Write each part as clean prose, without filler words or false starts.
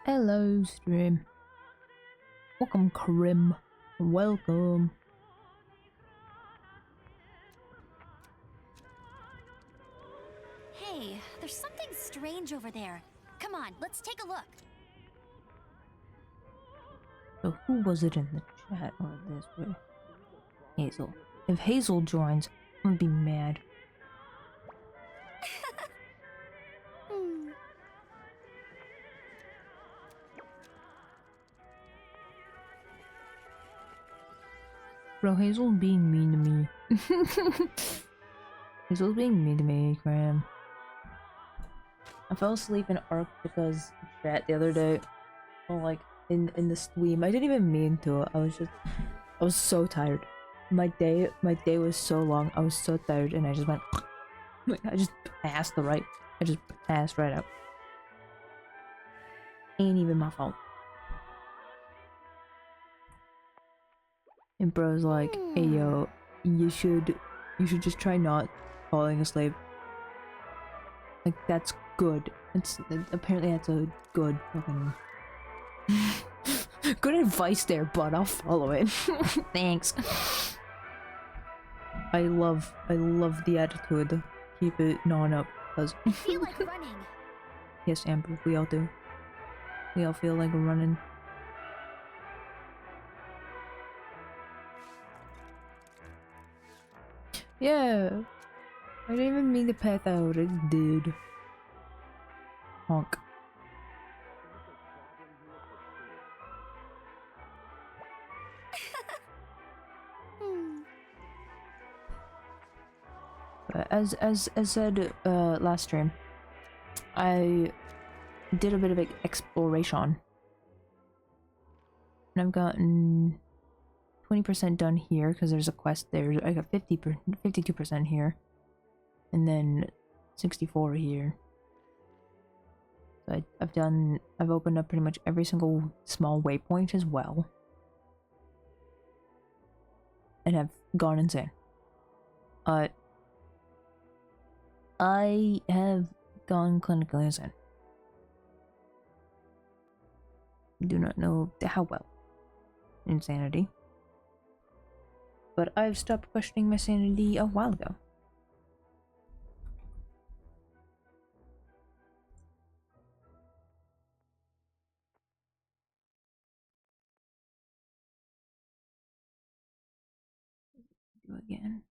Hello, stream. Welcome, Krim. Welcome. Hey, there's something strange over there. Come on, let's take a look. So who was it in the chat? Oh, this way. Hazel. If Hazel joins, I'm gonna be mad. Bro, Hazel's being mean to me. Hazel's being mean to me, Graham. I fell asleep in Arc because chat the other day. Well, like in the stream, I didn't even mean to. I was so tired. My day was so long. I was so tired, and I just went. I just passed the right. I just passed right out. Ain't even my fault. And bro's like, "Hey yo, you should just try not falling asleep. Like that's good. Apparently that's a good fucking good advice there, bud. I'll follow it. Thanks. I love the attitude. Keep it non up, cause I feel like running. yes, Amber, we all do. We all feel like we're running. Yeah. I didn't even mean to pass out, it did. Honk. As said last stream, I did a bit of exploration. And I've gotten 20% done here because there's a quest there. I got 52% here. And then 64 here. So I've opened up pretty much every single small waypoint as well. And have gone insane. I have gone clinically insane. Do not know how well. Insanity. But I've stopped questioning my sanity a while ago. Do again.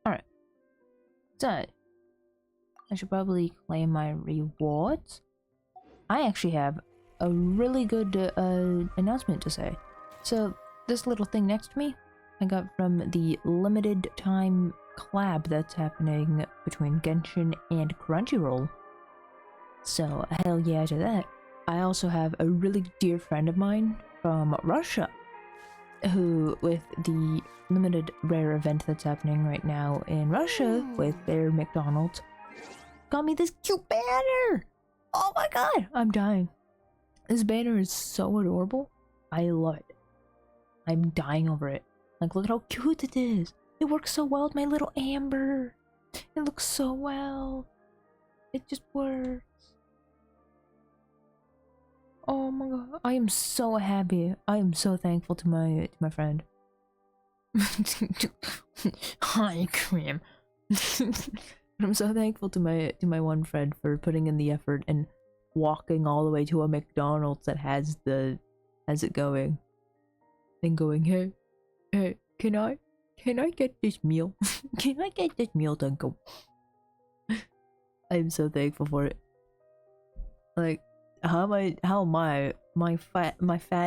Alright. So, I should probably claim my rewards. I actually have a really good announcement to say. So, this little thing next to me, I got from the limited time collab that's happening between Genshin and Crunchyroll. So, hell yeah to that. I also have a really dear friend of mine from Russia, who, with the limited rare event that's happening right now in Russia with their McDonald's, got me this cute banner! Oh my god! I'm dying. This banner is so adorable. I love it. I'm dying over it. Like, look at how cute it is. It works so well with my little Amber. It looks so well. It just works. Oh my god. I am so happy. I am so thankful to my friend. Hi, Cream. I'm so thankful to my one friend for putting in the effort and walking all the way to a McDonald's that has it going. And going, hey, can I get this meal? Can I get this meal to go? I'm so thankful for it. Like, how am I my fat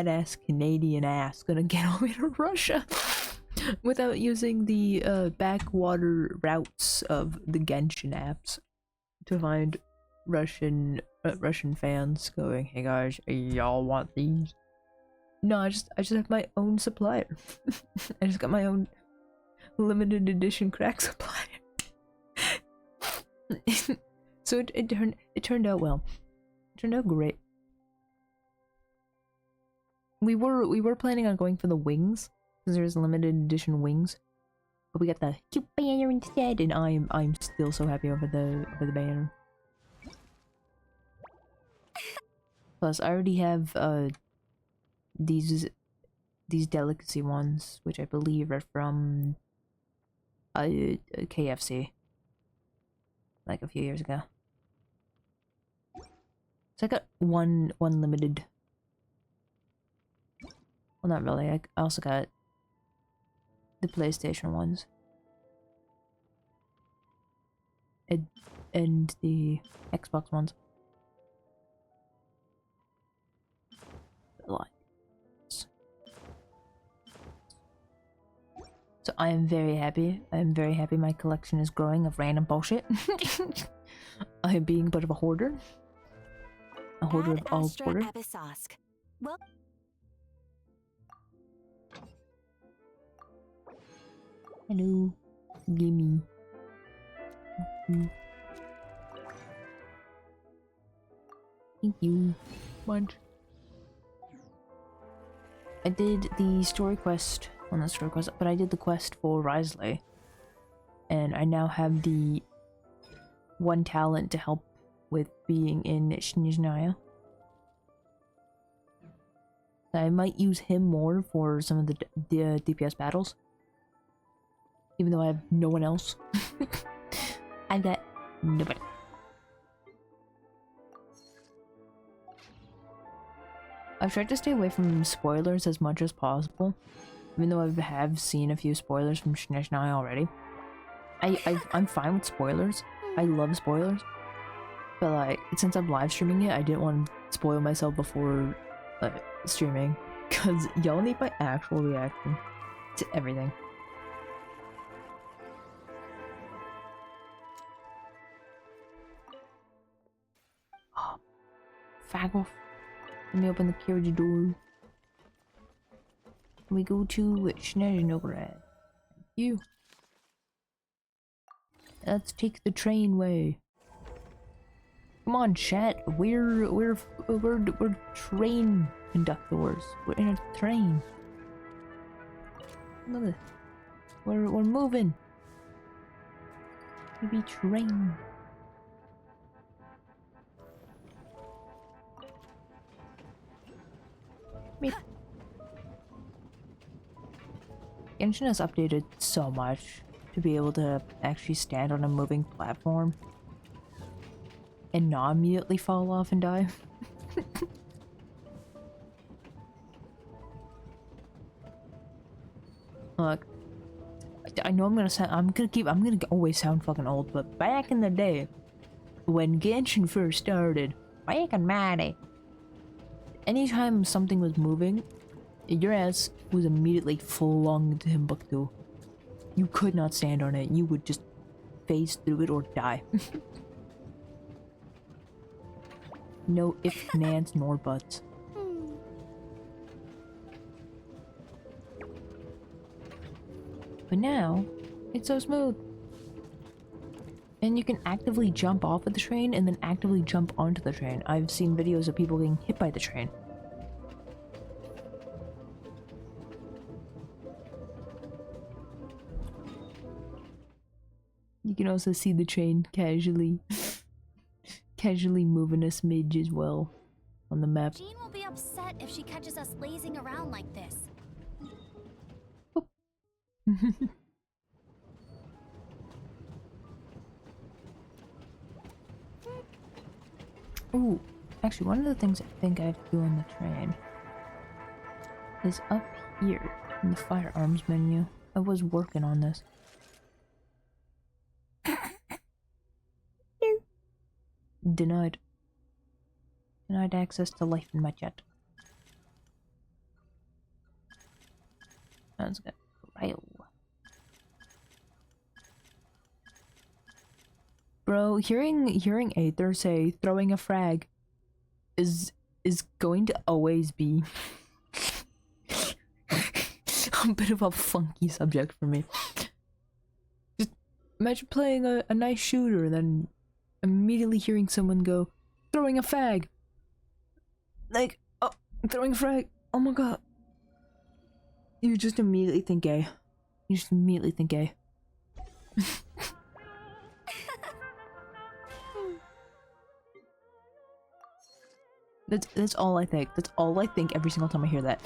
ass Canadian ass gonna get all the way to Russia without using the backwater routes of the Genshin apps to find Russian fans going, hey guys, y'all want these? No, I just have my own supplier. I just got my own limited edition crack supplier. So it turned out well. It turned out great. We were planning on going for the wings because there's limited edition wings, but we got the cute banner instead, and I'm still so happy over the banner. Plus, I already have these delicacy ones, which I believe are from KFC, like a few years ago. So I got one limited. Well, not really. I also got the PlayStation ones and the Xbox ones. So I am very happy. I am very happy my collection is growing of random bullshit. I am being a bit of a hoarder. A hoarder of all hoarder. Well, hello. Gimme. Thank you. Bunch. I did the story quest. Well, not story quest, but I did the quest for Risley. And I now have the one talent to help with being in Snezhnaya. I might use him more for some of the DPS battles. Even though I have no one else. I've got nobody. I've tried to stay away from spoilers as much as possible. Even though I have seen a few spoilers from Snezhnaya already. I'm fine with spoilers. I love spoilers. But like, since I'm live streaming it, I didn't want to spoil myself before streaming. Because y'all need my actual reaction to everything. Oh, fag off. Let me open the carriage door. We go to Snezhnaya. Thank you. Let's take the train way. Come on, chat. We're train conductors. We're in a train. Look at this. We're moving. We be train. Me. GENSHIN has updated so much to be able to actually stand on a moving platform and not immediately fall off and die. Look, I know I'm gonna always sound fucking old, but back in the day, when Genshin first started, back in my day, anytime something was moving, your ass was immediately flung to Timbuktu. You could not stand on it. You would just phase through it or die. No ifs, nans, nor buts. But now, it's so smooth. And you can actively jump off of the train and then actively jump onto the train. I've seen videos of people getting hit by the train. You can also see the train casually moving a smidge as well on the map. Jean will be upset if she catches us lazing around like this. Ooh, actually one of the things I think I have to do on the train is up here in the firearms menu. I was working on this. Denied. Denied access to life in my chat. That's good. Rail. Bro, hearing Aether say throwing a frag is going to always be a bit of a funky subject for me. Just imagine playing a nice shooter and then immediately hearing someone go, throwing a fag. Like, oh, throwing a fag. Oh my god. You just immediately think gay. You just immediately think gay. That's all I think. That's all I think every single time I hear that.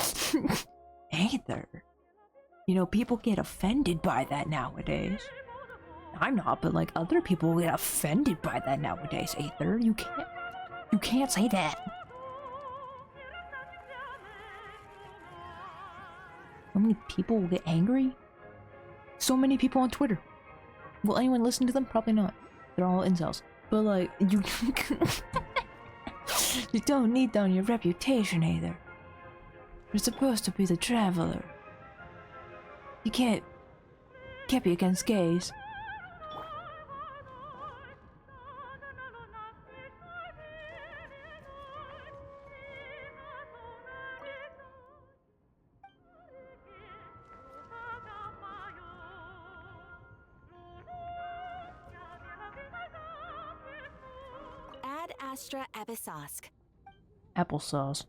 Aether. You know, people get offended by that nowadays. I'm not, but like other people get offended by that nowadays, Aether. You can't say that. How many people will get angry? So many people on Twitter. Will anyone listen to them? Probably not. They're all incels. But like, you you don't need that on your reputation either. You're supposed to be the traveler. You can't be against gays. Ad Astra Episosk. Applesauce.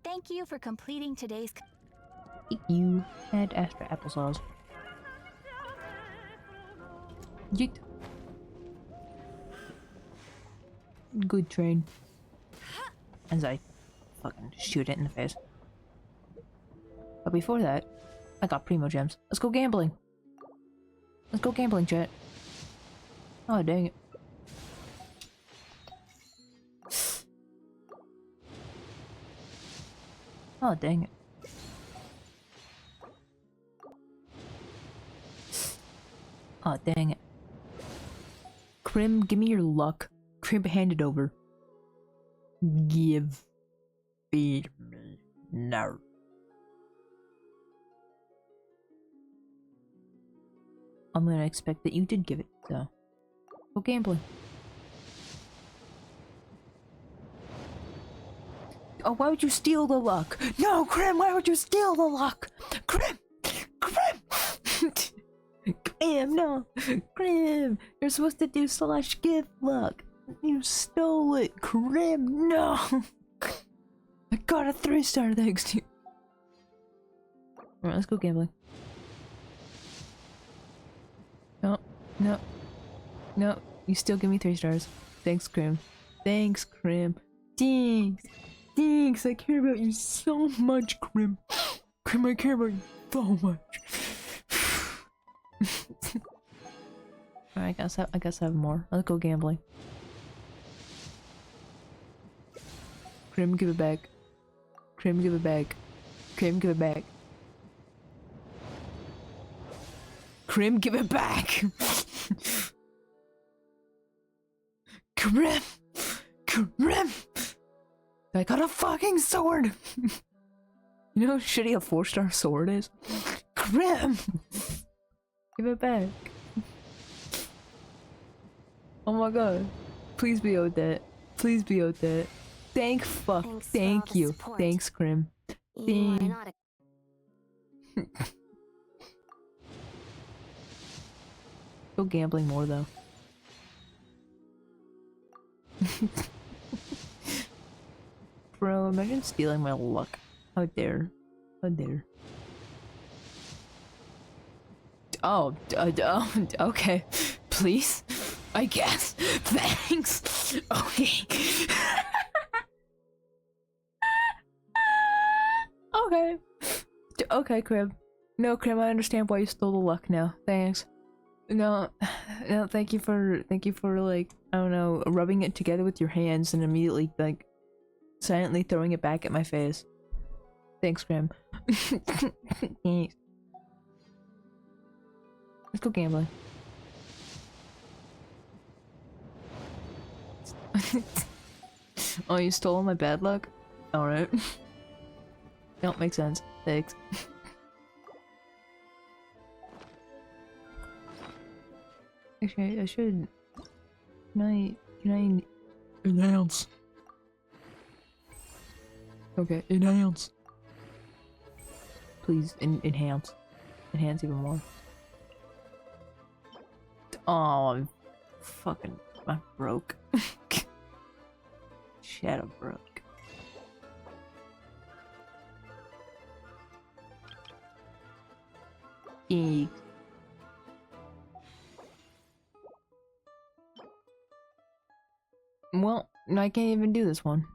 Thank you for completing today's. Thank you. Add extra applesauce. Yeet. Good train. As I fucking shoot it in the face. But before that, I got primo gems. Let's go gambling. Let's go gambling, chat. Oh, dang it. Oh, dang it. Oh, dang it. Crim, give me your luck. Crim, hand it over. Give. Feed me. No. I'm gonna expect that you did give it, so. Go gambling. Oh, why would you steal the luck? No, Crim, why would you steal the luck? Crim! Crim! Crim, no! Crim! You're supposed to do / give luck. You stole it, Crim, no! I got a 3-star thanks to you. Alright, let's go gambling. No, no. No, you still give me 3 stars. Thanks, Crim. Thanks, Crim. Thanks. Thanks, I care about you so much, Crim. Crim, I care about you so much. Alright, I guess I have more. Let's go gambling. Crim, give it back. Crim, give it back. Crim, give it back. Crim, give it back! Crim! Crim! I got a fucking sword! You know how shitty a 4-star sword is? Crim! Give it back. Oh my god. Please be Odette. Please be Odette. Thank you. Support. Thanks, Crim. You are not a Go gambling more though. Bro, imagine stealing my luck. How dare. How dare. Oh, okay. Please? I guess. Thanks. Okay. Okay. Okay, Crib. No, Crib, I understand why you stole the luck now. Thanks. No, thank you for like, I don't know, rubbing it together with your hands and immediately, like, silently throwing it back at my face. Thanks, Grim. Thanks. Let's go gambling. Oh, you stole my bad luck? Alright. Don't make sense. Thanks. Actually, I should... Can I announce? Okay, enhance. Please, enhance. Enhance even more. Oh, fucking... I'm broke. Shadow broke. Eek. Well, I can't even do this one.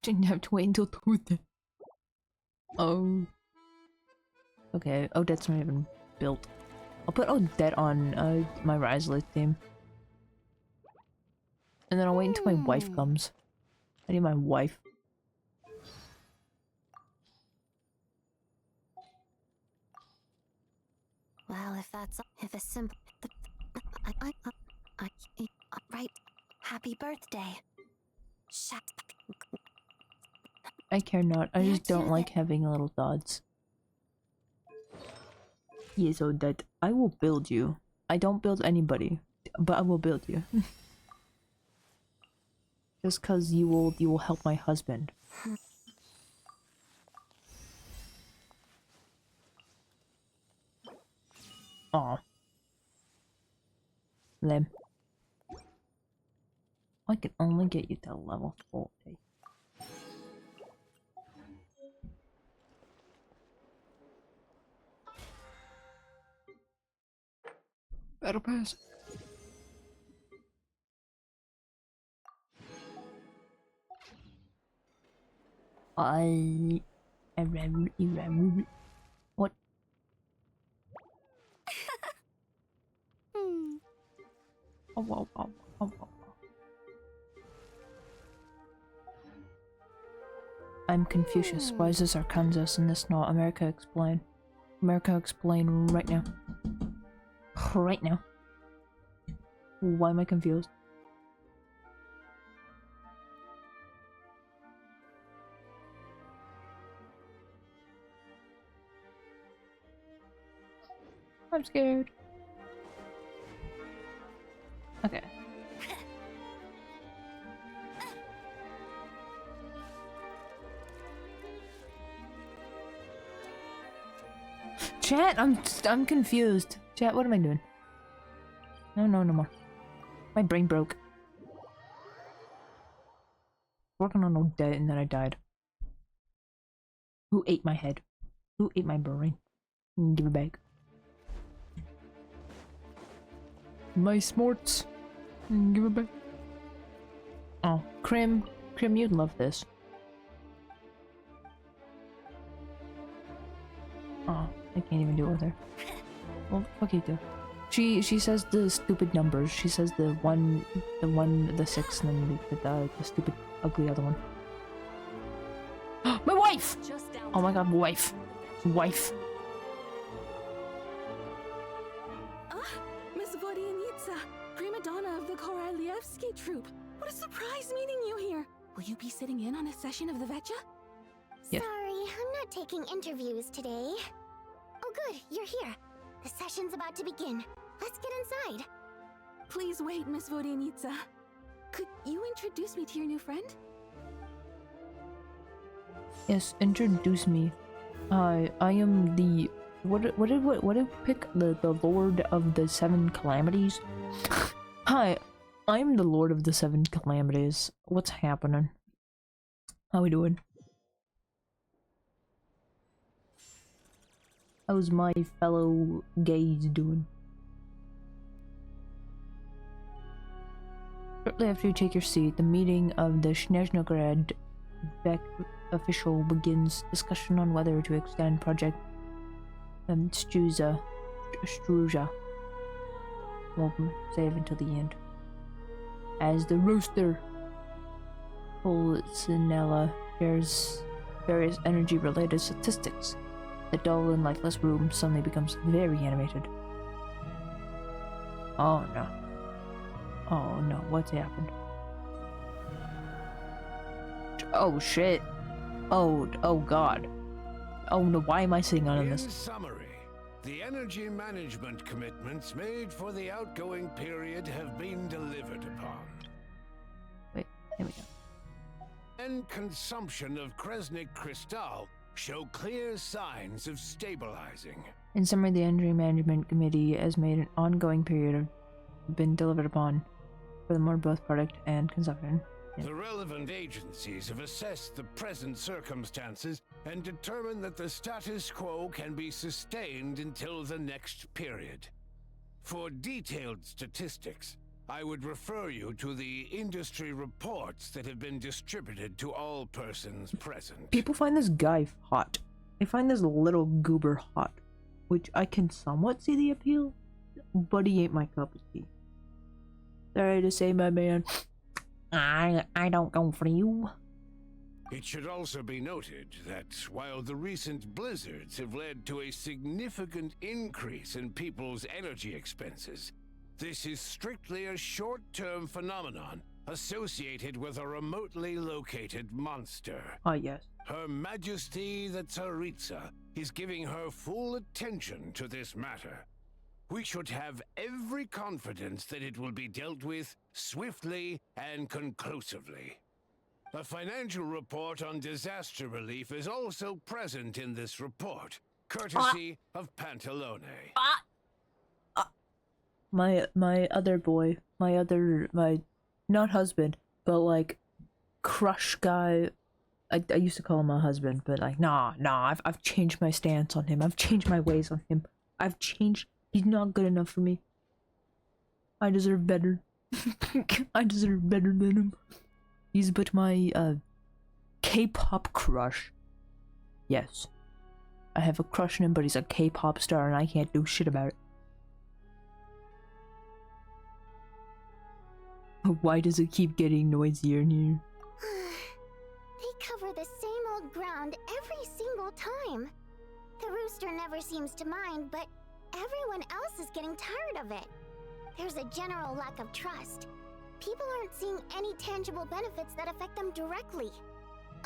Didn't have to wait until Tuesday. Oh. Okay, Odette's not even built. I'll put Odette on my Rise List team. And then I'll wait until my wife comes. I need my wife. Well, if a simple, right. Happy birthday. Shut. I care not. I just don't like having little dots. Yes, Odette. I will build you. I don't build anybody, but I will build you. Just cause you will help my husband. Aw. Lem. I can only get you to level 40. Battle pass. What? Oh. I'm Confucius. Why is this Arkansas and this not America? Explain. America, explain right now. Right now. Why am I confused? I'm scared. Okay. Chat, I'm confused. Chat, what am I doing? No more. My brain broke. Working on Odette and then I died. Who ate my head? Who ate my brain? Give it back. My smarts. Give it back. Oh, Krim, you'd love this. Oh, I can't even do it with her. Well, fuck you too. She says the stupid numbers. She says the 6, and then the stupid ugly other one. My wife! Oh my god, wife. Wife. Miss Vodyanitsa, prima donna of the Korolievsky troupe. What a surprise meeting you here. Will you be sitting in on a session of the Vetcha? Yes. Sorry, I'm not taking interviews today. Oh good, you're here. The session's about to begin. Let's get inside. Please wait, Miss Vodyanitsa. Could you introduce me to your new friend? Yes, introduce me. I am the what did pick the Lord of the Seven Calamities? Hi, I'm the Lord of the Seven Calamities. What's happening? How we doing? How's my fellow gays doing? Shortly after you take your seat, the meeting of the Snezhnograd Beck official begins discussion on whether to extend Project Struja. We'll save until the end. As the roaster Pulcinella shares various energy-related statistics, the dull and lifeless room suddenly becomes very animated. Oh no. Oh no, what's happened? Oh shit. Oh god. Oh no, why am I sitting on this? In summary, the energy management commitments made for the outgoing period have been delivered upon. Wait, here we go. And consumption of Kresnik Crystal show clear signs of stabilizing. In summary, the Energy Management Committee has made an ongoing period of been delivered upon. Furthermore, both product and consumption. The relevant agencies have assessed the present circumstances and determined that the status quo can be sustained until the next period. For detailed statistics, I would refer you to the industry reports that have been distributed to all persons present. People find this guy hot. They find this little goober hot, which I can somewhat see the appeal, but he ain't my cup of tea. Sorry to say, my man, I don't go for you. It should also be noted that while the recent blizzards have led to a significant increase in people's energy expenses, this is strictly a short-term phenomenon associated with a remotely located monster. Ah, yes. Her Majesty the Tsaritsa is giving her full attention to this matter. We should have every confidence that it will be dealt with swiftly and conclusively. A financial report on disaster relief is also present in this report, courtesy of Pantalone. My other boy, my not husband, but like crush guy. I used to call him a husband, but like nah, I've changed my stance on him. I've changed my ways on him. I've changed. He's not good enough for me. I deserve better. I deserve better than him. He's but my K-pop crush. Yes. I have a crush on him, but he's a K-pop star and I can't do shit about it. Why does it keep getting noisier in here? They cover the same old ground every single time. The rooster never seems to mind, but everyone else is getting tired of it. There's a general lack of trust. People aren't seeing any tangible benefits that affect them directly.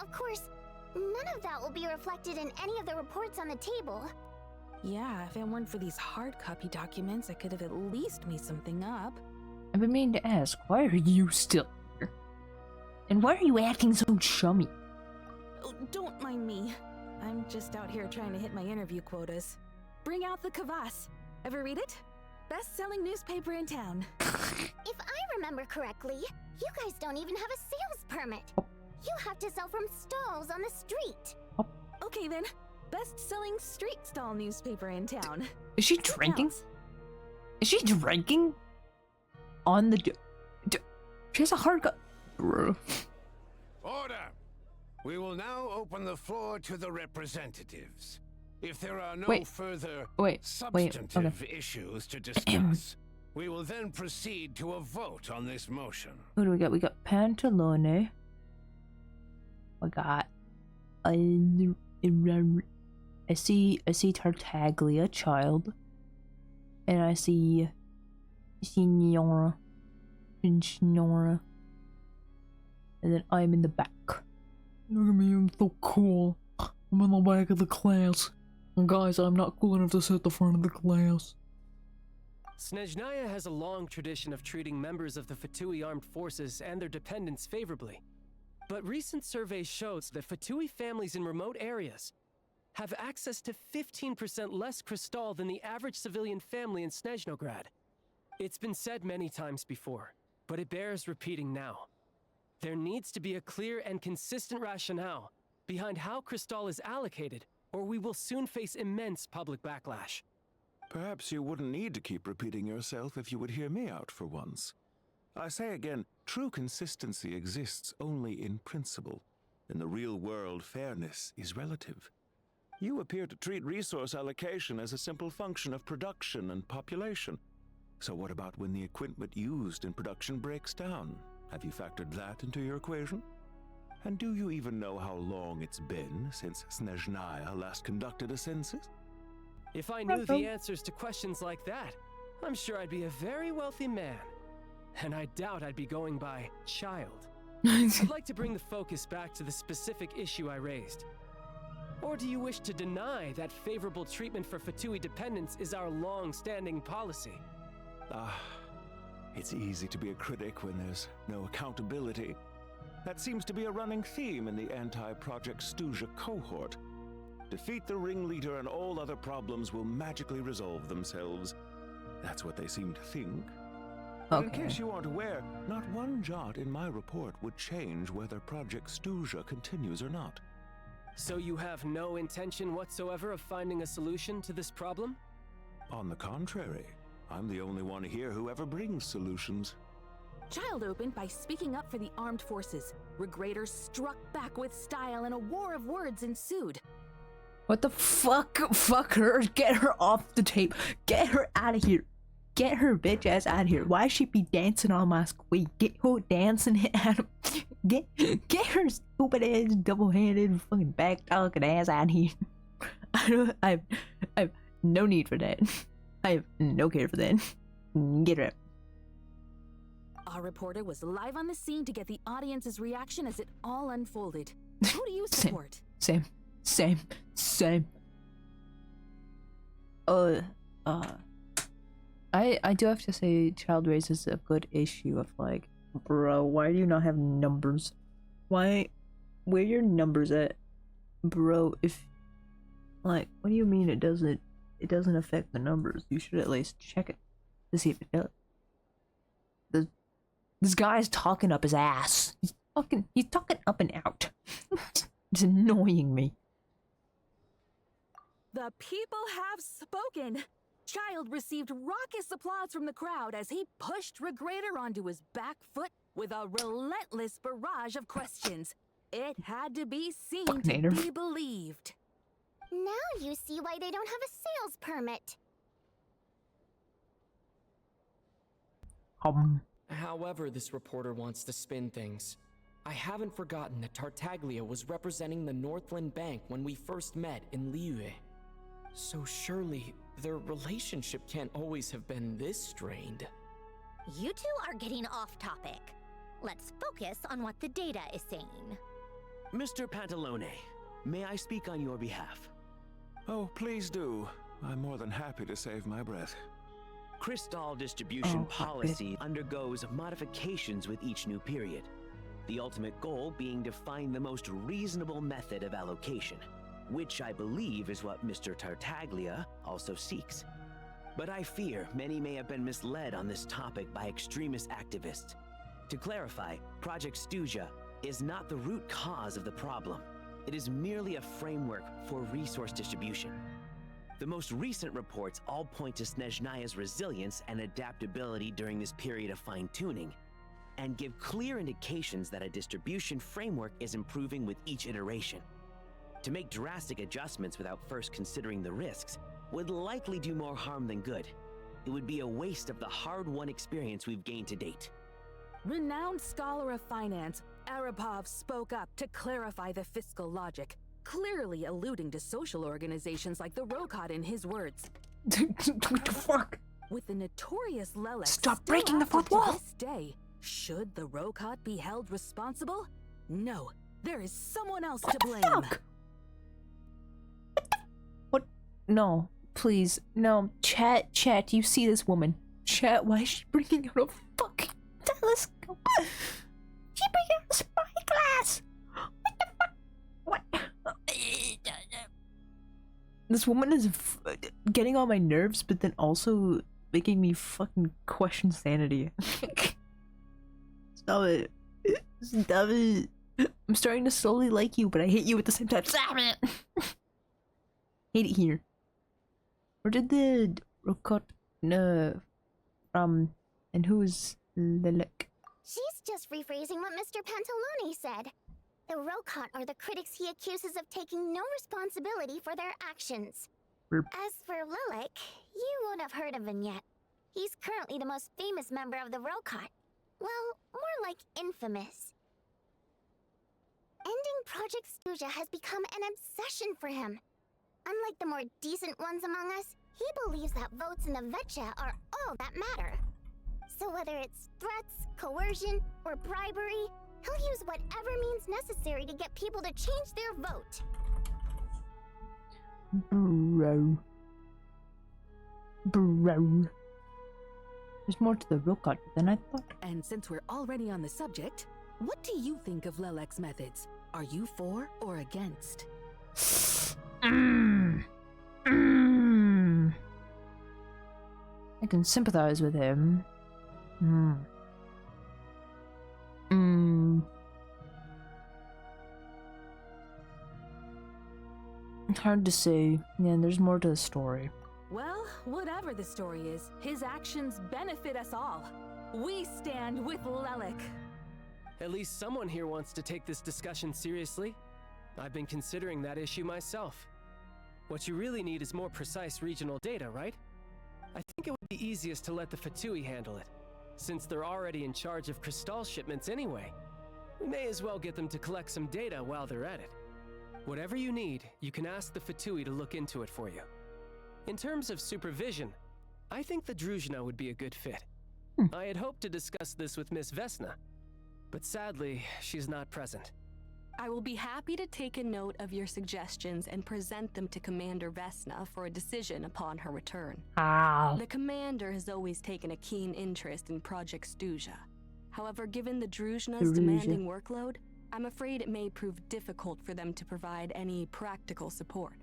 Of course, none of that will be reflected in any of the reports on the table. Yeah, if it weren't for these hard copy documents, I could have at least made something up. I've been meaning to ask, why are you still here? And why are you acting so chummy? Oh, don't mind me. I'm just out here trying to hit my interview quotas. Bring out the kvass. Ever read it? Best-selling newspaper in town. If I remember correctly, you guys don't even have a sales permit. You have to sell from stalls on the street. Okay then, best-selling street stall newspaper in town. Is she drinking? Is she drinking? On the... She has a hard cut. Order! We will now open the floor to the representatives. If there are no further substantive issues to discuss, we will then proceed to a vote on this motion. Who do we got? We got Pantalone. We got... I see Tartaglia, child. And I see... Signora. And then I'm in the back. Look at me, I'm so cool. I'm in the back of the class. And guys, I'm not cool enough to sit at the front of the class. Snezhnaya has a long tradition of treating members of the Fatui armed forces and their dependents favorably. But recent surveys shows that Fatui families in remote areas have access to 15% less crystal than the average civilian family in Snezhnograd. It's been said many times before, but it bears repeating now. There needs to be a clear and consistent rationale behind how crystal is allocated, or we will soon face immense public backlash. Perhaps you wouldn't need to keep repeating yourself if you would hear me out for once. I say again, true consistency exists only in principle. In the real world, fairness is relative. You appear to treat resource allocation as a simple function of production and population. So what about when the equipment used in production breaks down? Have you factored that into your equation? And do you even know how long it's been since Snezhnaya last conducted a census? If I knew the answers to questions like that, I'm sure I'd be a very wealthy man. And I doubt I'd be going by child. I'd like to bring the focus back to the specific issue I raised. Or do you wish to deny that favorable treatment for Fatui dependents is our long-standing policy? It's easy to be a critic when there's no accountability. That seems to be a running theme in the anti-Project Stuja cohort. Defeat the ringleader and all other problems will magically resolve themselves. That's what they seem to think. But in Okay. case you aren't aware, not one jot in my report would change whether Project Stuja continues or not. So you have no intention whatsoever of finding a solution to this problem? On the contrary, I'm the only one here who ever brings solutions. Child opened by speaking up for the armed forces. Regrator struck back with style and a war of words ensued. What the fuck? Fuck her. Get her off the tape. Get her out of here. Get her bitch ass out of here. Why she be dancing on my squeak? Get her dancing at him. Get her stupid ass double-handed fucking back talking ass out of here. I have no need for that. I have no care for that. Get her out. Our reporter was live on the scene to get the audience's reaction as it all unfolded. Who do you Same. support? Same. I do have to say, child raises a good issue of like, bro, why do you not have numbers? Where are your numbers at, bro? If like, what do you mean it doesn't affect the numbers? You should at least check it to see if it does. This guy's talking up his ass. He's talking up and out. It's annoying me. The people have spoken. Child received raucous applause from the crowd as he pushed Regrator onto his back foot with a relentless barrage of questions. It had to be seen Fucking to hater. be believed. Now you see why they don't have a sales permit. However this reporter wants to spin things, I haven't forgotten that Tartaglia was representing the Northland Bank when we first met in Liyue. So surely their relationship can't always have been this strained. You two are getting off topic. Let's focus on what the data is saying. Mr. Pantalone, may I speak on your behalf? Oh, please do. I'm more than happy to save my breath. Crystal distribution Oh, policy undergoes modifications with each new period. The ultimate goal being to find the most reasonable method of allocation, which I believe is what Mr. Tartaglia also seeks. But I fear many may have been misled on this topic by extremist activists. To clarify, Project Stuja is not the root cause of the problem. It is merely a framework for resource distribution. The most recent reports all point to Snezhnaya's resilience and adaptability during this period of fine-tuning, and give clear indications that a distribution framework is improving with each iteration. To make drastic adjustments without first considering the risks would likely do more harm than good. It would be a waste of the hard-won experience we've gained to date. Renowned scholar of finance, Arapov spoke up to clarify the fiscal logic, clearly alluding to social organizations like the Rokot in his words. What the fuck? With the notorious Lelex Stop still breaking the active fourth to wall! this day, should the Rokot be held responsible? No, there is someone else to blame. Fuck! What? No, please, no. Chat, you see this woman? Chat, why is she bringing out a fucking telescope? She bringing out a spyglass! What the fuck? What? This woman is getting on my nerves, but then also making me fucking question sanity. Stop it. Stop it. I'm starting to slowly like you, but I hate you at the same time. Stop it! Hate it here. Where did the Rokot from, and who is Lelek? She's just rephrasing what Mr. Pantalone said. The Rokot are the critics he accuses of taking no responsibility for their actions. Burp. As for Lilac, you won't have heard of him yet. He's currently the most famous member of the Rokot. Well, more like infamous. Ending Project Stuja has become an obsession for him. Unlike the more decent ones among us, he believes that votes in the Vetcha are all that matter. So whether it's threats, coercion, or bribery, he'll use whatever means necessary to get people to change their vote. Bro. There's more to the Rokot than I thought. And since we're already on the subject, what do you think of Lelek's methods? Are you for or against? I can sympathize with him. Hmm. Hmm. Hard to say. Yeah, there's more to the story. Well, whatever the story is, his actions benefit us all. We stand with Lelik. At least someone here wants to take this discussion seriously. I've been considering that issue myself. What you really need is more precise regional data, right? I think it would be easiest to let the Fatui handle it, since they're already in charge of Crystal shipments anyway. We may as well get them to collect some data while they're at it. Whatever you need, you can ask the Fatui to look into it for you. In terms of supervision, I think the Druzhna would be a good fit. I had hoped to discuss this with Miss Vesna, but sadly, she's not present. I will be happy to take a note of your suggestions and present them to Commander Vesna for a decision upon her return. The Commander has always taken a keen interest in Project Stuja. However, given the Druzhna's demanding workload, I'm afraid it may prove difficult for them to provide any practical support.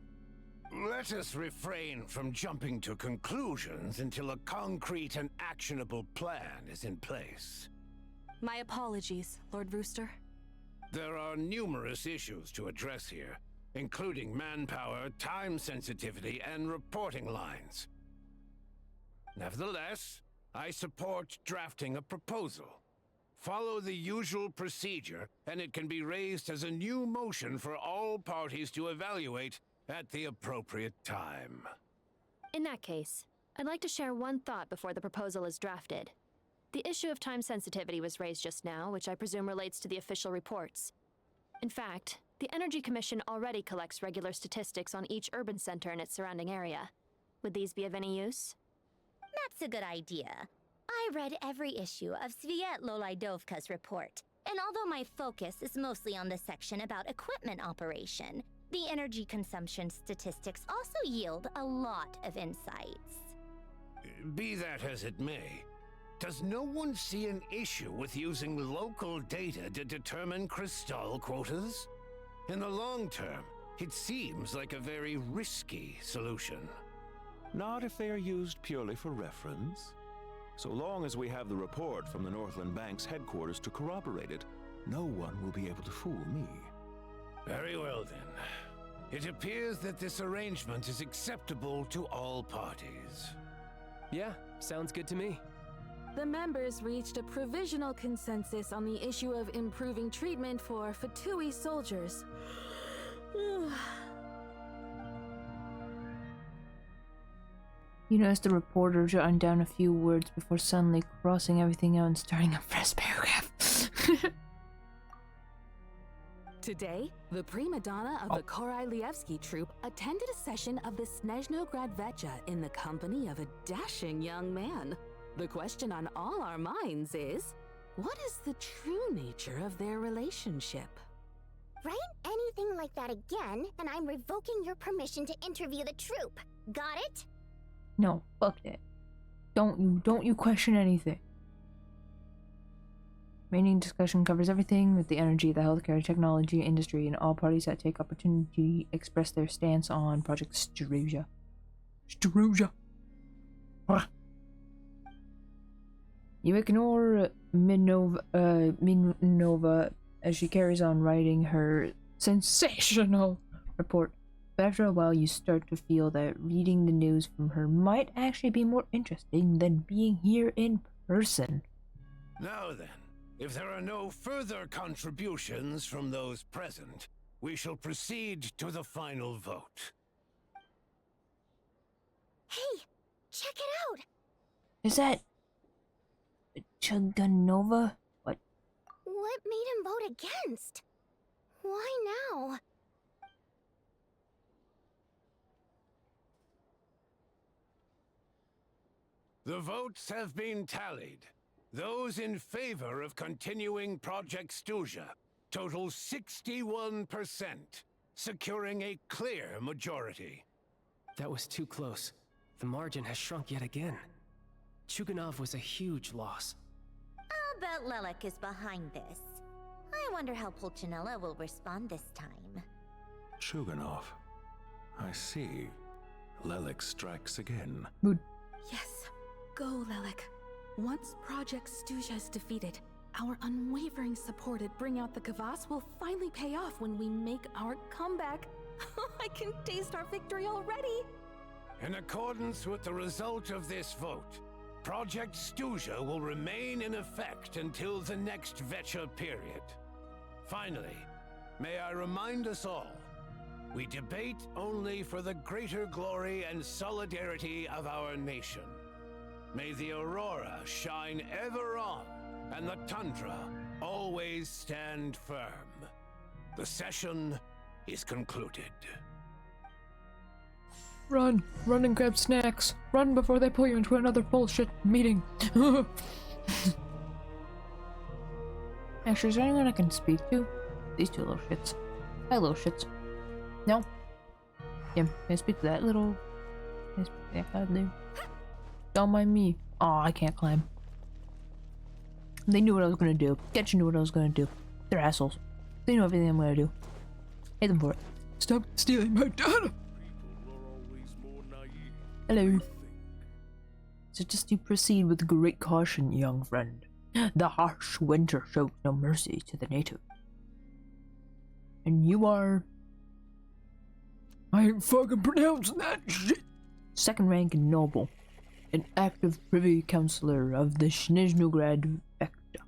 Let us refrain from jumping to conclusions until a concrete and actionable plan is in place. My apologies, Lord Rooster. There are numerous issues to address here, including manpower, time sensitivity, and reporting lines. Nevertheless, I support drafting a proposal. Follow the usual procedure, and it can be raised as a new motion for all parties to evaluate at the appropriate time. In that case, I'd like to share one thought before the proposal is drafted. The issue of time sensitivity was raised just now, which I presume relates to the official reports. In fact, the Energy Commission already collects regular statistics on each urban center and its surrounding area. Would these be of any use? That's a good idea. I read every issue of Sviet Lolaidovka's report, and although my focus is mostly on the section about equipment operation, the energy consumption statistics also yield a lot of insights. Be that as it may, does no one see an issue with using local data to determine Crystal quotas? In the long term, it seems like a very risky solution. Not if they are used purely for reference. So long as we have the report from the Northland Bank's headquarters to corroborate it, no one will be able to fool me. Very well then. It appears that this arrangement is acceptable to all parties. Yeah, sounds good to me. The members reached a provisional consensus on the issue of improving treatment for Fatui soldiers. You notice the reporter jotting down a few words before suddenly crossing everything out and starting a fresh paragraph. Today, the prima donna of the Korolievsky troupe attended a session of the Snezhnograd Vecha in the company of a dashing young man. The question on all our minds is, what is the true nature of their relationship? Write anything like that again, and I'm revoking your permission to interview the troupe. Got it? No, fuck that. Don't you question anything. Remaining discussion covers everything with the energy, the healthcare, technology, industry, and all parties that take opportunity express their stance on Project Struja. Struja. You ignore Minova as she carries on writing her sensational report. But after a while, you start to feel that reading the news from her might actually be more interesting than being here in person. Now then, if there are no further contributions from those present, we shall proceed to the final vote. Hey, check it out! Is that Chuganova? What? What made him vote against? Why now? The votes have been tallied. Those in favor of continuing Project Stuja total 61%, securing a clear majority. That was too close. The margin has shrunk yet again. Chuganov was a huge loss. I'll bet Lelik is behind this. I wonder how Pulcinella will respond this time. Chuganov. I see. Lelik strikes again. Yes. Go, Lelik. Once Project Stuja is defeated, our unwavering support at Bring Out the Kvass will finally pay off when we make our comeback. I can taste our victory already! In accordance with the result of this vote, Project Stuja will remain in effect until the next Vecha period. Finally, may I remind us all, we debate only for the greater glory and solidarity of our nation. May the aurora shine ever on, and the tundra always stand firm. The session is concluded. Run! Run and grab snacks! Run before they pull you into another bullshit meeting! Actually, is there anyone I can speak to? These two little shits. Hi, little shits. No? Yeah, can I speak to that little... Can I speak to that guy dude? Don't mind me. Aw, I can't climb. They knew what I was gonna do. Genshin knew what I was gonna do. They're assholes. They know everything I'm gonna do. Hate them for it. Stop stealing my data! Hello. So just to proceed with great caution, young friend. The harsh winter shows no mercy to the native. And you are... I ain't fucking pronouncing that shit! Second rank noble. An active privy councillor of the Snezhnograd Vecta.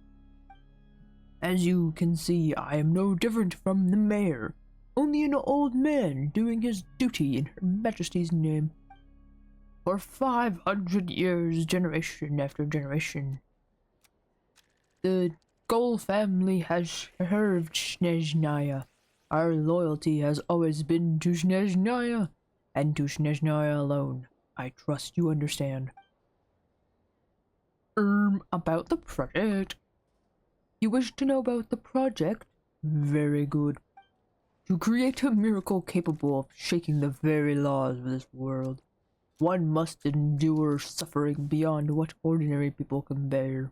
As you can see, I am no different from the mayor. Only an old man doing his duty in Her Majesty's name. For 500 years, generation after generation, the Gol family has served Snezhnaya. Our loyalty has always been to Snezhnaya, and to Snezhnaya alone. I trust you understand. About the project. You wish to know about the project? Very good. To create a miracle capable of shaking the very laws of this world, one must endure suffering beyond what ordinary people can bear.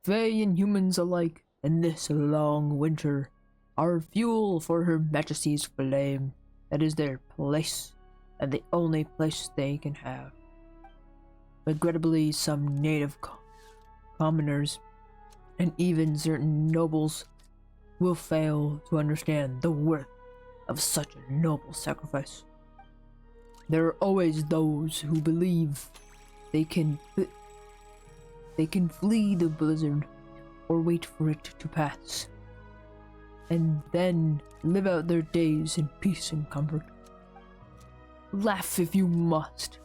Fae and humans alike, in this long winter, are fuel for Her Majesty's flame. That is their place, and the only place they can have. Regrettably, some native commoners, and even certain nobles, will fail to understand the worth of such a noble sacrifice. There are always those who believe they can flee the blizzard or wait for it to pass, and then live out their days in peace and comfort. Laugh if you must,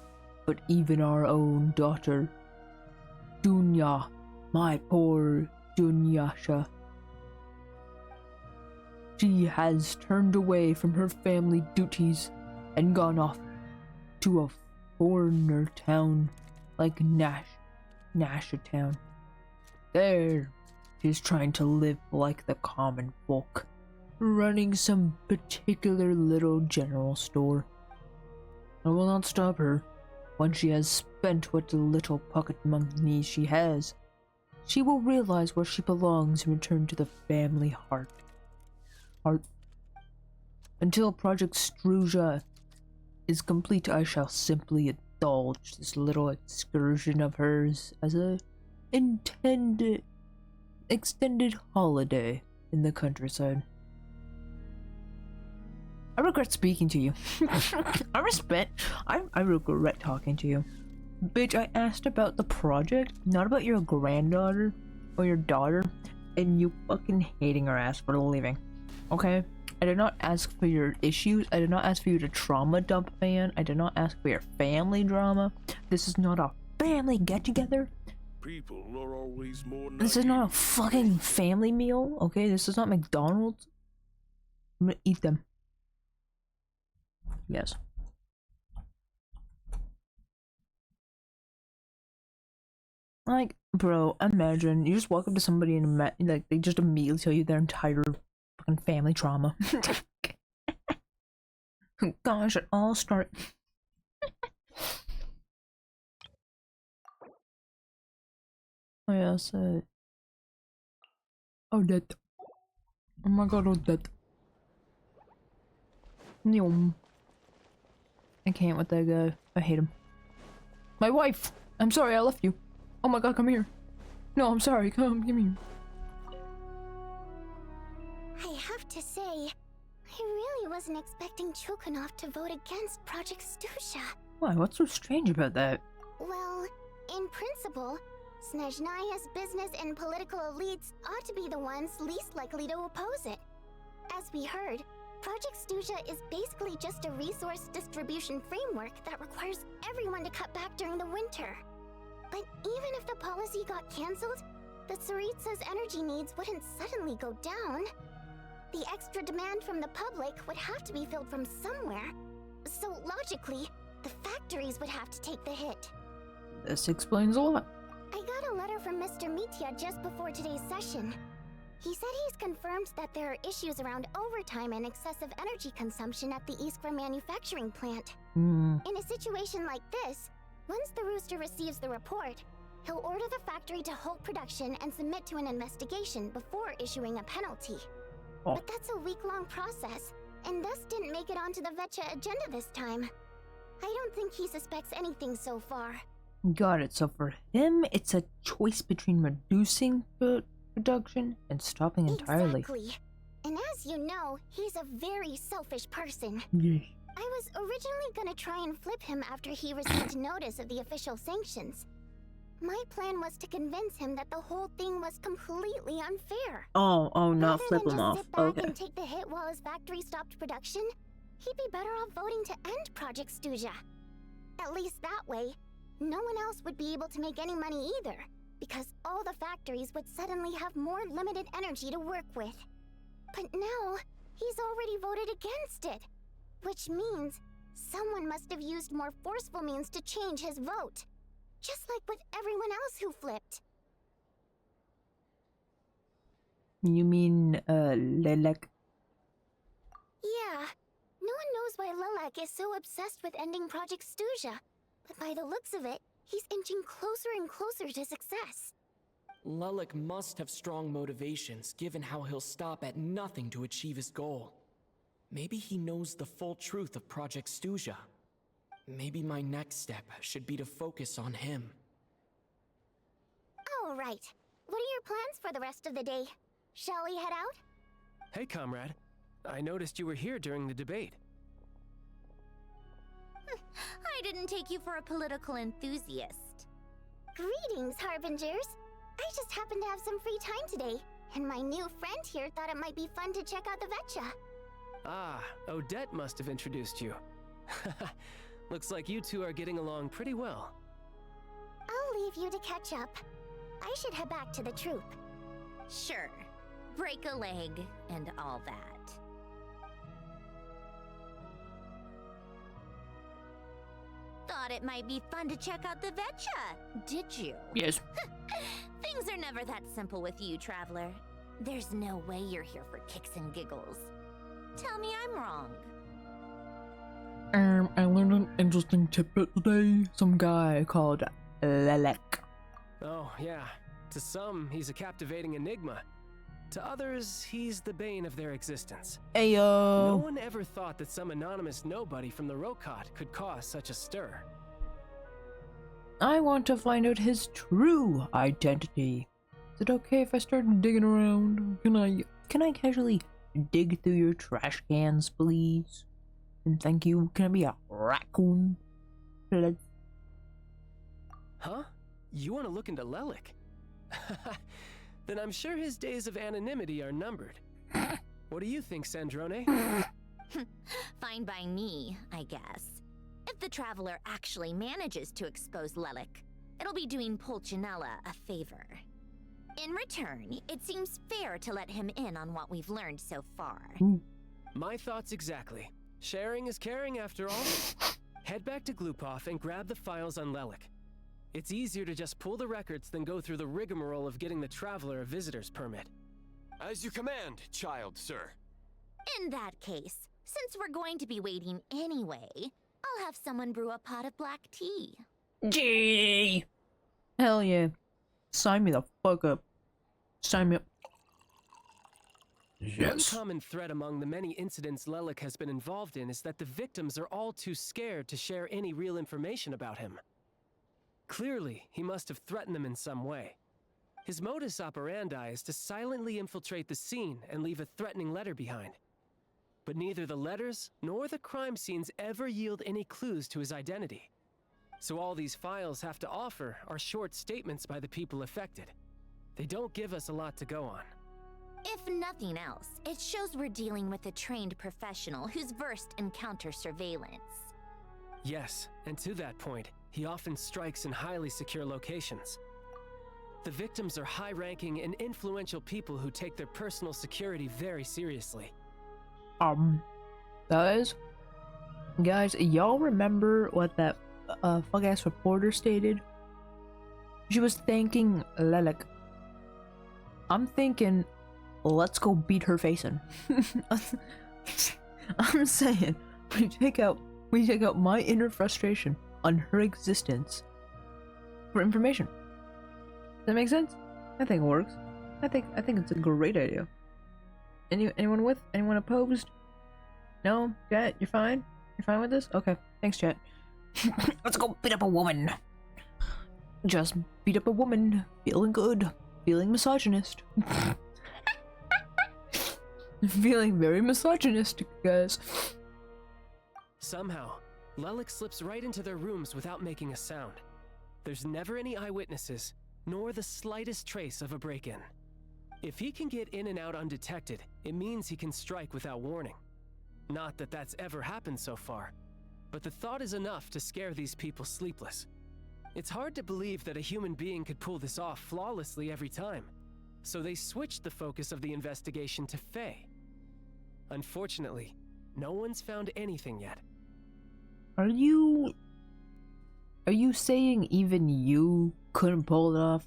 but even our own daughter, Dunya, my poor Dunyasha, she has turned away from her family duties and gone off to a foreigner town like Nasha town. There, she's trying to live like the common folk, running some particular little general store. I will not stop her. When she has spent what little pocket money she has, she will realize where she belongs and return to the family heart. Until Project Struja is complete, I shall simply indulge this little excursion of hers as a extended holiday in the countryside. I regret speaking to you. I regret talking to you. Bitch, I asked about the project, not about your granddaughter or your daughter, and you fucking hating her ass for leaving. Okay? I did not ask for your issues. I did not ask for you to trauma dump man. I did not ask for your family drama. This is not a family get-together. People are always more This is not a fucking family meal, okay? This is not McDonald's. I'm gonna eat them. Yes. Like, bro, imagine you just walk up to somebody and like they just immediately tell you their entire fucking family trauma. Gosh, it all started. Oh yeah, so Odette. Oh my god, Odette. Nyom. I can't with that guy. I hate him. My wife! I'm sorry I left you. Oh my god, come here. No, I'm sorry, come here. I have to say, I really wasn't expecting Chulkanov to vote against Project Stusha. Why, what's so strange about that? Well, in principle, Snezhnaya's business and political elites ought to be the ones least likely to oppose it. As we heard, Project Stusha is basically just a resource distribution framework that requires everyone to cut back during the winter. But even if the policy got cancelled, the Tsaritsa's energy needs wouldn't suddenly go down. The extra demand from the public would have to be filled from somewhere. So logically, the factories would have to take the hit. This explains a lot. I got a letter from Mr. Mitya just before today's session. He said he's confirmed that there are issues around overtime and excessive energy consumption at the Iskra manufacturing plant. In a situation like this, once the Rooster receives the report, he'll order the factory to halt production and submit to an investigation before issuing a penalty. But that's a week-long process, and thus didn't make it onto the Vetcha agenda this time. I don't think he suspects anything so far. Got it. So for him, it's a choice between reducing production and stopping entirely. Exactly. And as you know, he's a very selfish person. Yeah. I was originally gonna try and flip him after he received notice of the official sanctions. My plan was to convince him that the whole thing was completely unfair. Oh, not Rather flip than him just off. sit back Okay. and take the hit while his factory stopped production, he'd be better off voting to end Project Stuja. At least that way, no one else would be able to make any money either, because all the factories would suddenly have more limited energy to work with. But now, he's already voted against it, which means someone must have used more forceful means to change his vote. Just like with everyone else who flipped. You mean, Lelek? Yeah, no one knows why Lilac is so obsessed with ending Project Stuja, but by the looks of it, he's inching closer and closer to success. Lelik must have strong motivations, given how he'll stop at nothing to achieve his goal. Maybe he knows the full truth of Project Stuja. Maybe my next step should be to focus on him. All right. What are your plans for the rest of the day? Shall we head out? Hey, comrade. I noticed you were here during the debate. I didn't take you for a political enthusiast. Greetings, Harbingers. I just happened to have some free time today, and my new friend here thought it might be fun to check out the Vetcha. Ah, Odette must have introduced you. Looks like you two are getting along pretty well. I'll leave you to catch up. I should head back to the troop. Sure. Break a leg and all that. Thought it might be fun to check out the Vetcha, did you? Yes. Things are never that simple with you, Traveler. There's no way you're here for kicks and giggles. Tell me I'm wrong. I learned an interesting tidbit today. Some guy called Lelek. Oh, yeah. To some, he's a captivating enigma. To others, he's the bane of their existence. Ayo. No one ever thought that some anonymous nobody from the Rokot could cause such a stir. I want to find out his true identity. Is it okay if I start digging around? Can I casually dig through your trash cans, please? And thank you. Can I be a raccoon? Huh? You want to look into Lelik? Then I'm sure his days of anonymity are numbered. What do you think, Sandrone? Fine by me, I guess. If the Traveler actually manages to expose Lelik, it'll be doing Pulcinella a favor. In return, it seems fair to let him in on what we've learned so far. My thoughts exactly. Sharing is caring after all. Head back to Glupov and grab the files on Lelik. It's easier to just pull the records than go through the rigmarole of getting the Traveler a visitor's permit. As you command, child, sir. In that case, since we're going to be waiting anyway, I'll have someone brew a pot of black tea. Gee! Hell yeah. Sign me the fuck up. Sign me up. Yes. One common thread among the many incidents Lelik has been involved in is that the victims are all too scared to share any real information about him. Clearly, he must have threatened them in some way. His modus operandi is to silently infiltrate the scene and leave a threatening letter behind. But neither the letters nor the crime scenes ever yield any clues to his identity. So all these files have to offer are short statements by the people affected. They don't give us a lot to go on. If nothing else, it shows we're dealing with a trained professional who's versed in counter surveillance. Yes, and to that point, he often strikes in highly secure locations. The victims are high-ranking and influential people who take their personal security very seriously. Guys, y'all remember what that fuck-ass reporter stated? She was thanking Lelek. I'm thinking, let's go beat her face in. I'm saying, we take out my inner frustration on her existence for information. Does that make sense? I think it works. I think it's a great idea. Anyone opposed? No? Chat, you're fine? You're fine with this? Okay, thanks, chat. Let's go beat up a woman. Just beat up a woman. Feeling good. Feeling misogynist. Feeling very misogynistic, guys. Somehow, Lelek slips right into their rooms without making a sound. There's never any eyewitnesses, nor the slightest trace of a break-in. If he can get in and out undetected, it means he can strike without warning. Not that that's ever happened so far, but the thought is enough to scare these people sleepless. It's hard to believe that a human being could pull this off flawlessly every time, so they switched the focus of the investigation to Faye. Unfortunately, no one's found anything yet. Are you saying even you couldn't pull it off?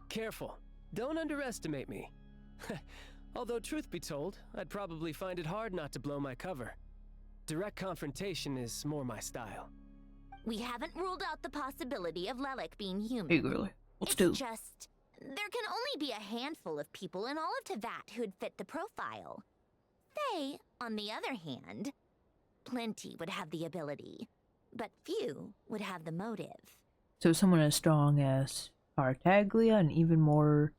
Careful. Don't underestimate me. Although truth be told, I'd probably find it hard not to blow my cover. Direct confrontation is more my style. We haven't ruled out the possibility of Lelek being human. Hey, girly. Let's do. It's just, there can only be a handful of people in all of Teyvat who'd fit the profile. Faye, on the other hand, plenty would have the ability, but few would have the motive. So someone as strong as Tartaglia and even more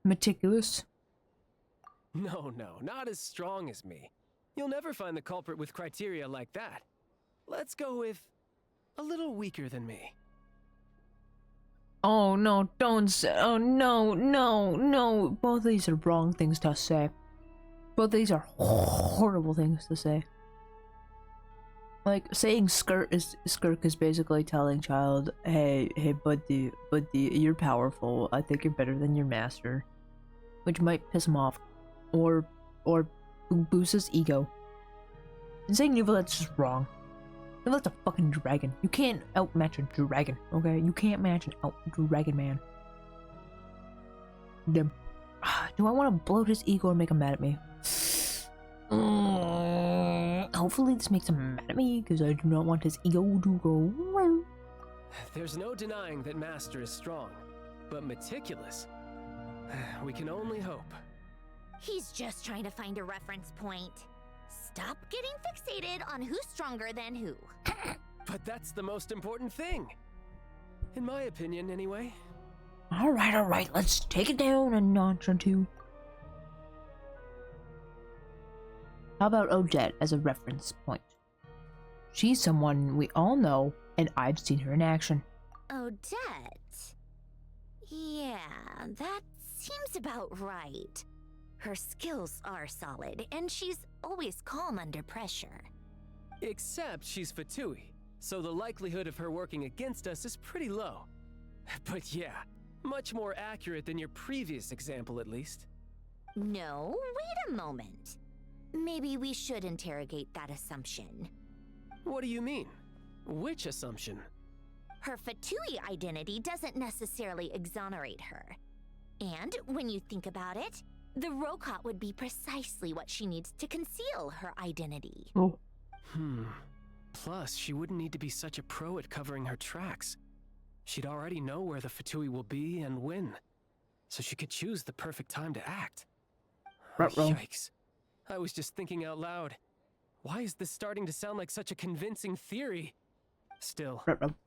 meticulous? No, not as strong as me. You'll never find the culprit with criteria like that. Let's go with a little weaker than me. Oh no, don't say. Oh no. Both of these are wrong things to say. Both of these are horrible things to say. Like, saying skirk is basically telling child, hey, buddy, you're powerful. I think you're better than your master. Which might piss him off. Or boost his ego. And saying Nivelette's just wrong. Nivelette's a fucking dragon. You can't outmatch a dragon, okay? You can't match an dragon man. Do I want to bloat his ego or make him mad at me? Hopefully this makes him mad at me, because I do not want his ego to go. There's no denying that Master is strong, but meticulous. We can only hope. He's just trying to find a reference point. Stop getting fixated on who's stronger than who. But that's the most important thing. In my opinion, anyway. Alright, let's take it down a notch or two. How about Odette as a reference point? She's someone we all know, and I've seen her in action. Odette? Yeah, that seems about right. Her skills are solid, and she's always calm under pressure. Except she's Fatui, so the likelihood of her working against us is pretty low. But yeah, much more accurate than your previous example, at least. No, wait a moment. Maybe we should interrogate that assumption. What do you mean? Which assumption? Her Fatui identity doesn't necessarily exonerate her. And when you think about it, the Rokot would be precisely what she needs to conceal her identity. Oh. Plus, she wouldn't need to be such a pro at covering her tracks. She'd already know where the Fatui will be and when. So she could choose the perfect time to act. Ruh-roh. Yikes. I was just thinking out loud. Why is this starting to sound like such a convincing theory? Still,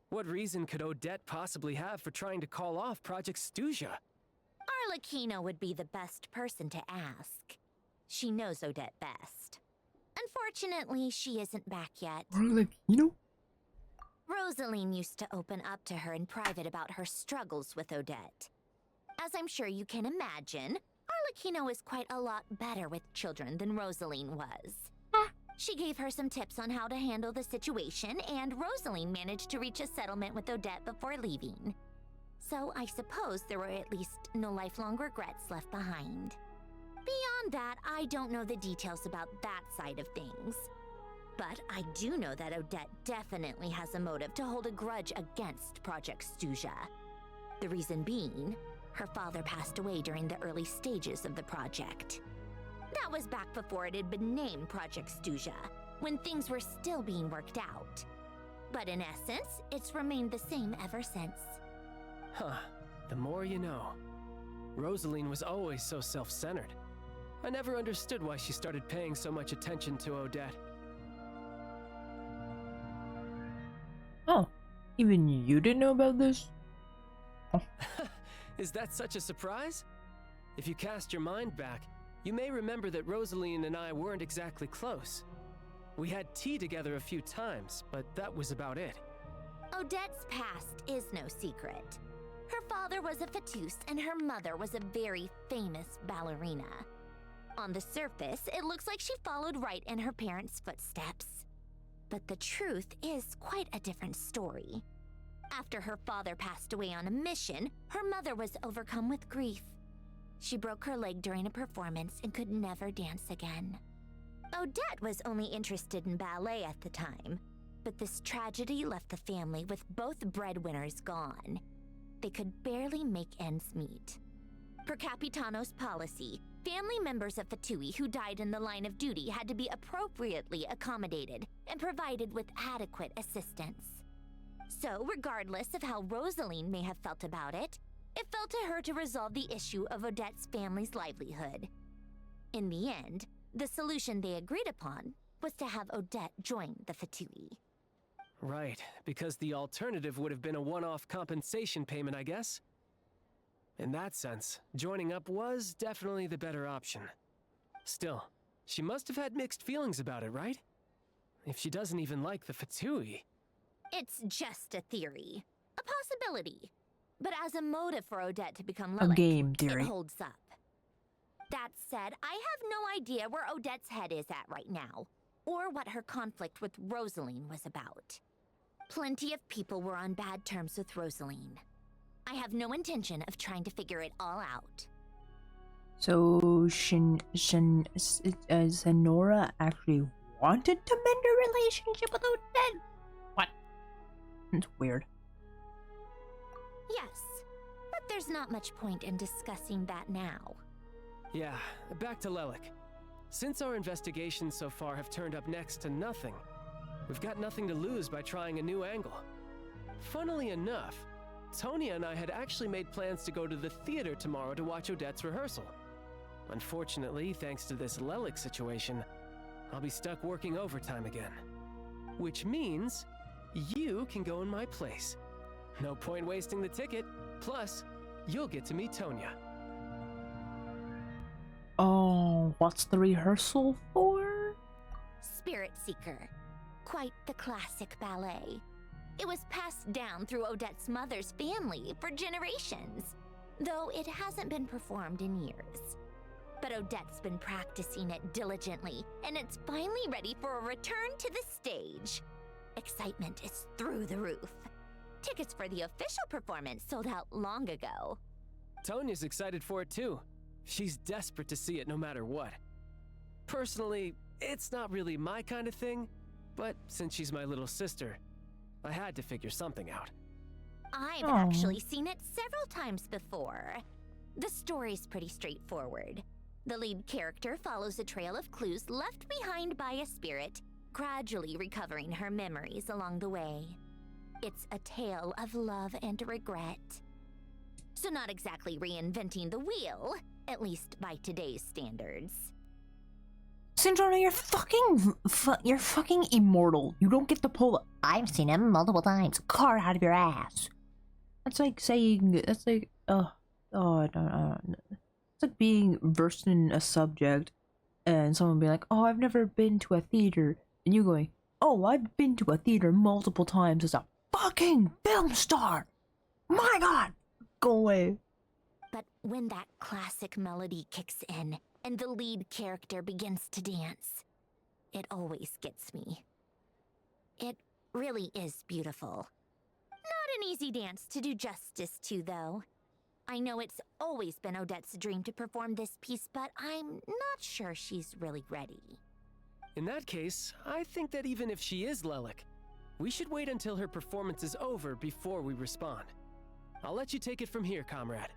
what reason could Odette possibly have for trying to call off Project Stuja? Arlecchino would be the best person to ask. She knows Odette best. Unfortunately, she isn't back yet. Arlecchino? Rosaline used to open up to her in private about her struggles with Odette. As I'm sure you can imagine, Arlecchino is quite a lot better with children than Rosaline was. She gave her some tips on how to handle the situation, and Rosaline managed to reach a settlement with Odette before leaving. So I suppose there were at least no lifelong regrets left behind. Beyond that, I don't know the details about that side of things. But I do know that Odette definitely has a motive to hold a grudge against Project Stuja. The reason being, her father passed away during the early stages of the project. That was back before it had been named Project Stuja, when things were still being worked out. But in essence, it's remained the same ever since. Huh. The more you know. Rosaline was always so self-centered. I never understood why she started paying so much attention to Odette. Oh, even you didn't know about this? Oh. Is that such a surprise? If you cast your mind back, you may remember that Rosaline and I weren't exactly close. We had tea together a few times, but that was about it. Odette's past is no secret. Her father was a fetus and her mother was a very famous ballerina. On the surface, it looks like she followed right in her parents' footsteps. But the truth is quite a different story. After her father passed away on a mission, her mother was overcome with grief. She broke her leg during a performance and could never dance again. Odette was only interested in ballet at the time, but this tragedy left the family with both breadwinners gone. They could barely make ends meet. Per Capitano's policy, family members of Fatui who died in the line of duty had to be appropriately accommodated and provided with adequate assistance. So, regardless of how Rosaline may have felt about it, it fell to her to resolve the issue of Odette's family's livelihood. In the end, the solution they agreed upon was to have Odette join the Fatui. Right, because the alternative would have been a one-off compensation payment, I guess. In that sense, joining up was definitely the better option. Still, she must have had mixed feelings about it, right? If she doesn't even like the Fatui. It's just a theory. A possibility. But as a motive for Odette to become Lilith, A game theory. it holds up. That said, I have no idea where Odette's head is at right now, or what her conflict with Rosaline was about. Plenty of people were on bad terms with Rosaline. I have no intention of trying to figure it all out. So, Zenora actually wanted to mend her relationship with Odette? What? It's weird. Yes, but there's not much point in discussing that now. Yeah, back to Lelik. Since our investigations so far have turned up next to nothing, we've got nothing to lose by trying a new angle. Funnily enough, Tonya and I had actually made plans to go to the theater tomorrow to watch Odette's rehearsal. Unfortunately, thanks to this Lelik situation, I'll be stuck working overtime again. Which means you can go in my place. No point wasting the ticket, plus, you'll get to meet Tonya. Oh, what's the rehearsal for? Spirit Seeker. Quite the classic ballet. It was passed down through Odette's mother's family for generations, though it hasn't been performed in years. But Odette's been practicing it diligently, and it's finally ready for a return to the stage. Excitement is through the roof. Tickets for the official performance sold out long ago. Tonya's excited for it too. She's desperate to see it no matter what. Personally, it's not really my kind of thing, but since she's my little sister, I had to figure something out. I've actually seen it several times before. The story's pretty straightforward. The lead character follows a trail of clues left behind by a spirit, gradually recovering her memories along the way. It's a tale of love and regret. So not exactly reinventing the wheel, at least by today's standards. Cinderella, you're fucking immortal. You don't get to pull I've seen him multiple times card out of your ass. That's like saying, that's like, I don't know. It's like being versed in a subject and someone being like, oh, I've never been to a theater. And you going, oh, I've been to a theater multiple times as a fucking film star. My God, go away. But when that classic melody kicks in and the lead character begins to dance, it always gets me. It really is beautiful. Not an easy dance to do justice to, though. I know it's always been Odette's dream to perform this piece, but I'm not sure she's really ready. In that case, I think that even if she is Lelik, we should wait until her performance is over before we respond. I'll let you take it from here, comrade.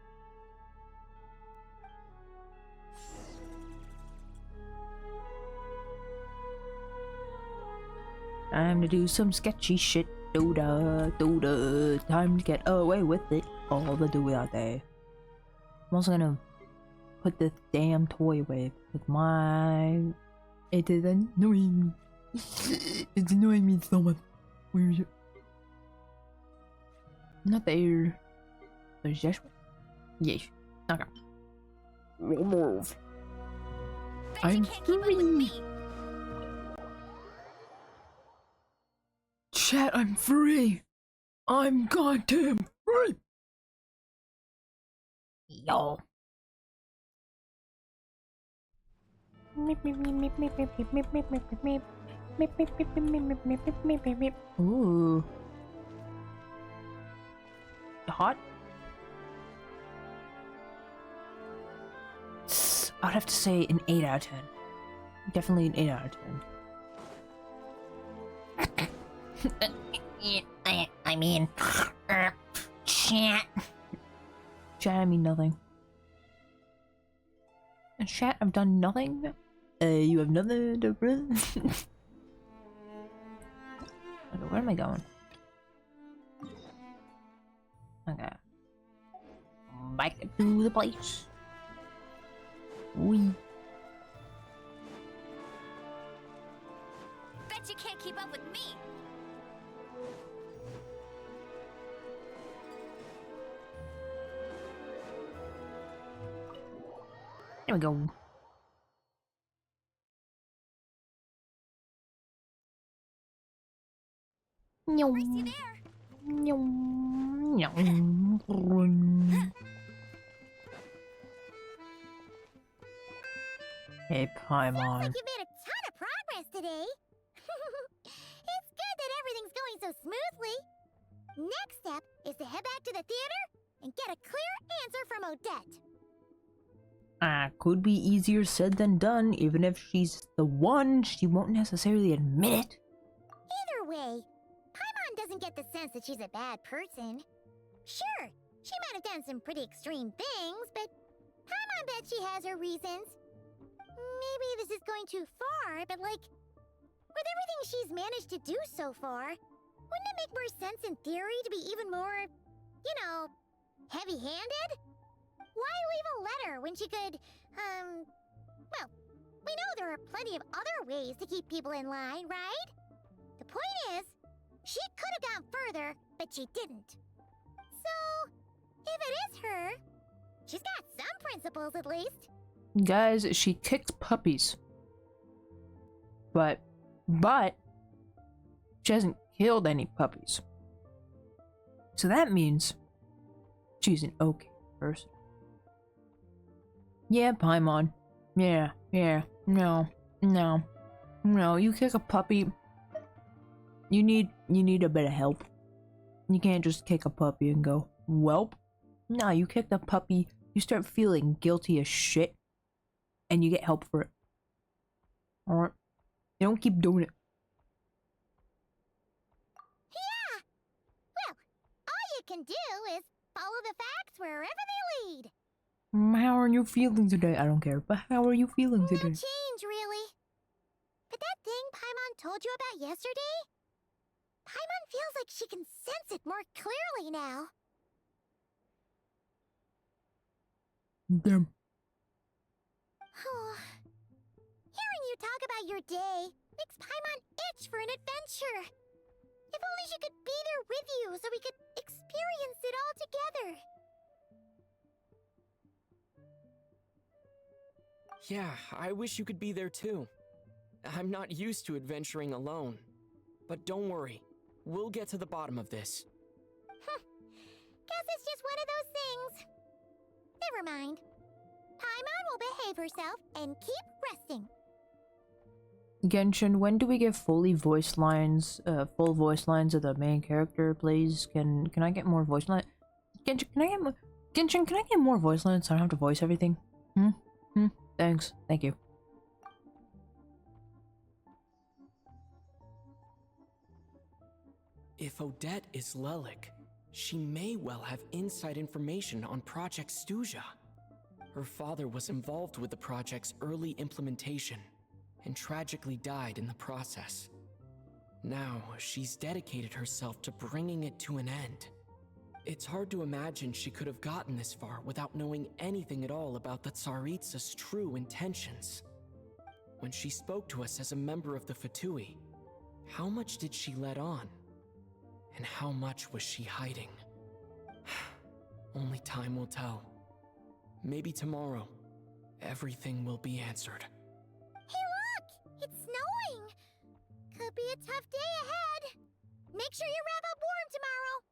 Time to do some sketchy shit. Do-da. Time to get away with it. All the do out there. I'm also gonna put this damn toy away with my... It is annoying me. It's annoying me so much. Where is it? Not there. There's this one? Yes. Okay. Remove. I'm free. Chat, I'm free. I'm goddamn free. Yo. Ooh. Hot? I would have to say an 8 out of 10. Definitely an 8 out of 10. I mean, chat. Chat, I mean nothing. Chat, I've done nothing. You have nothing to prove. Okay, where am I going? Okay. Back to the place. We. Bet you can't keep up with me. There we go. Right there. Hey, Paimon. Sounds like you made a ton of progress today. It's good that everything's going so smoothly. Next step is to head back to the theater and get a clear answer from Odette. Could be easier said than done. Even if she's the one, she won't necessarily admit it. Either way, Paimon doesn't get the sense that she's a bad person. Sure, she might have done some pretty extreme things, but Paimon bet she has her reasons. Maybe this is going too far, but like, with everything she's managed to do so far, wouldn't it make more sense in theory to be even more, you know, heavy-handed? Why leave a letter when she could, well, we know there are plenty of other ways to keep people in line, right? The point is, she could have gone further, but she didn't. So, if it is her, she's got some principles at least. Guys, she kicked puppies. But she hasn't killed any puppies. So that means she's an okay person. Yeah, Paimon. Yeah, no, you kick a puppy. You need a bit of help. You can't just kick a puppy and go, welp. No, you kick the puppy, you start feeling guilty as shit, and you get help for it. Alright? You don't keep doing it. Yeah! Well, all you can do is follow the facts wherever they lead. How are you feeling today? I don't care, but how are you feeling No today? change, really. But that thing Paimon told you about yesterday? Paimon feels like she can sense it more clearly now. Damn. Hearing you talk about your day. Makes Paimon itch for an adventure. If only she could be there with you so we could experience it all together. Yeah, I wish you could be there too. I'm not used to adventuring alone. But don't worry, we'll get to the bottom of this. Guess it's just one of those things. Never mind. Paimon will behave herself and keep resting. Genshin, when do we get full voice lines of the main character, please? Can I get more voice lines? Genshin, can I get more voice lines so I don't have to voice everything? Thanks. Thank you. If Odette is Lelik, she may well have inside information on Project Stuja. Her father was involved with the project's early implementation and tragically died in the process. Now, she's dedicated herself to bringing it to an end. It's hard to imagine she could have gotten this far without knowing anything at all about the Tsaritsa's true intentions. When she spoke to us as a member of the Fatui, how much did she let on? And how much was she hiding? Only time will tell. Maybe tomorrow, everything will be answered. Hey look! It's snowing! Could be a tough day ahead. Make sure you wrap up warm tomorrow.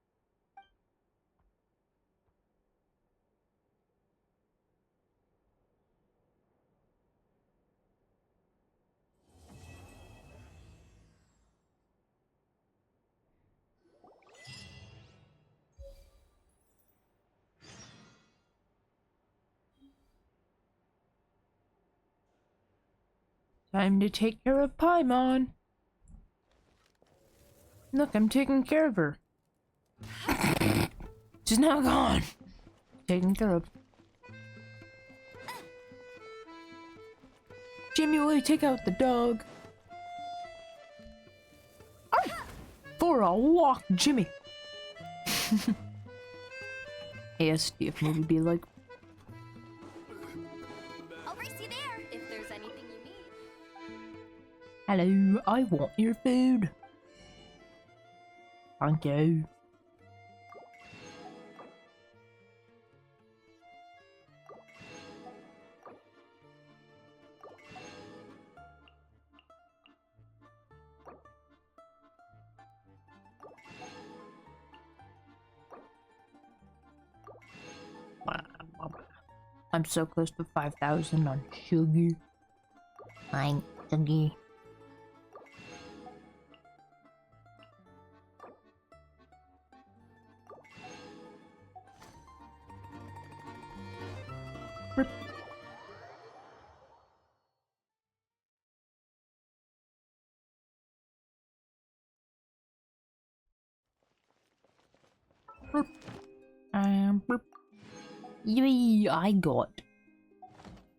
Time to take care of Paimon. Look, I'm taking care of her. She's now gone. Taken care of. Jimmy, will you take out the dog? Arf! For a walk, Jimmy. ASDF movie be like, I'll race you there if there's anything you need. hello, I want your food. Thank you. I'm so close to 5,000 on sugar. I'm sugar. Rip. Rip. Rip. Yay, I got.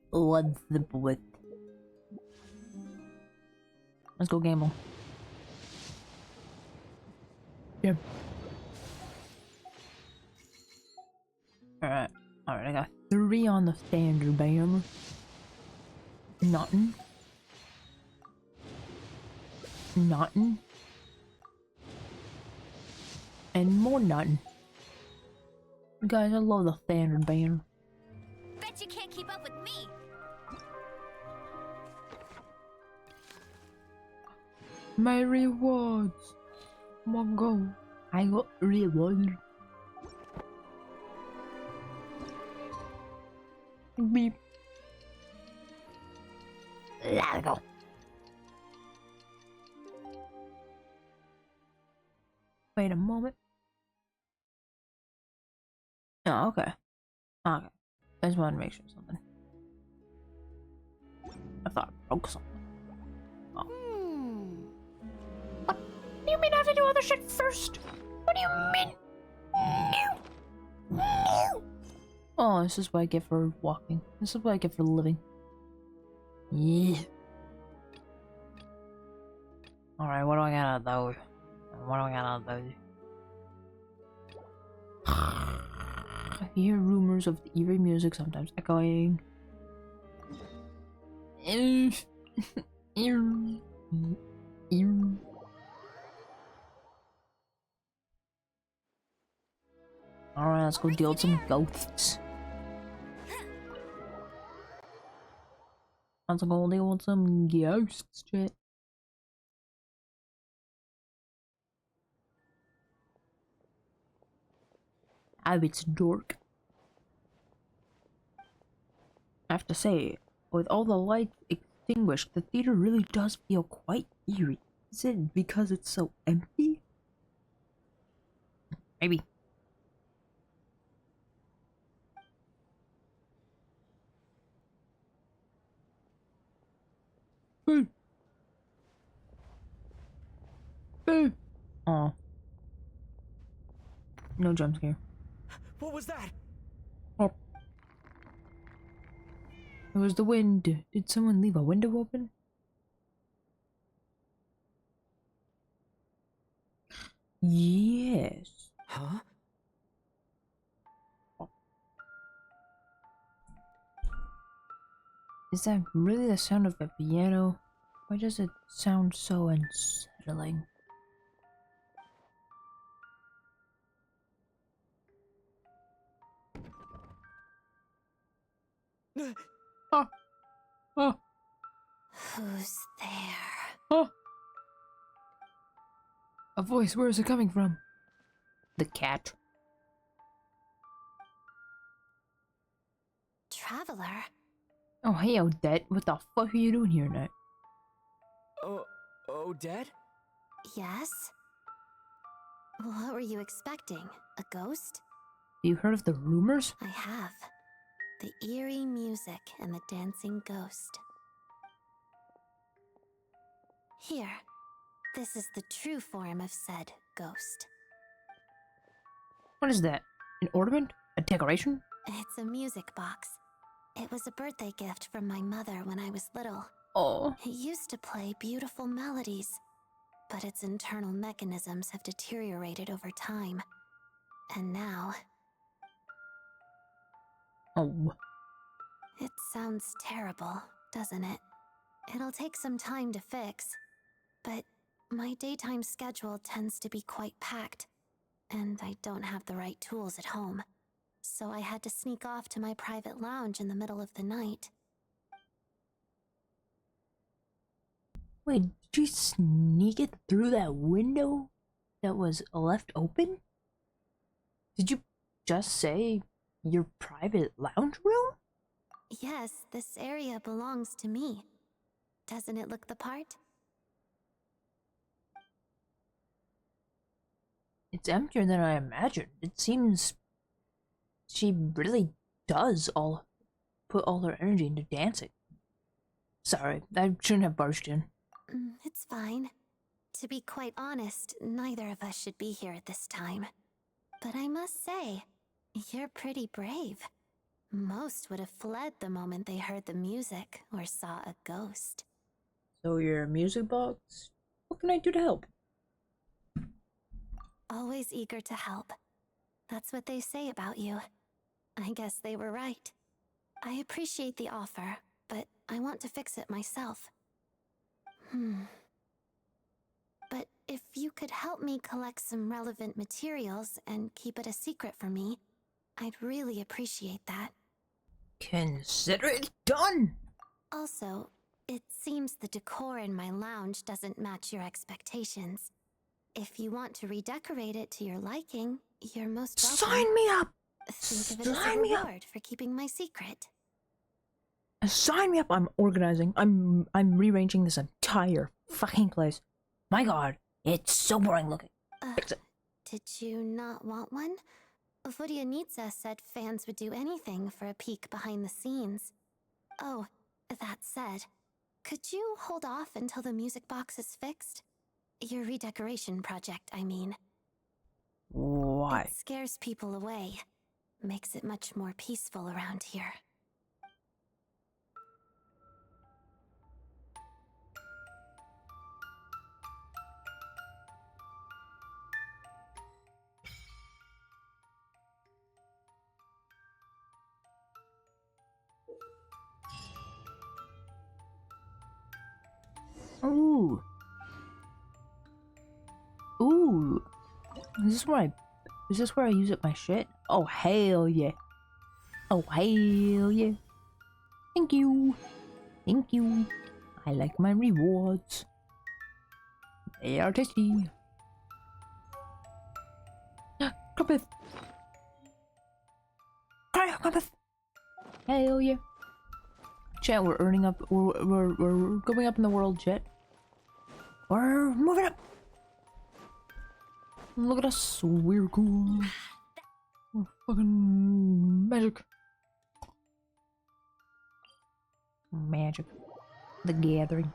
What's the with? Let's go gamble. Yeah. Alright, I got 3 on the standard banner. Nothing. Nothing. And more nothing. Guys, I love the standard banner. Bet you can't keep up with me. My rewards. Come on, go. I got rewards. Beep. Let's go. Wait a moment. Oh, okay. Okay. I just wanted to make sure something. I thought I broke something. Oh. What? You mean I have to do other shit first? What do you mean? No. No. Oh, this is what I get for walking. This is what I get for living. Yeah. Alright, what do I got out of those? What do I got out of those? I hear rumors of the eerie music sometimes echoing. Alright, let's go deal with some ghosts. Let's go deal with some ghosts, shit. Ah, it's dark. I have to say, with all the lights extinguished, the theater really does feel quite eerie. Is it because it's so empty? Maybe. Boo! Boo! Aw. No jump scare. What was that? Oh. It was the wind. Did someone leave a window open? Yes. Huh? Is that really the sound of a piano? Why does it sound so unsettling? Oh. Oh. Who's there? Oh. A voice, where is it coming from? The cat. Traveler? Oh, hey, Odette. What the fuck are you doing here tonight? Odette? Yes? What were you expecting? A ghost? You heard of the rumors? I have. The eerie music and the dancing ghost. Here. This is the true form of said ghost. What is that? An ornament? A decoration? It's a music box. It was a birthday gift from my mother when I was little. Oh. It used to play beautiful melodies, but its internal mechanisms have deteriorated over time. And now... Oh. It sounds terrible, doesn't it? It'll take some time to fix, but my daytime schedule tends to be quite packed, and I don't have the right tools at home. So I had to sneak off to my private lounge in the middle of the night. Wait, did you sneak it through that window that was left open? Did you just say your private lounge room? Yes, this area belongs to me. Doesn't it look the part? It's emptier than I imagined. It seems she really does put all her energy into dancing. Sorry, I shouldn't have barged in. It's fine. To be quite honest, neither of us should be here at this time. But I must say, you're pretty brave. Most would have fled the moment they heard the music or saw a ghost. So you're a music box? What can I do to help? Always eager to help. That's what they say about you. I guess they were right. I appreciate the offer, but I want to fix it myself. But if you could help me collect some relevant materials and keep it a secret from me, I'd really appreciate that. Consider it done! Also, it seems the decor in my lounge doesn't match your expectations. If you want to redecorate it to your liking, you're most welcome. Sign me up! Think of it as a reward for keeping my secret. Sign me up! I'm organizing. I'm rearranging this entire fucking place. My god, it's so boring looking. Fix it. Did you not want one? Vodyanitsa said fans would do anything for a peek behind the scenes. Oh, that said, could you hold off until the music box is fixed? Your redecoration project, I mean. Why? It scares people away. Makes it much more peaceful around here. Ooh. Ooh. Is this where I use up my shit? Oh hell yeah. Oh hell yeah. Thank you. Thank you. I like my rewards. They are tasty. Crumpeth. Crumpeth. Hell yeah. Chat, we're earning up. We're going up in the world, chat. We're moving up. Look at us. We're cool. We're fucking magic. Magic. The Gathering.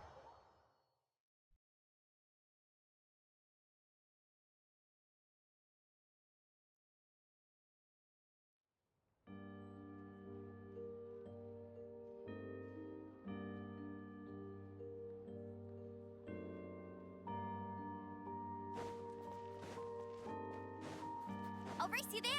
I'll race you there.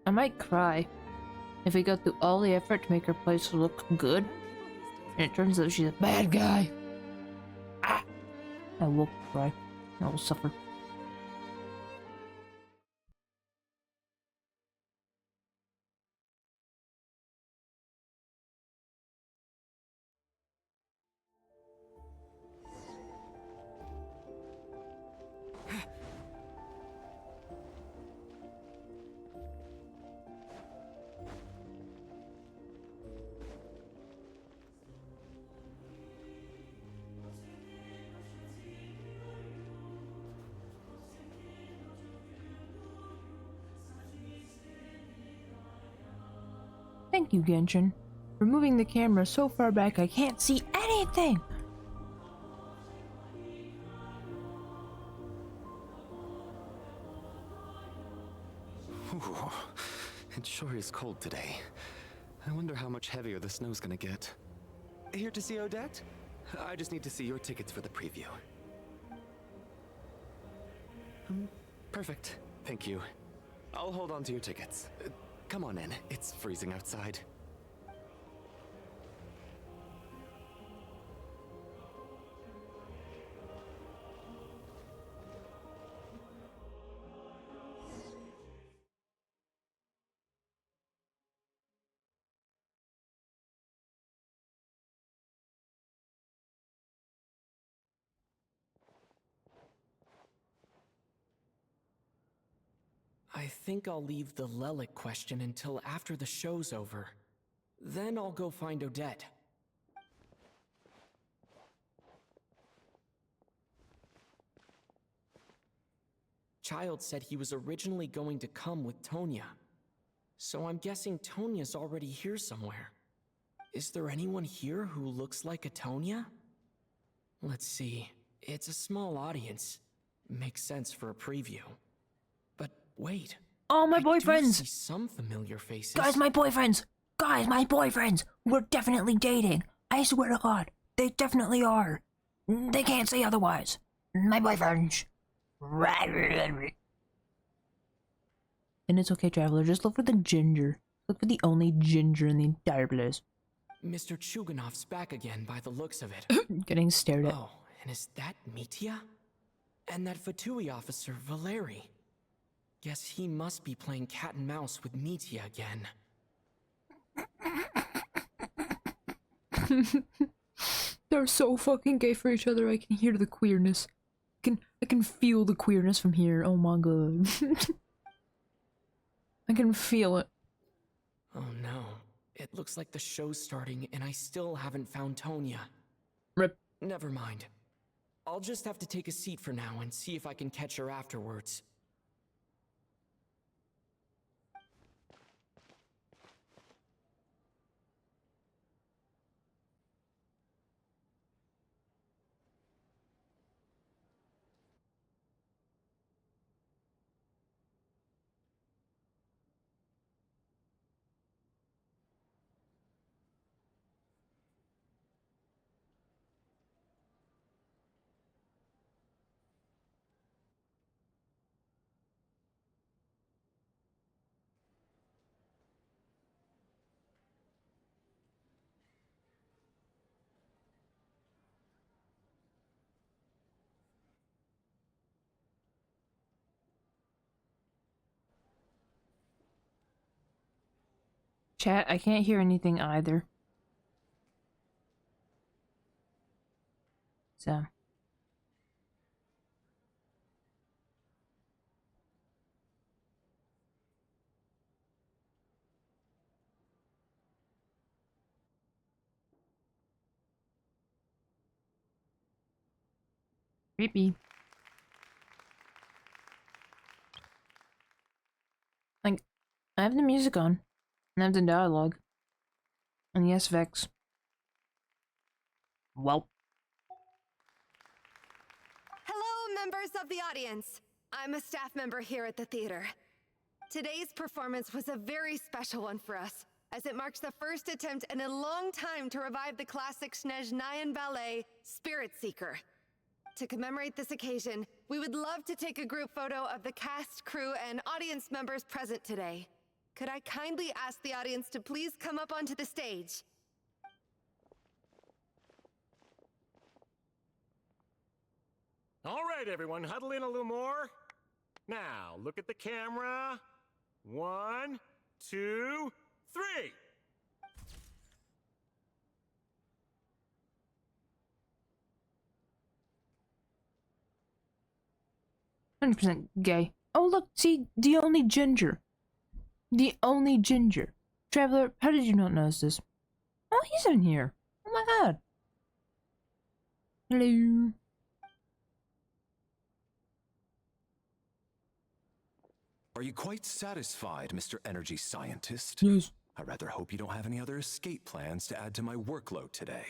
I might cry if we go through all the effort to make her place look good, and it turns out she's a bad guy. Ah! I will cry. I will suffer. Thank you, Genshin. For moving the camera so far back I can't see anything! Ooh, it sure is cold today. I wonder how much heavier the snow's gonna get. Here to see Odette? I just need to see your tickets for the preview. Perfect. Thank you. I'll hold on to your tickets. Come on in. It's freezing outside. I think I'll leave the Lelic question until after the show's over. Then I'll go find Odette. Child said he was originally going to come with Tonya. So I'm guessing Tonya's already here somewhere. Is there anyone here who looks like a Tonya? Let's see. It's a small audience. Makes sense for a preview. But wait. Oh, my I do boyfriends! see some familiar faces. Guys, my boyfriends! Guys, my boyfriends! We're definitely dating! I swear to God, they definitely are! They can't say otherwise! My boyfriends! And it's okay, Traveler, just look for the ginger. Look for the only ginger in the entire place. Mr. Chuganov's back again by the looks of it. Getting stared at. Oh, and is that Mitya? And that Fatui officer, Valeri. Guess he must be playing cat and mouse with Mitya again. They're so fucking gay for each other. I can hear the queerness. I can feel the queerness from here. Oh my god. I can feel it. Oh no. It looks like the show's starting and I still haven't found Tonya. Rip. Never mind. I'll just have to take a seat for now and see if I can catch her afterwards. Chat, I can't hear anything either. So. Creepy. Like, I have the music on, and I have the dialogue, and yes, Vex. Well. Hello, members of the audience. I'm a staff member here at the theater. Today's performance was a very special one for us, as it marks the first attempt in a long time to revive the classic Snezhnayan ballet, Spirit Seeker. To commemorate this occasion, we would love to take a group photo of the cast, crew, and audience members present today. Could I kindly ask the audience to please come up onto the stage? All right, everyone, huddle in a little more. Now, look at the camera. 1, 2, 3. %100% gay. Oh look, see, the only ginger. The only ginger. Traveler, how did you not notice this? Oh, he's in here. Oh my god. Hello. Are you quite satisfied, Mr. Energy Scientist? Yes. I rather hope you don't have any other escape plans to add to my workload today.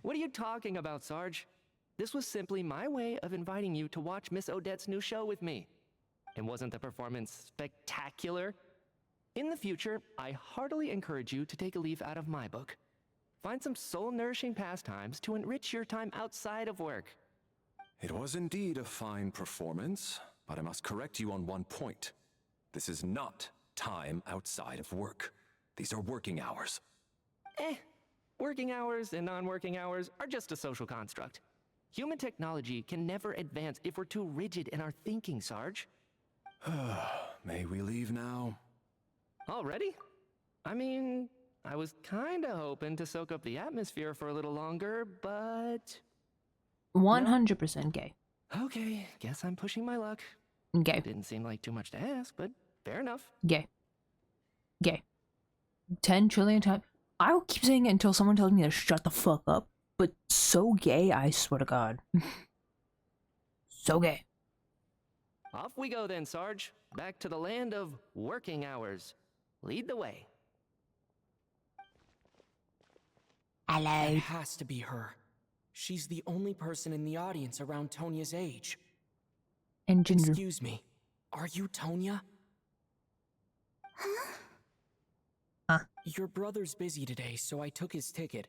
What are you talking about, Sarge? This was simply my way of inviting you to watch Miss Odette's new show with me. And wasn't the performance spectacular? In the future, I heartily encourage you to take a leaf out of my book. Find some soul-nourishing pastimes to enrich your time outside of work. It was indeed a fine performance, but I must correct you on one point. This is not time outside of work. These are working hours. Working hours and non-working hours are just a social construct. Human technology can never advance if we're too rigid in our thinking, Sarge. May we leave now? Already? I mean, I was kinda hoping to soak up the atmosphere for a little longer, but... 100% gay. Okay, guess I'm pushing my luck. Gay. Didn't seem like too much to ask, but fair enough. Gay. Gay. 10 trillion times. I will keep saying it until someone tells me to shut the fuck up. But so gay, I swear to God. So gay. Off we go then, Sarge. Back to the land of working hours. Lead the way. Hello. It has to be her. She's the only person in the audience around Tonia's age. And ginger. Excuse me. Are you Tonia? Huh? Your brother's busy today, so I took his ticket.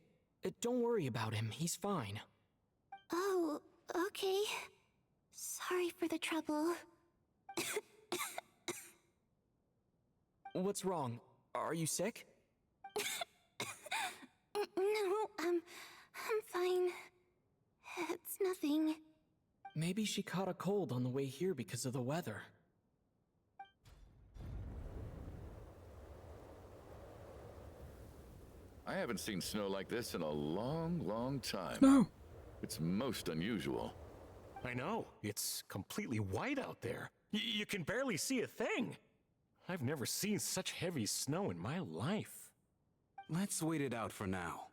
Don't worry about him. He's fine. Oh, okay. Sorry for the trouble. What's wrong? Are you sick? No, I'm fine. It's nothing. Maybe she caught a cold on the way here because of the weather. I haven't seen snow like this in a long, long time. No. It's most unusual. I know. It's completely white out there. You can barely see a thing. I've never seen such heavy snow in my life. Let's wait it out for now.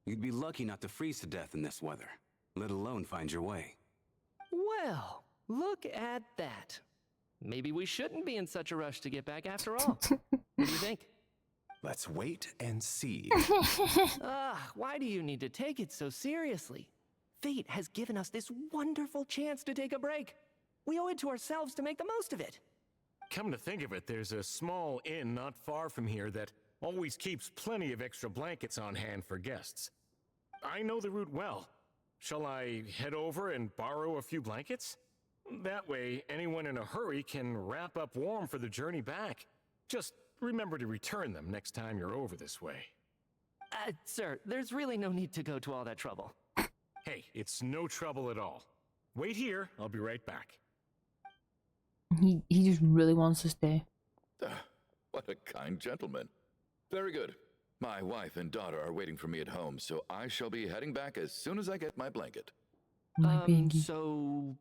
You'd be lucky not to freeze to death in this weather, let alone find your way. Well, look at that. Maybe we shouldn't be in such a rush to get back after all. What do you think? Let's wait and see. Why do you need to take it so seriously? Fate has given us this wonderful chance to take a break. We owe it to ourselves to make the most of it. Come to think of it, there's a small inn not far from here that always keeps plenty of extra blankets on hand for guests. I know the route well. Shall I head over and borrow a few blankets? That way, anyone in a hurry can wrap up warm for the journey back. Just remember to return them next time you're over this way. Sir, there's really no need to go to all that trouble. Hey, it's no trouble at all. Wait here, I'll be right back. He just really wants to stay. What a kind gentleman. Very good. My wife and daughter are waiting for me at home, so I shall be heading back as soon as I get my blanket. So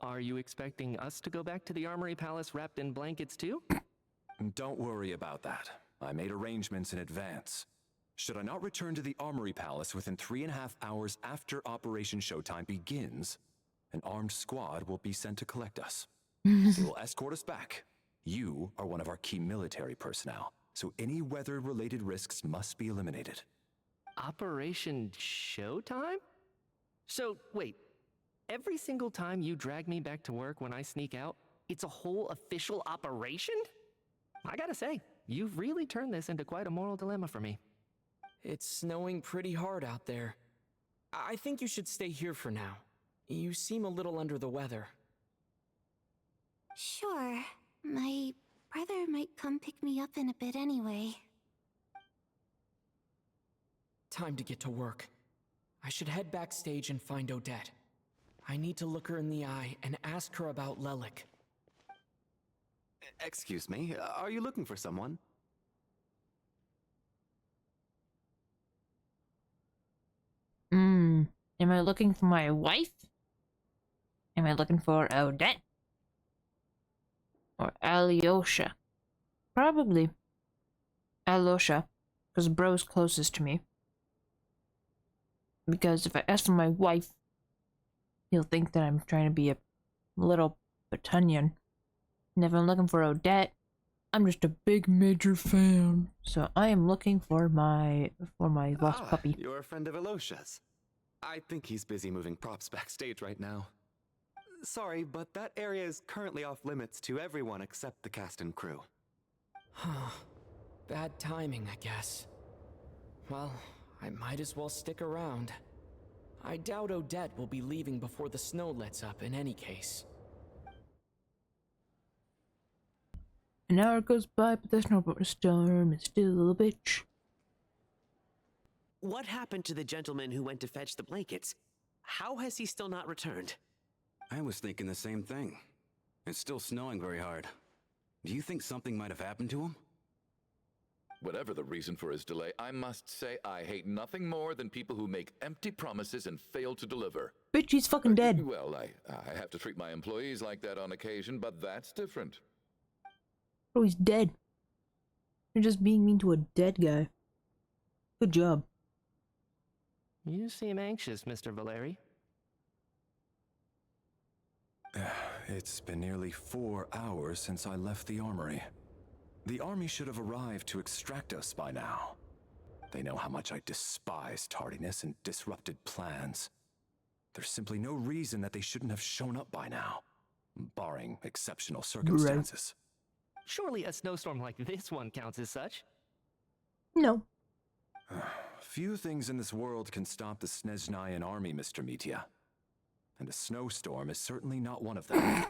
are you expecting us to go back to the Armory Palace wrapped in blankets too? Don't worry about that. I made arrangements in advance. Should I not return to the Armory Palace within 3.5 hours after Operation Showtime begins, an armed squad will be sent to collect us. They will escort us back. You are one of our key military personnel, so any weather-related risks must be eliminated. Operation Showtime? So, wait. Every single time you drag me back to work when I sneak out, it's a whole official operation? I gotta say, you've really turned this into quite a moral dilemma for me. It's snowing pretty hard out there. I think you should stay here for now. You seem a little under the weather. Sure. My brother might come pick me up in a bit anyway. Time to get to work. I should head backstage and find Odette. I need to look her in the eye and ask her about Lelik. Excuse me, are you looking for someone? Am I looking for my wife? Am I looking for Odette? Or Alyosha? Probably Alyosha, because bro's closest to me. Because if I ask for my wife, he'll think that I'm trying to be a little Petunnian. And if I'm looking for Odette, I'm just a big major fan. So I am looking for my lost puppy. You're a friend of Alosha's. I think he's busy moving props backstage right now. Sorry, but that area is currently off limits to everyone except the cast and crew. Bad timing, I guess. Well, I might as well stick around. I doubt Odette will be leaving before the snow lets up in any case. An hour goes by, but the snowstorm is still a bitch. What happened to the gentleman who went to fetch the blankets? How has he still not returned? I was thinking the same thing. It's still snowing very hard. Do you think something might have happened to him? Whatever the reason for his delay, I must say I hate nothing more than people who make empty promises and fail to deliver. Bitch, he's fucking dead. Well, I have to treat my employees like that on occasion, but that's different. Oh, he's dead. You're just being mean to a dead guy. Good job. You seem anxious, Mr. Valeri. It's been nearly 4 hours since I left the armory. The army should have arrived to extract us by now. They know how much I despise tardiness and disrupted plans. There's simply no reason that they shouldn't have shown up by now, barring exceptional circumstances. Surely a snowstorm like this one counts as such. No. Few things in this world can stop the Snezhnayan army, Mr. Mitya. And a snowstorm is certainly not one of them.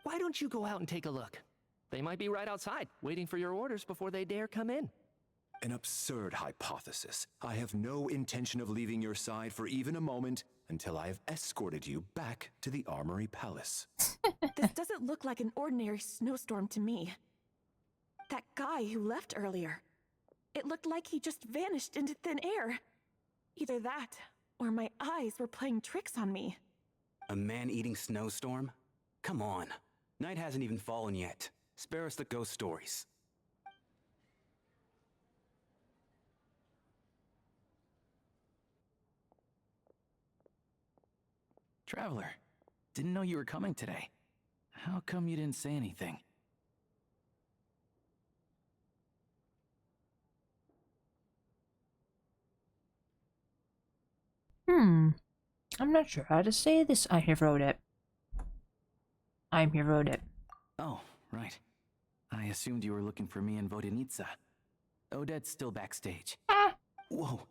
Why don't you go out and take a look? They might be right outside, waiting for your orders before they dare come in. An absurd hypothesis. I have no intention of leaving your side for even a moment until I have escorted you back to the Armory Palace. This doesn't look like an ordinary snowstorm to me. That guy who left earlier. It looked like he just vanished into thin air. Either that, or my eyes were playing tricks on me. A man-eating snowstorm? Come on. Night hasn't even fallen yet. Spare us the ghost stories. Traveler, didn't know you were coming today. How come you didn't say anything? I'm not sure how to say this. I'm here for Odette. I'm here for Odette. Oh, right. I assumed you were looking for me and Vodenitsa. Odette's still backstage. Whoa,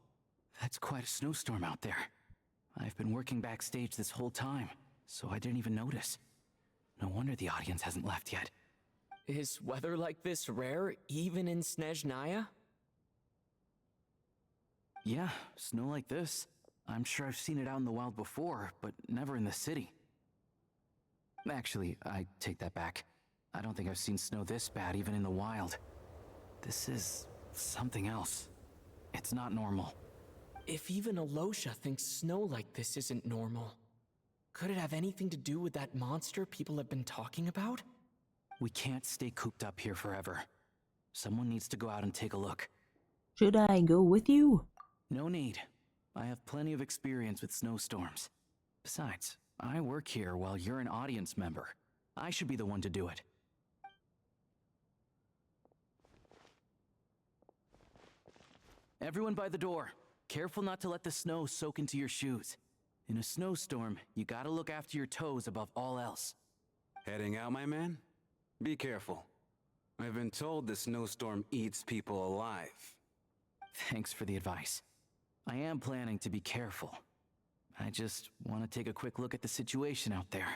that's quite a snowstorm out there. I've been working backstage this whole time, so I didn't even notice. No wonder the audience hasn't left yet. Is weather like this rare, even in Snezhnaya? Yeah, snow like this. I'm sure I've seen it out in the wild before, but never in the city. Actually, I take that back. I don't think I've seen snow this bad even in the wild. This is something else. It's not normal. If even Alosha thinks snow like this isn't normal, could it have anything to do with that monster people have been talking about? We can't stay cooped up here forever. Someone needs to go out and take a look. Should I go with you? No need. I have plenty of experience with snowstorms. Besides, I work here while you're an audience member. I should be the one to do it. Everyone by the door. Careful not to let the snow soak into your shoes. In a snowstorm, you gotta look after your toes above all else. Heading out, my man? Be careful. I've been told the snowstorm eats people alive. Thanks for the advice. I am planning to be careful. I just want to take a quick look at the situation out there.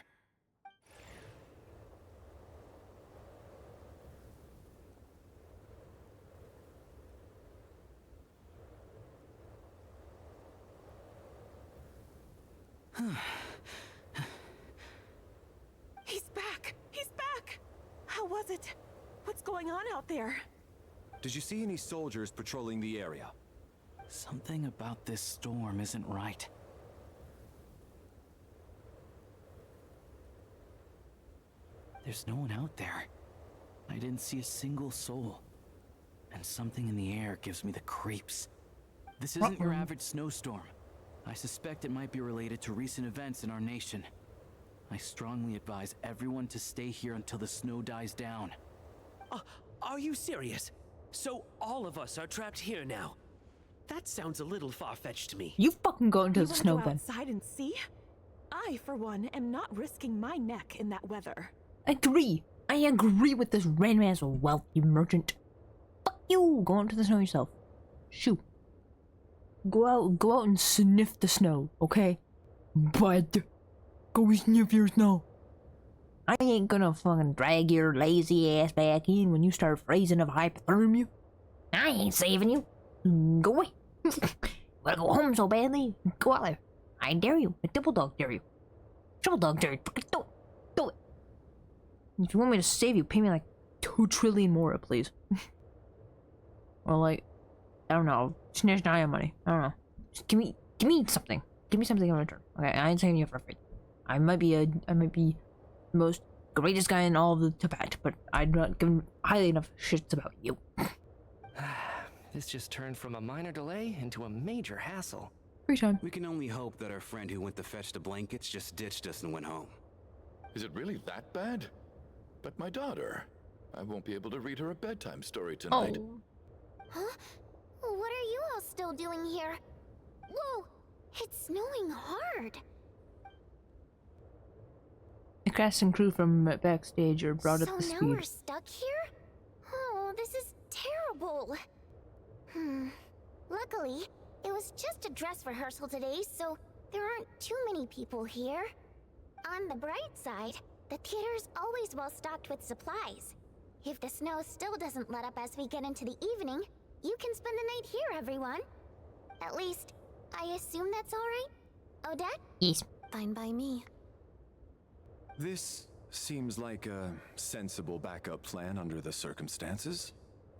He's back! He's back! How was it? What's going on out there? Did you see any soldiers patrolling the area? Something about this storm isn't right. There's no one out there. I didn't see a single soul. And something in the air gives me the creeps. This isn't your average snowstorm. I suspect it might be related to recent events in our nation. I strongly advise everyone to stay here until the snow dies down. Are you serious? So all of us are trapped here now? That sounds a little far-fetched to me. You fucking go into the snow go then. Outside and see? I, for one, am not risking my neck in that weather. Agree. I agree with this random ass wealthy merchant. Fuck you. Go into the snow yourself. Shoot. Go out and sniff the snow, okay? But go sniff your snow. I ain't gonna fucking drag your lazy ass back in when you start freezing of hypothermia. I ain't saving you. Go away. Wanna go home so badly? Go out there. I dare you. I double dog dare you. Triple dog dare you. Do it. Do it. If you want me to save you, pay me like 2 trillion more, please. Or like, I don't know, Snezhnaya money. I don't know. Just give me something. Give me something in return. Okay, I ain't saying you for free. I might be the most greatest guy in all of the Tibet, but I'm not giving highly enough shits about you. This just turned from a minor delay into a major hassle. Free time. We can only hope that our friend who went to fetch the blankets just ditched us and went home. Is it really that bad? But my daughter, I won't be able to read her a bedtime story tonight. Oh. Huh? What are you all still doing here? Whoa! It's snowing hard! The cast and crew from backstage are brought up to speed. So now we're stuck here? Oh, this is terrible. Luckily, it was just a dress rehearsal today, so there aren't too many people here. On the bright side, the theater's always well stocked with supplies. If the snow still doesn't let up as we get into the evening, you can spend the night here, everyone. At least, I assume that's all right? Odette? Yes. Fine by me. This seems like a sensible backup plan under the circumstances.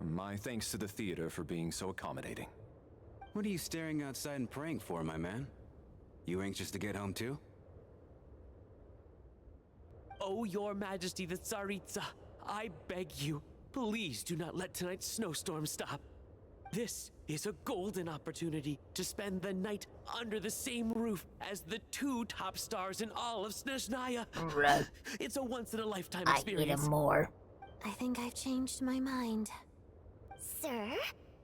My thanks to the theater for being so accommodating. What are you staring outside and praying for, my man? You anxious to get home too? Oh, your majesty the Tsaritsa, I beg you, please do not let tonight's snowstorm stop. This is a golden opportunity to spend the night under the same roof as the 2 top stars in all of Snezhnaya. Right. It's a once-in-a-lifetime I experience. need him more. I think I've changed my mind. Sir,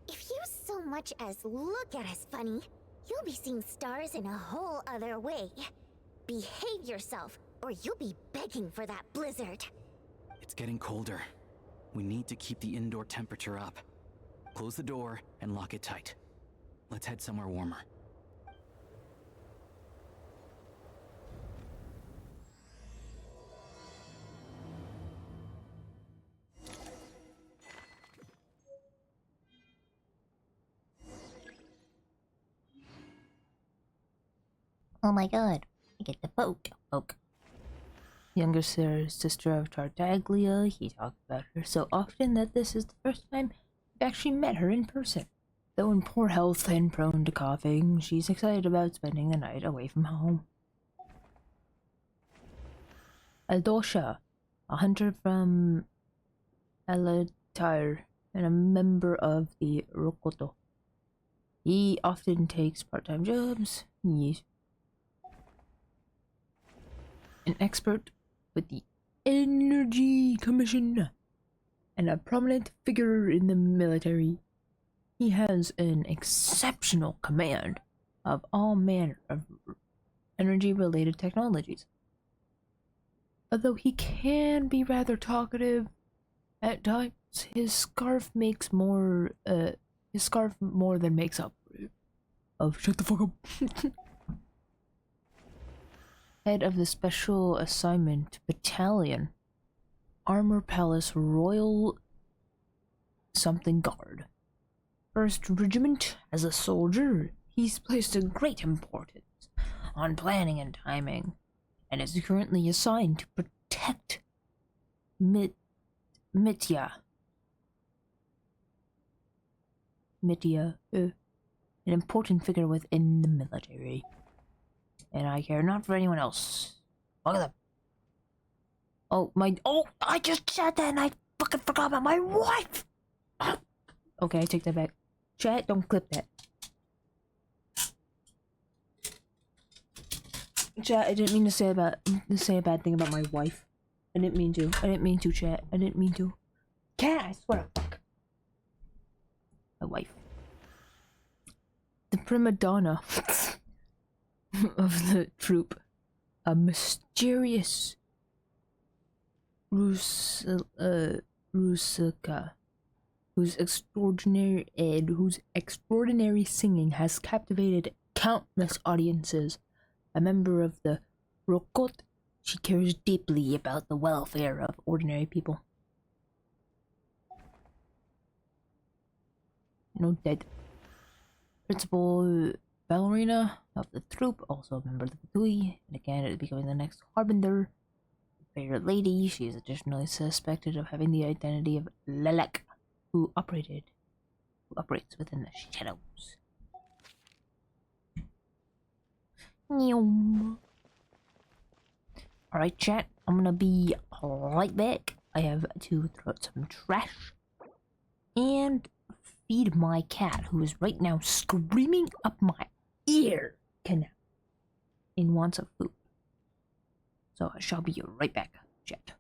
if you so much as look at us funny, you'll be seeing stars in a whole other way. Behave yourself, or you'll be begging for that blizzard. It's getting colder. We need to keep the indoor temperature up. Close the door and lock it tight. Let's head somewhere warmer. Oh my god. I get the poke. Younger sister of Tartaglia. He talked about her so often that this is the first time actually met her in person. Though in poor health and prone to coughing, she's excited about spending the night away from home. Aldosha, a hunter from Alatyr and a member of the Rokoto. He often takes part-time jobs. He's an expert with the Energy Commission and a prominent figure in the military. He has an exceptional command of all manner of energy-related technologies. Although he can be rather talkative at times, his scarf more than makes up for it. Oh, shut the fuck up. Head of the Special Assignment Battalion, Armor Palace Royal Something Guard. First Regiment. As a soldier, he's placed a great importance on planning and timing, and is currently assigned to protect Mitya, an important figure within the military. And I care not for anyone else. Look at them. Oh, I just said that and I fucking forgot about my wife! Okay, I take that back. Chat, don't clip that. Chat, I didn't mean to say a bad thing about my wife. I didn't mean to, chat. I didn't mean to. Cat, I swear to fuck. My wife. The prima donna of the troop. A mysterious Rusaka, whose extraordinary singing has captivated countless audiences. A member of the Rokot, she cares deeply about the welfare of ordinary people. No dead. Principal ballerina of the troupe, also a member of the Fatui, and again it is becoming the next harbinger. Fair lady, she is additionally suspected of having the identity of Lelek, who operates within the shadows. Alright, chat, I'm gonna be right back. I have to throw out some trash and feed my cat, who is right now screaming up my ear canal and wants of food. So I shall be right back, chat.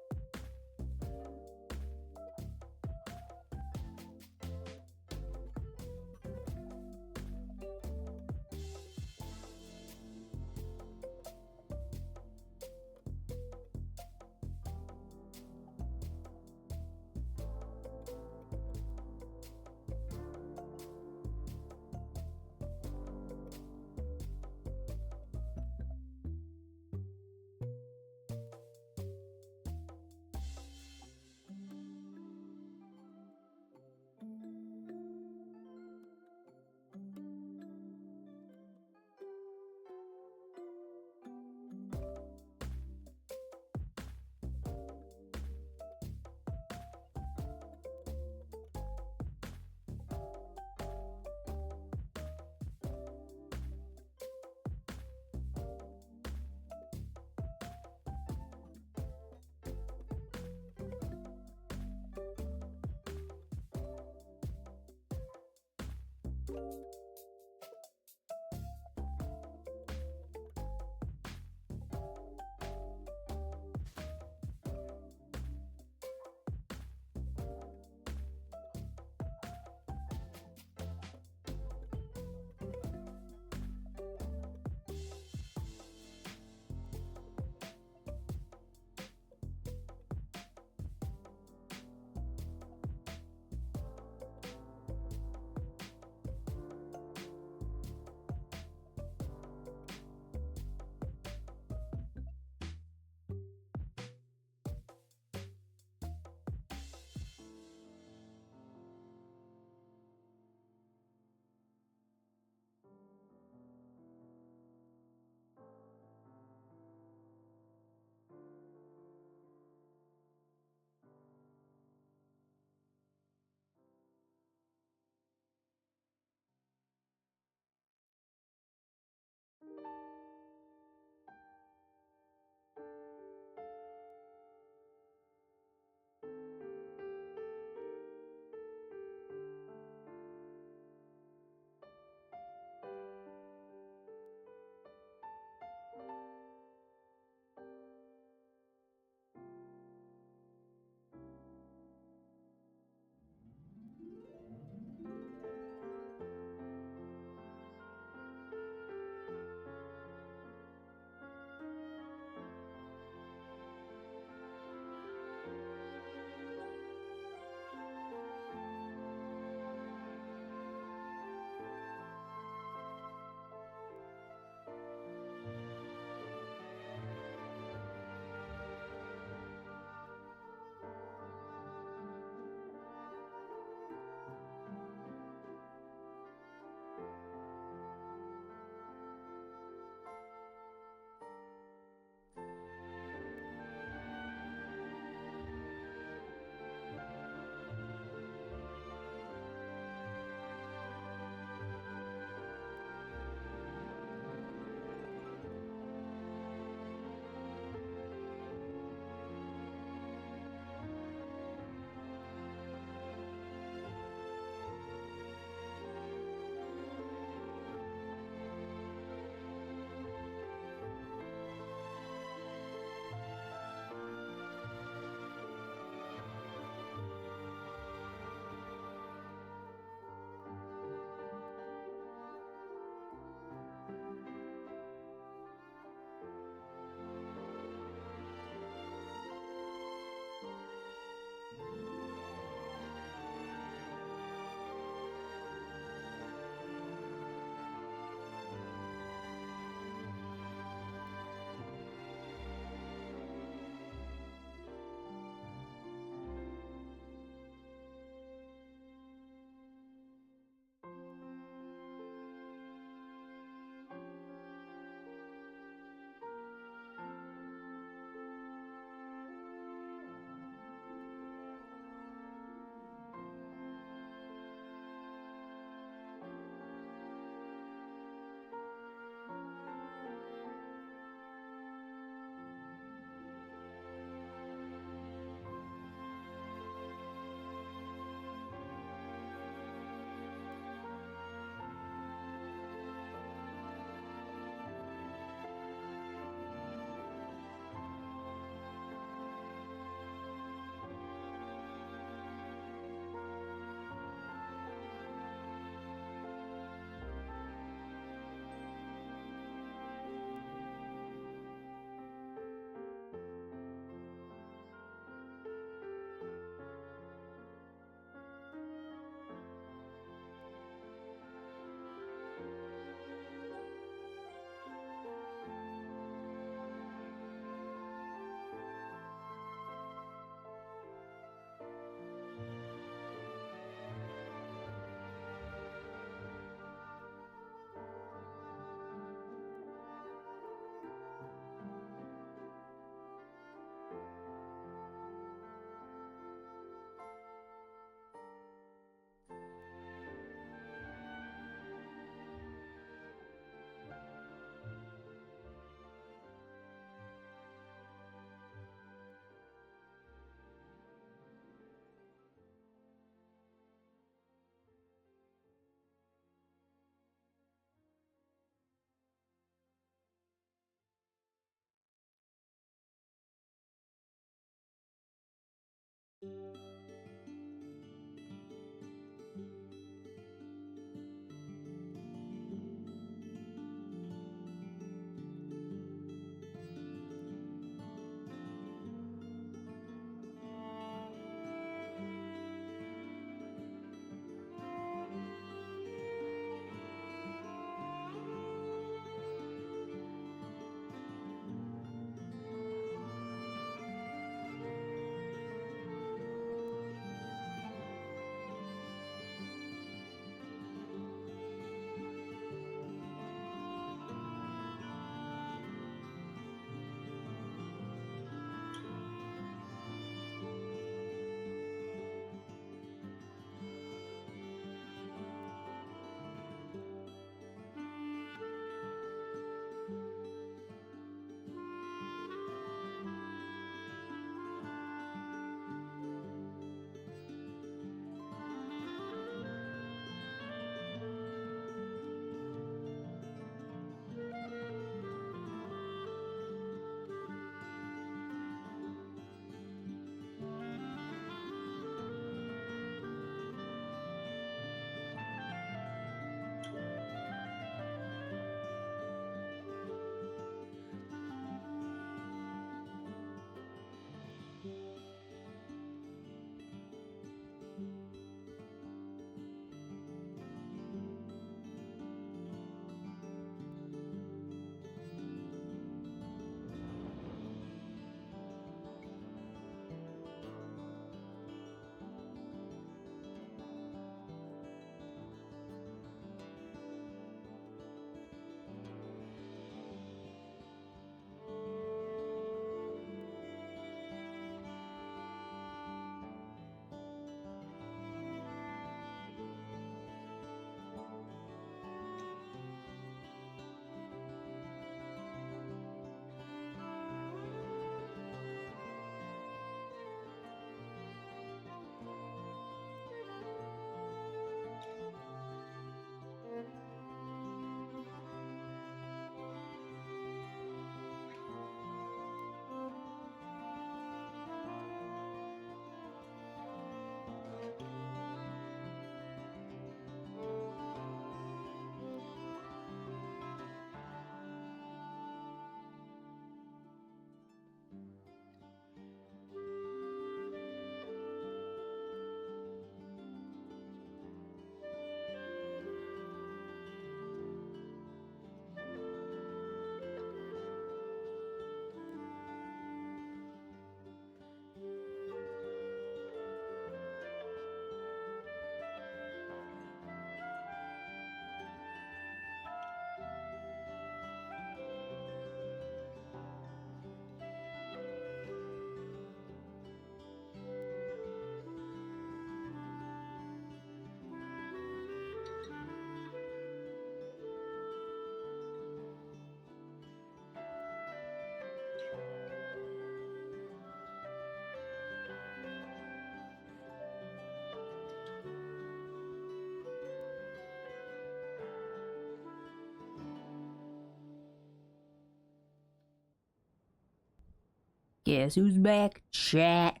Guess who's back? Chat.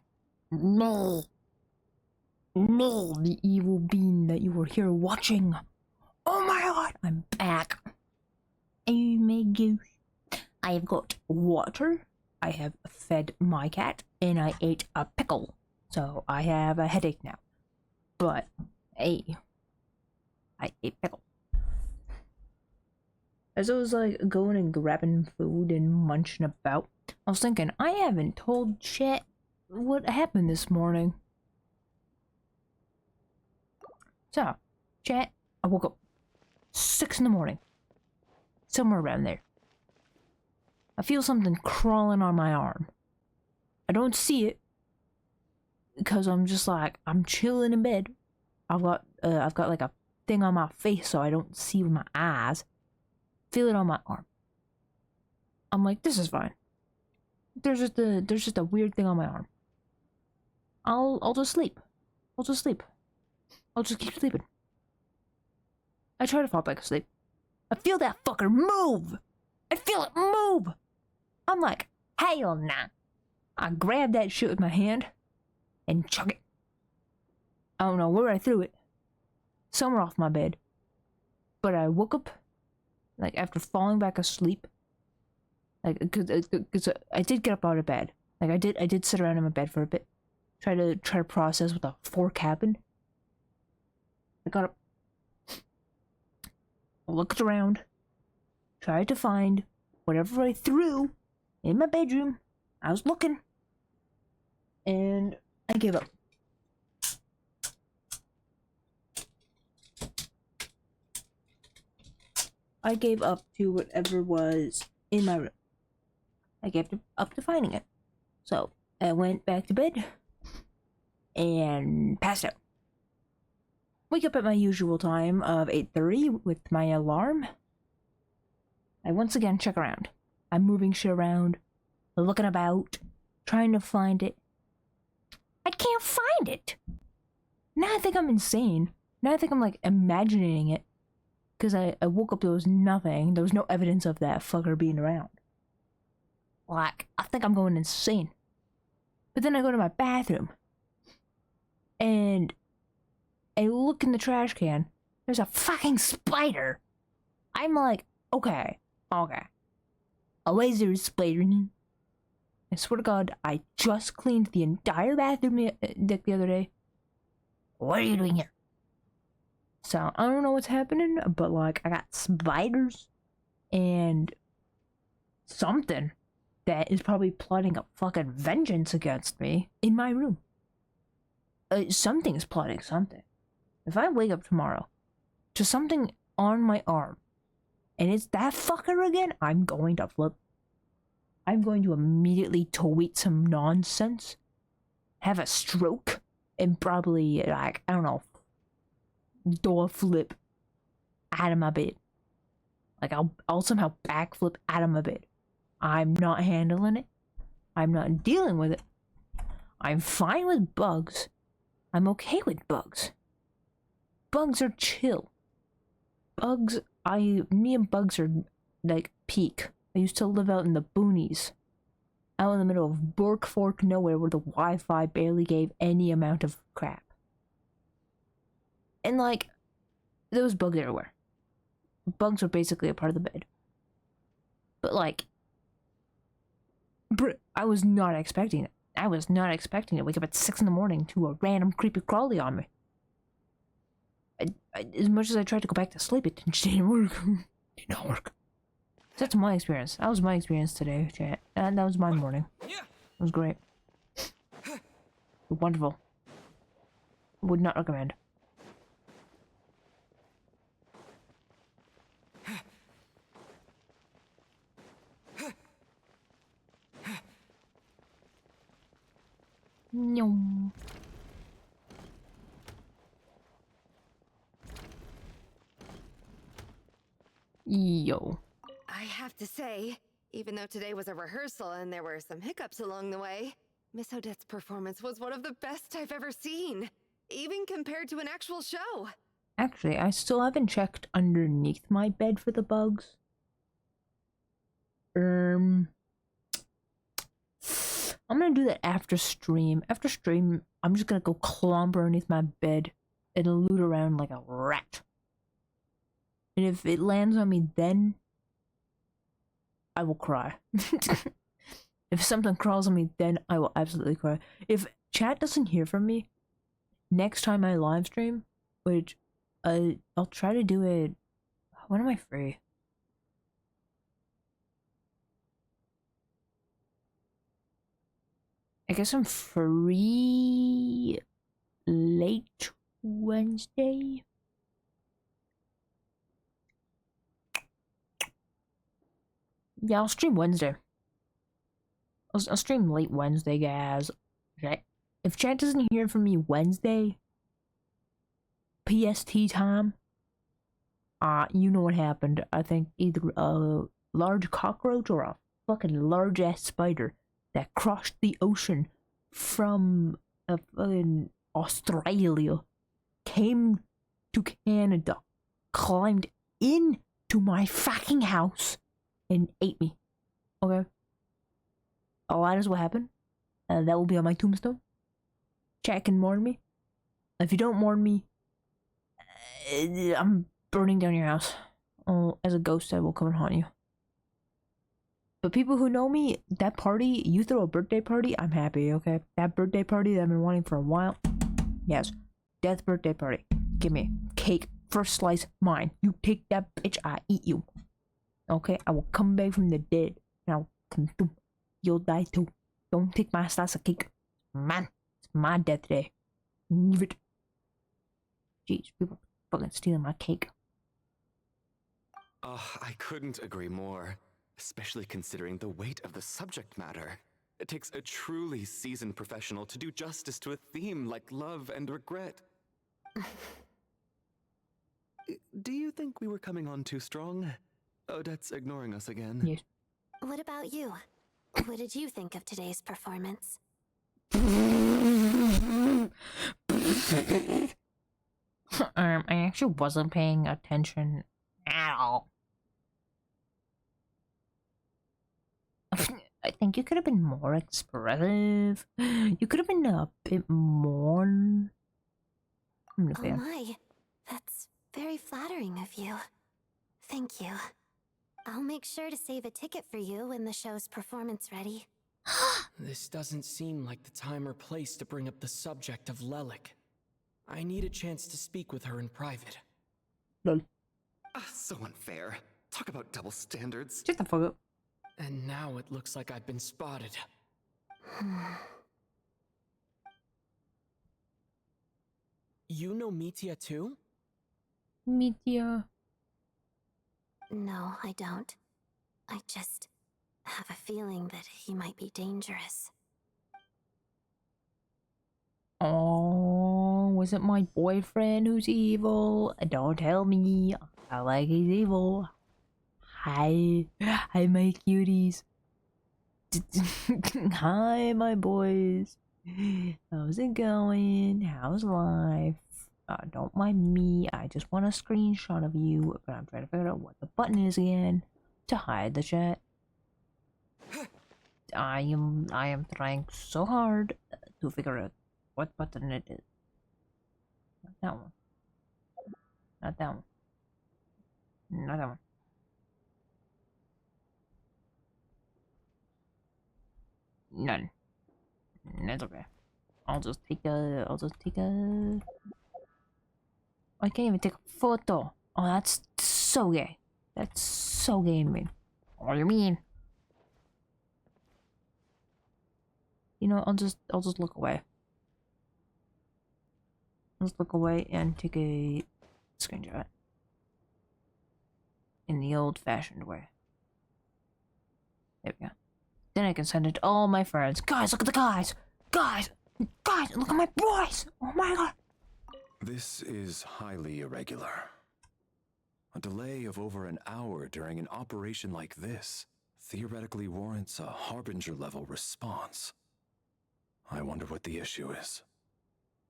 Me. Me, the evil being that you were here watching. Oh my god, I'm back. Oh my gosh. I have got water. I have fed my cat. And I ate a pickle. So I have a headache now. But, hey. I ate pickle. As I was like going and grabbing food and munching about, I was thinking, I haven't told chat what happened this morning. So, chat, I woke up 6 in the morning. Somewhere around there. I feel something crawling on my arm. I don't see it. Because I'm just like, I'm chilling in bed. I've got like a thing on my face so I don't see with my eyes. Feel it on my arm. I'm like, this is fine. There's just a weird thing on my arm. I'll just sleep. I'll just sleep. I'll just keep sleeping. I try to fall back asleep. I feel that fucker move! I feel it move! I'm like, hell nah. I grab that shit with my hand. and chuck it. I don't know where I threw it. Somewhere off my bed. But I woke up, like, after falling back asleep. Like, cause I did get up out of bed. Like, I did sit around in my bed for a bit. Try to process what the fork happened. I got up. Looked around. Tried to find whatever I threw in my bedroom. I was looking. And I gave up. I gave up to whatever was in my room. I gave up to finding it. So, I went back to bed and passed out. Wake up at my usual time of 8:30 with my alarm. I once again check around. I'm moving shit around, looking about, trying to find it. I can't find it! Now I think I'm insane. Now I think I'm like imagining it. Because I woke up, there was nothing. There was no evidence of that fucker being around. Like, I think I'm going insane. But then I go to my bathroom. And I look in the trash can. There's a fucking spider. I'm like, okay. Why is there a spider in here? I swear to God, I just cleaned the entire bathroom deck the other day. What are you doing here? So, I don't know what's happening, but like, I got spiders and something that is probably plotting a fucking vengeance against me in my room. Something is plotting something. If I wake up tomorrow to something on my arm and it's that fucker again, I'm going to flip. I'm going to immediately tweet some nonsense, have a stroke, and probably, like, I don't know, door flip out of my bed. Like, I'll somehow backflip out of my bed. I'm not handling it. I'm not dealing with it. I'm fine with bugs. I'm okay with bugs. Bugs are chill. Me and bugs are, like, peak. I used to live out in the boonies. Out in the middle of Bork Fork nowhere where the Wi-Fi barely gave any amount of crap. And, like, there was bugs everywhere. Bugs were basically a part of the bed. But, like, I was not expecting it. I was not expecting to wake up at 6 in the morning to a random creepy crawly on me. As much as I tried to go back to sleep, it didn't work. Did not work. So that's my experience. That was my experience today, chat. And that was my morning. It was great. Wonderful. Would not recommend. No. Yo. I have to say, even though today was a rehearsal and there were some hiccups along the way, Miss Odette's performance was one of the best I've ever seen, even compared to an actual show. Actually, I still haven't checked underneath my bed for the bugs. I'm gonna do that after stream. After stream, I'm just gonna go clomber underneath my bed and loot around like a rat. And if it lands on me then, I will cry. If something crawls on me then, I will absolutely cry. If chat doesn't hear from me, next time I live stream, which I'll try to do it... When am I free? I guess I'm free late Wednesday. Yeah, I'll stream Wednesday. I'll stream late Wednesday, guys. Okay. If chat doesn't hear from me Wednesday, PST time, you know what happened. I think either a large cockroach or a fucking large ass spider that crossed the ocean from fucking Australia, came to Canada, climbed into my fucking house, and ate me. Okay? Oh, that is what happened. That will be on my tombstone. Chat can mourn me. If you don't mourn me, I'm burning down your house. Oh, as a ghost, I will come and haunt you. But people who know me, that party, you throw a birthday party, I'm happy, okay? That birthday party that I've been wanting for a while. Yes. Death birthday party. Give me cake. First slice, mine. You take that bitch, I eat you. Okay? I will come back from the dead. And I'll come through. You'll die too. Don't take my slice of cake. Man, it's my death day. Leave it. Jeez, people fucking stealing my cake. Oh, I couldn't agree more. Especially considering the weight of the subject matter. It takes a truly seasoned professional to do justice to a theme like love and regret. Do you think we were coming on too strong? Odette's ignoring us again. Yes. What about you? What did you think of today's performance? I actually wasn't paying attention at all. I think you could have been more expressive. You could have been a bit more. I'm a Oh fan. my, that's very flattering of you. Thank you. I'll make sure to save a ticket for you when the show's performance ready. This doesn't seem like the time or place to bring up the subject of Lelik. I need a chance to speak with her in private. Lol. So unfair. Talk about double standards. Shut the fuck up. And now it looks like I've been spotted. You know Mitya too? Mitya. No, I don't. I just have a feeling that he might be dangerous. Oh, was it my boyfriend who's evil? Don't tell me. I like he's evil. Hi, my cuties. Hi, my boys. How's it going? How's life? Don't mind me. I just want a screenshot of you, but I'm trying to figure out what the button is again to hide the chat. I am trying so hard to figure out what button it is. Not that one. Not that one. Not that one. None. That's okay. I'll just take a. I can't even take a photo. Oh, that's so gay. That's so gay to me. What do you mean? You know, I'll just look away. I'll just look away and take a screenshot. In the old-fashioned way. There we go. Then I can send it to all my friends. Guys, look at the guys! Guys! Guys, look at my boys! Oh my god! This is highly irregular. A delay of over an hour during an operation like this theoretically warrants a Harbinger-level response. I wonder what the issue is.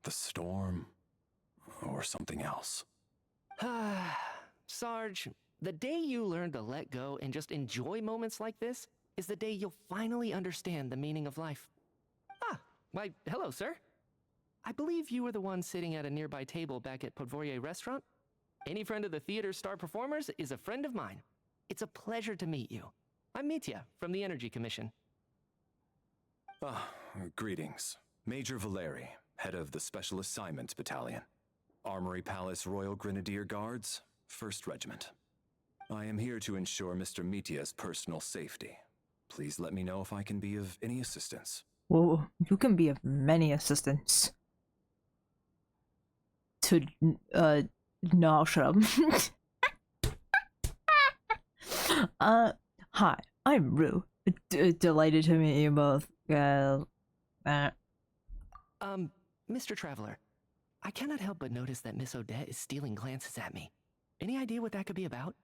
The storm, or something else. Sarge, the day you learn to let go and just enjoy moments like this is the day you'll finally understand the meaning of life. Ah, why, hello, sir. I believe you were the one sitting at a nearby table back at Podvorye Restaurant. Any friend of the theater's star performers is a friend of mine. It's a pleasure to meet you. I'm Mitya from the Energy Commission. Greetings. Major Valeri, head of the Special Assignments Battalion. Armory Palace Royal Grenadier Guards, 1st Regiment. I am here to ensure Mr. Mitya's personal safety. Please let me know if I can be of any assistance. Whoa, you can be of many assistants. To, no, shut up. Hi, I'm Rue. Delighted to meet you both. Mr. Traveler, I cannot help but notice that Miss Odette is stealing glances at me. Any idea what that could be about?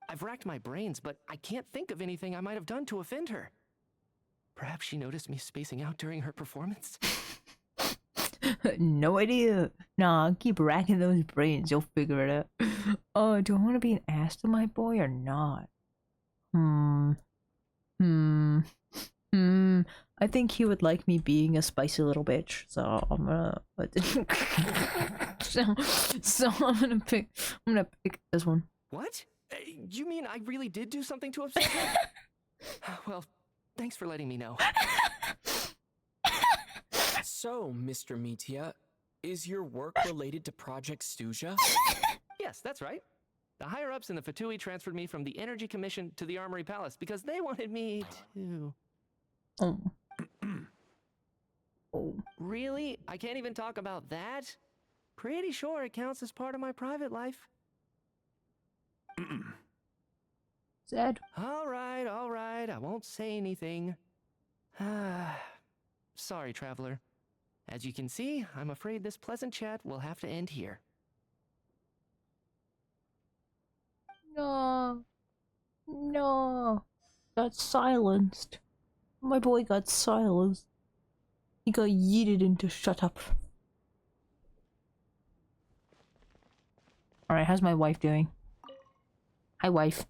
I've racked my brains, but I can't think of anything I might have done to offend her. Perhaps she noticed me spacing out during her performance? No idea. Nah, keep racking those brains, you'll figure it out. Oh, do I want to be an ass to my boy or not? I think he would like me being a spicy little bitch, so I'm gonna so I'm gonna pick this one. What? You mean I really did do something to upset you? Well, thanks for letting me know. So, Mr. Mitia, is your work related to Project Stuja? Yes, that's right. The higher-ups in the Fatui transferred me from the Energy Commission to the Armory Palace because they wanted me to... Oh. Really? I can't even talk about that? Pretty sure it counts as part of my private life. Sad. All right, I won't say anything. Sorry, traveler. As you can see, I'm afraid this pleasant chat will have to end here. No. No. Got silenced. My boy got silenced. He got yeeted into shut up. Alright, how's my wife doing? Hi, wife.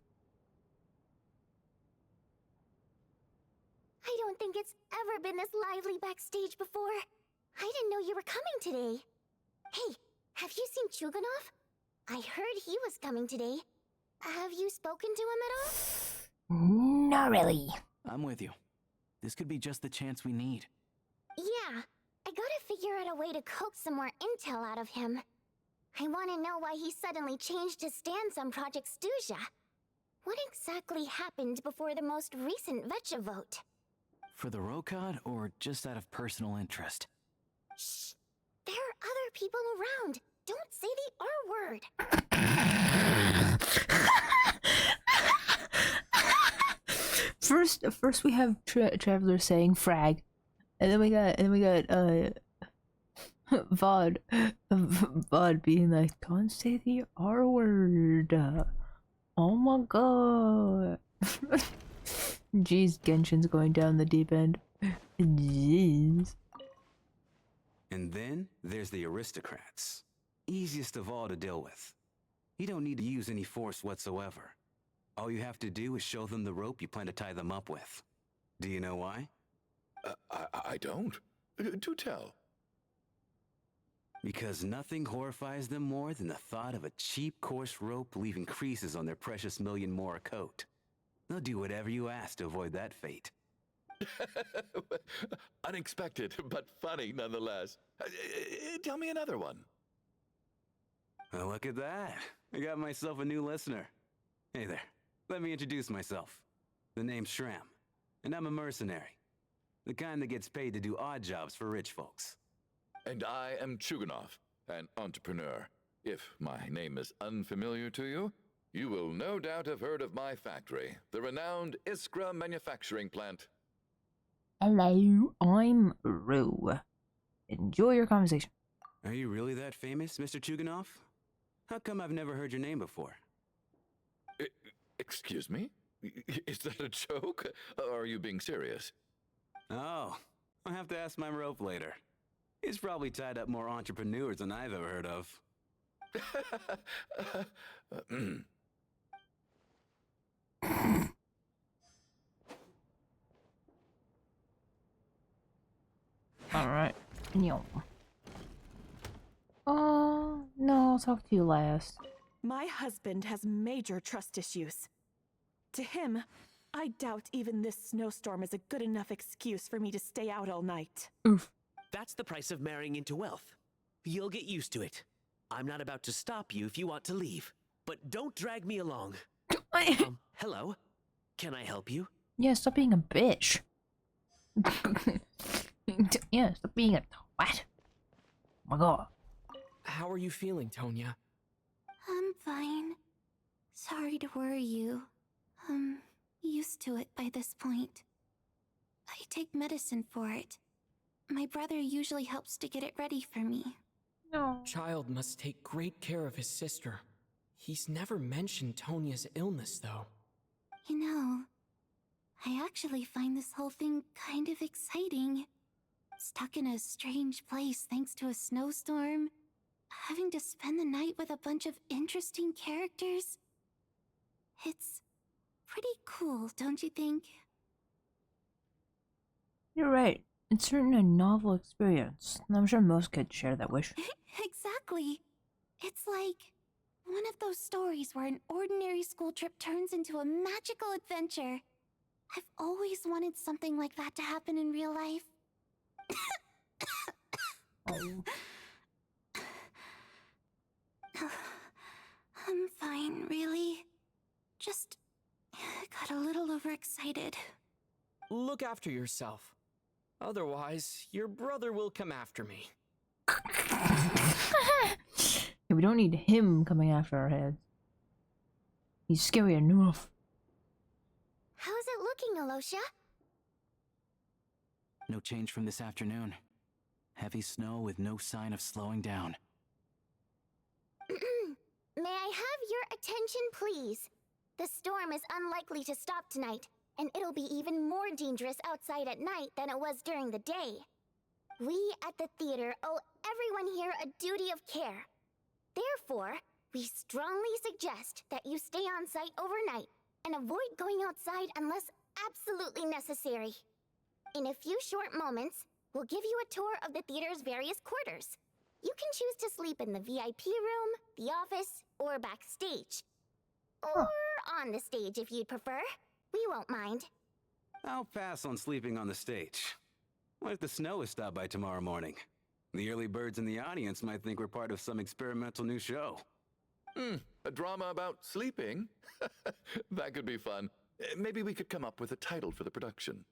I don't think it's ever been this lively backstage before. I didn't know you were coming today. Hey, have you seen Chuganov? I heard he was coming today. Have you spoken to him at all? Not really. I'm with you. This could be just the chance we need. Yeah, I gotta figure out a way to coax some more intel out of him. I want to know why he suddenly changed his stance on Project Stuja. What exactly happened before the most recent Vetcha vote? For the Rokad, or just out of personal interest? Shh! There are other people around. Don't say the R word. First we have Traveler saying frag, and then we got Vod being like, don't say the R word. Oh my god. Jeez, Genshin's going down the deep end. Jeez. And then there's the aristocrats. Easiest of all to deal with. You don't need to use any force whatsoever. All you have to do is show them the rope you plan to tie them up with. Do you know why? I don't. Do tell. Because nothing horrifies them more than the thought of a cheap, coarse rope leaving creases on their precious million Mora coat. They'll do whatever you ask to avoid that fate. Unexpected, but funny nonetheless. Tell me another one. Well, look at that. I got myself a new listener. Hey there. Let me introduce myself. The name's Shram, and I'm a mercenary. The kind that gets paid to do odd jobs for rich folks. And I am Chuganov, an entrepreneur. If my name is unfamiliar to you, you will no doubt have heard of my factory, the renowned Iskra manufacturing plant. Hello, I'm Rue. Enjoy your conversation. Are you really that famous, Mr. Chuganov? How come I've never heard your name before? Excuse me? Is that a joke? Or are you being serious? Oh, I'll have to ask my rope later. He's probably tied up more entrepreneurs than I've ever heard of. Alright. No. Oh, no, I'll talk to you last. My husband has major trust issues. To him, I doubt even this snowstorm is a good enough excuse for me to stay out all night. Oof. That's the price of marrying into wealth. You'll get used to it. I'm not about to stop you if you want to leave, but don't drag me along. Hello? Can I help you? Yeah, stop being a bitch. Yeah, stop being a twat. Oh my god. How are you feeling, Tonya? I'm fine. Sorry to worry you. I'm used to it by this point. I take medicine for it. My brother usually helps to get it ready for me. No. Child must take great care of his sister. He's never mentioned Tonya's illness, though. You know, I actually find this whole thing kind of exciting. Stuck in a strange place thanks to a snowstorm. Having to spend the night with a bunch of interesting characters. It's pretty cool, don't you think? You're right. It's certainly a novel experience, and I'm sure most kids share that wish. Exactly. It's like one of those stories where an ordinary school trip turns into a magical adventure. I've always wanted something like that to happen in real life. Oh. I'm fine, really. Just got a little overexcited. Look after yourself. Otherwise, your brother will come after me. Yeah, we don't need him coming after our heads. He's scary enough. How's it looking, Alosia? No change from this afternoon. Heavy snow with no sign of slowing down. May I have your attention, please? The storm is unlikely to stop tonight, and it'll be even more dangerous outside at night than it was during the day. We at the theater owe everyone here a duty of care. Therefore, we strongly suggest that you stay on site overnight and avoid going outside unless absolutely necessary. In a few short moments, we'll give you a tour of the theater's various quarters. You can choose to sleep in the VIP room, the office, or backstage. Or on the stage if you'd prefer. We won't mind. I'll pass on sleeping on the stage. What if the snow is stopped by tomorrow morning? The early birds in the audience might think we're part of some experimental new show. A drama about sleeping? That could be fun. Maybe we could come up with a title for the production.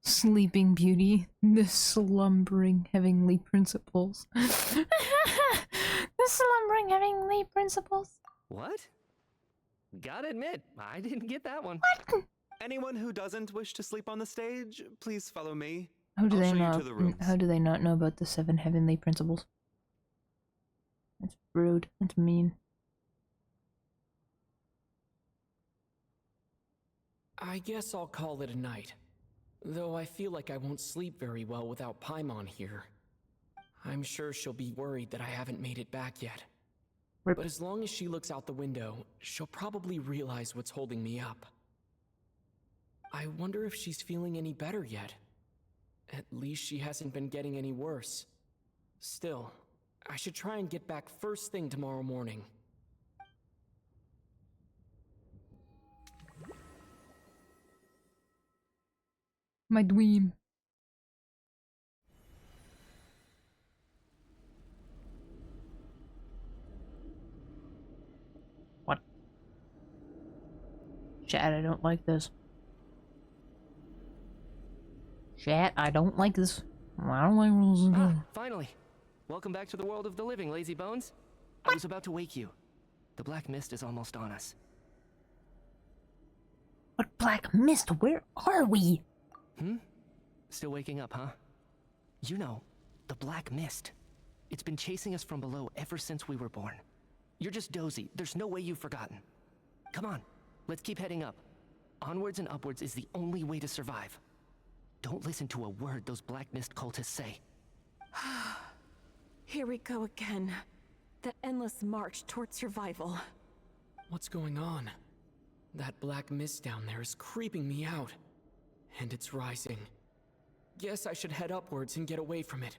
Sleeping Beauty, the slumbering heavenly principles. The slumbering heavenly principles. What? Gotta admit, I didn't get that one. What? Anyone who doesn't wish to sleep on the stage, please follow me. How do I'll they show not? you to the rooms. How do they not know about the 7 heavenly principles? That's rude. That's mean. I guess I'll call it a night. Though I feel like I won't sleep very well without Paimon here. I'm sure she'll be worried that I haven't made it back yet. Rip. But as long as she looks out the window, she'll probably realize what's holding me up. I wonder if she's feeling any better yet. At least she hasn't been getting any worse. Still, I should try and get back first thing tomorrow morning. My dweem. What? Chat, I don't like this. Chat, I don't like this. I don't like rules. Finally! Welcome back to the world of the living, lazy bones. I was about to wake you. The black mist is almost on us. What black mist? Where are we? Still waking up, huh? You know, the black mist. It's been chasing us from below ever since we were born. You're just dozy. There's no way you've forgotten. Come on, let's keep heading up. Onwards and upwards is the only way to survive. Don't listen to a word those black mist cultists say. Here we go again. The endless march towards survival. What's going on? That black mist down there is creeping me out. And it's rising. Guess I should head upwards and get away from it.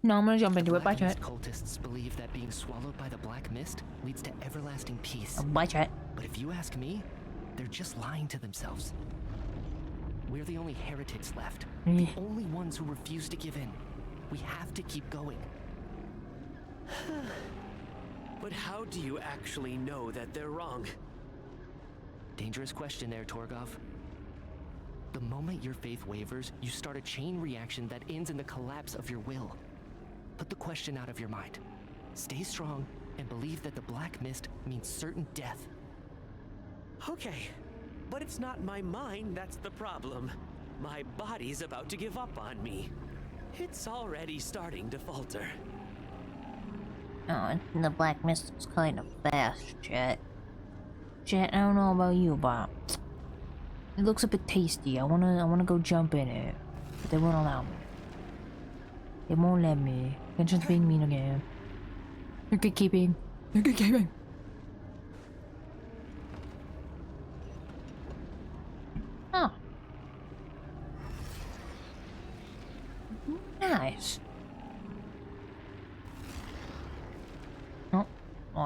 No, I'm gonna jump into it. Bye, chat. Cultists believe that being swallowed by the black mist leads to everlasting peace. Bye, chat. But if you ask me, they're just lying to themselves. We're the only heretics left. The only ones who refuse to give in. We have to keep going. But how do you actually know that they're wrong? Dangerous question there, Torgov. The moment your faith wavers, you start a chain reaction that ends in the collapse of your will. Put the question out of your mind. Stay strong and believe that the black mist means certain death. Okay, but it's not my mind that's the problem. My body's about to give up on me. It's already starting to falter. Oh, and the black mist is kind of fast, chat. Chat, I don't know about you, but it looks a bit tasty. I wanna go jump in it, but they won't allow me. They won't let me. Genshin's being mean again. They're gatekeeping. They're gatekeeping.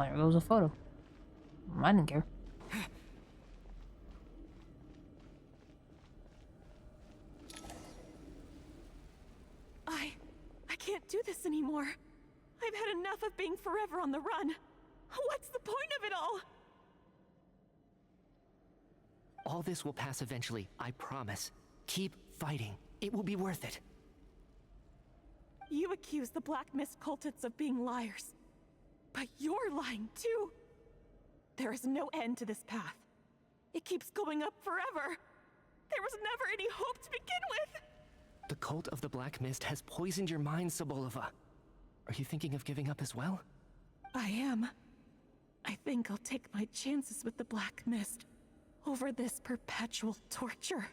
Oh, there goes a photo. I didn't care. I can't do this anymore. I've had enough of being forever on the run. What's the point of it all? All this will pass eventually, I promise. Keep fighting. It will be worth it. You accuse the Black Mist cultists of being liars. But you're lying too. There is no end to this path. It keeps going up forever. There was never any hope to begin with. The cult of the Black Mist has poisoned your mind, Sobolova. Are you thinking of giving up as well? I am. I think I'll take my chances with the Black Mist over this perpetual torture.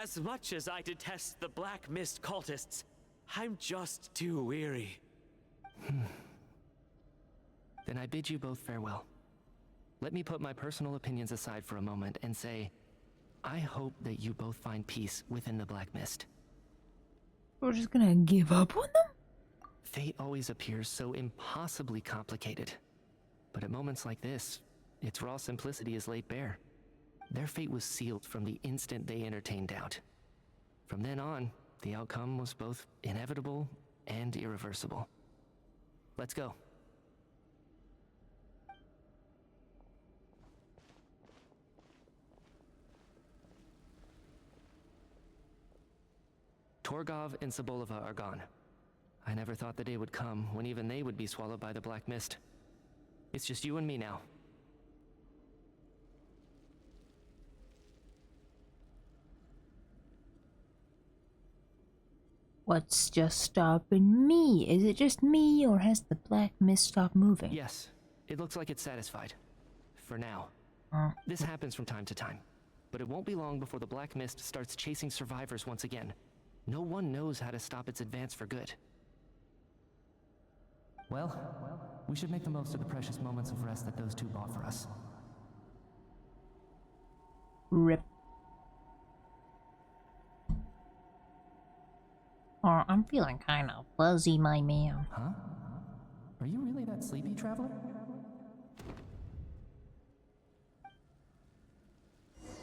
As much as I detest the Black Mist cultists, I'm just too weary. Then I bid you both farewell. Let me put my personal opinions aside for a moment and say, I hope that you both find peace within the Black Mist. We're just gonna give up on them? Fate always appears so impossibly complicated. But at moments like this, its raw simplicity is laid bare. Their fate was sealed from the instant they entertained doubt. From then on, the outcome was both inevitable and irreversible. Let's go. Torgov and Sobolova are gone. I never thought the day would come when even they would be swallowed by the Black Mist. It's just you and me now. What's just stopping me? Is it just me, or has the Black Mist stopped moving? Yes, it looks like it's satisfied. For now. This happens from time to time. But it won't be long before the Black Mist starts chasing survivors once again. No one knows how to stop its advance for good. Well, we should make the most of the precious moments of rest that those two bought for us. Rip. Oh, I'm feeling kind of fuzzy, my man. Huh? Are you really that sleepy, traveler?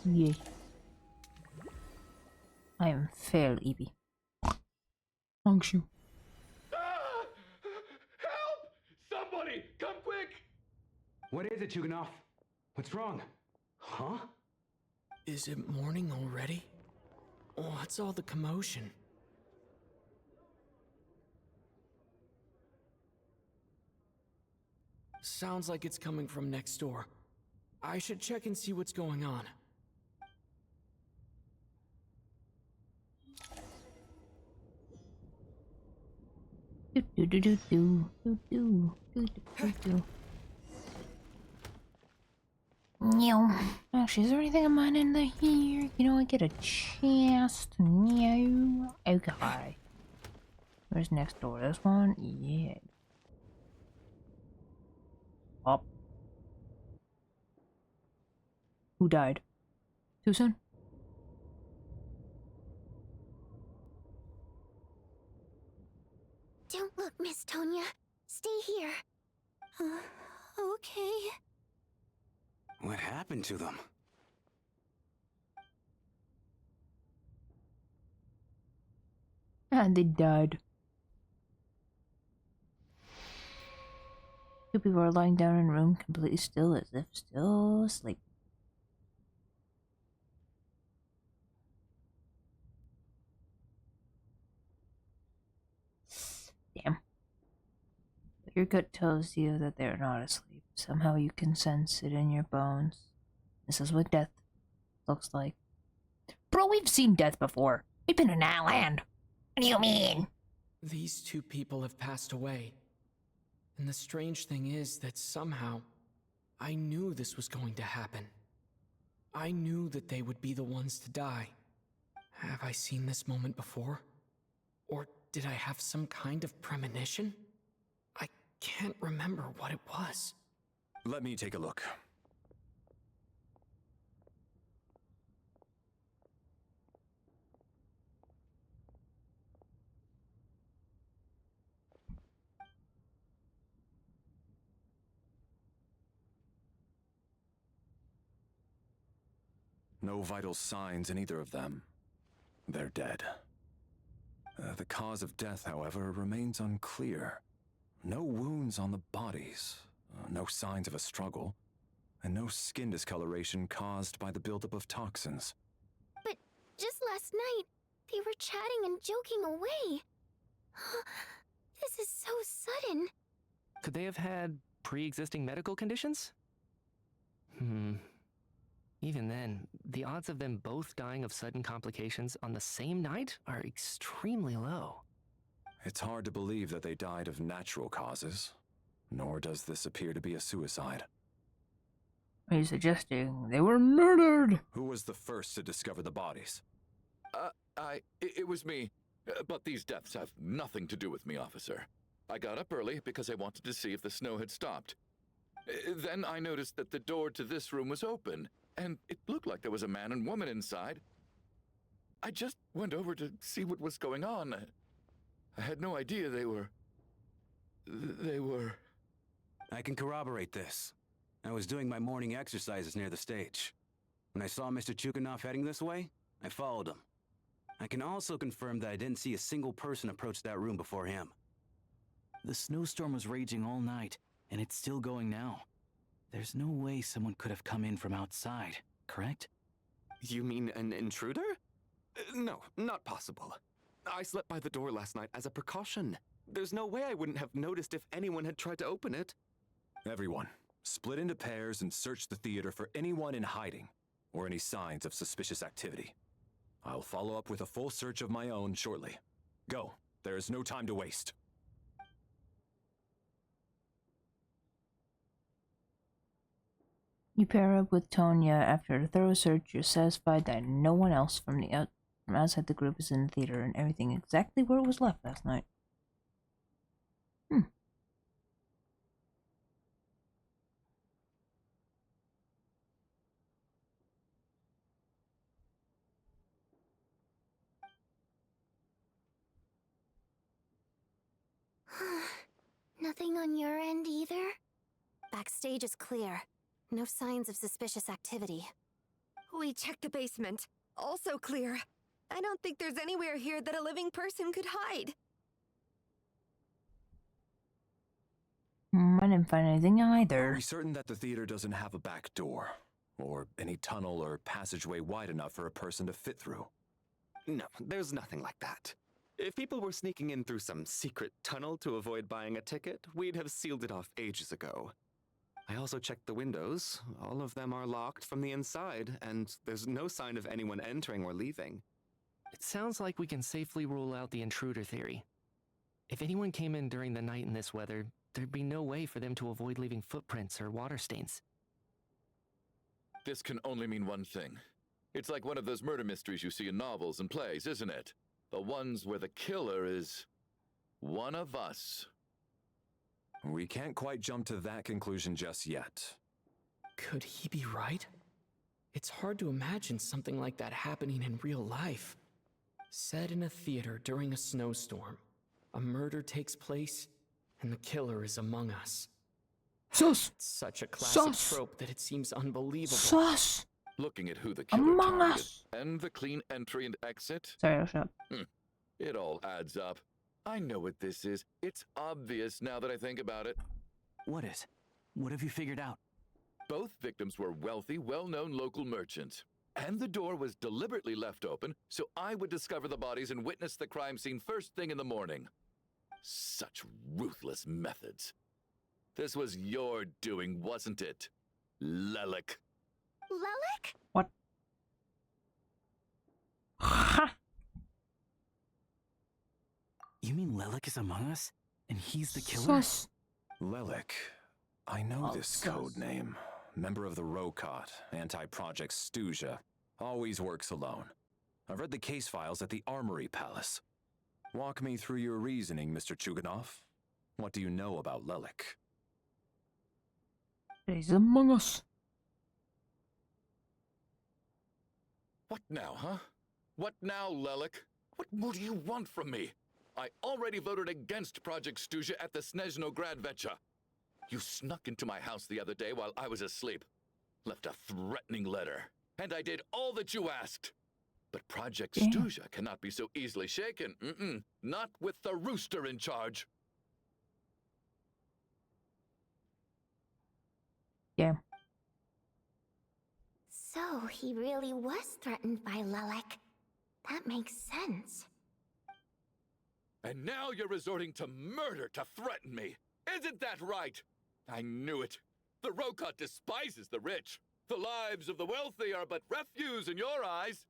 Yeah. I am fairly sleepy. Thank you. Somebody, come quick! What is it, Chuganov? What's wrong? Huh? Is it morning already? What's all the commotion? Sounds like it's coming from next door. I should check and see what's going on. Do do do do do do do do do. No. Actually, is there anything of mine in there here? You know, I get a chest. No. Okay. Where's next door? This one? Yeah. Up. Who died? Too soon? Don't look, Miss Tonya. Stay here. Okay. What happened to them? And they died. Two people are lying down in a room completely still as if still asleep. Damn. But your gut tells you that they're not asleep. Somehow you can sense it in your bones. This is what death looks like. Bro, we've seen death before. We've been in that land. What do you mean? These two people have passed away. And the strange thing is that somehow, I knew this was going to happen. I knew that they would be the ones to die. Have I seen this moment before? Or did I have some kind of premonition? I can't remember what it was. Let me take a look. No vital signs in either of them. They're dead. The cause of death, however, remains unclear. No wounds on the bodies, no signs of a struggle, and no skin discoloration caused by the buildup of toxins. But just last night, they were chatting and joking away. This is so sudden. Could they have had pre-existing medical conditions? Even then, the odds of them both dying of sudden complications on the same night are extremely low. It's hard to believe that they died of natural causes, nor does this appear to be a suicide. Are you suggesting they were murdered? Who was the first to discover the bodies? It was me. But these deaths have nothing to do with me, officer. I got up early because I wanted to see if the snow had stopped. Then I noticed that the door to this room was open, and it looked like there was a man and woman inside. I just went over to see what was going on. I had no idea they were... I can corroborate this. I was doing my morning exercises near the stage. When I saw Mr. Chuganov heading this way, I followed him. I can also confirm that I didn't see a single person approach that room before him. The snowstorm was raging all night, and it's still going now. There's no way someone could have come in from outside, correct? You mean an intruder? No, not possible. I slept by the door last night as a precaution. There's no way I wouldn't have noticed if anyone had tried to open it. Everyone, split into pairs and search the theater for anyone in hiding, or any signs of suspicious activity. I'll follow up with a full search of my own shortly. Go, there is no time to waste. You pair up with Tonya. After a thorough search, you're satisfied that no one else from outside the group is in the theater and everything exactly where it was left last night. Nothing on your end either? Backstage is clear. No signs of suspicious activity. We checked the basement. Also clear. I don't think there's anywhere here that a living person could hide. I didn't find anything either. Are we certain that the theater doesn't have a back door? Or any tunnel or passageway wide enough for a person to fit through? No, there's nothing like that. If people were sneaking in through some secret tunnel to avoid buying a ticket, we'd have sealed it off ages ago. I also checked the windows. All of them are locked from the inside, and there's no sign of anyone entering or leaving. It sounds like we can safely rule out the intruder theory. If anyone came in during the night in this weather, there'd be no way for them to avoid leaving footprints or water stains. This can only mean one thing. It's like one of those murder mysteries you see in novels and plays, isn't it? The ones where the killer is one of us. We can't quite jump to that conclusion just yet. Could he be right? It's hard to imagine something like that happening in real life. Set in a theater during a snowstorm, a murder takes place, and the killer is among us. Sus! It's such a classic trope that it seems unbelievable. Sus! Looking at who the killer Among targeted Us! And the clean entry and exit. Sorry, I'll shut up. It all adds up. I know what this is. It's obvious now that I think about it. What is? What have you figured out? Both victims were wealthy, well-known local merchants. And the door was deliberately left open so I would discover the bodies and witness the crime scene first thing in the morning. Such ruthless methods. This was your doing, wasn't it, Lelik? Lelik? What? Ha! You mean Lelik is among us? And he's the killer? Sus! Lelik. I know this sus. code name. Member of the Rokot, anti-Project Stuja. Always works alone. I've read the case files at the Armory Palace. Walk me through your reasoning, Mr. Chuganov. What do you know about Lelik? He's among us. What now, huh? What now, Lelik? What more do you want from me? I already voted against Project Stuja at the Snezhnograd Vecha. You snuck into my house the other day while I was asleep. Left a threatening letter. and I did all that you asked. But Project Damn. Stuja cannot be so easily shaken. Not with the rooster in charge. Yeah. So he really was threatened by Lelek. That makes sense. And now you're resorting to murder to threaten me. Isn't that right? I knew it. The Rokot despises the rich. The lives of the wealthy are but refuse in your eyes.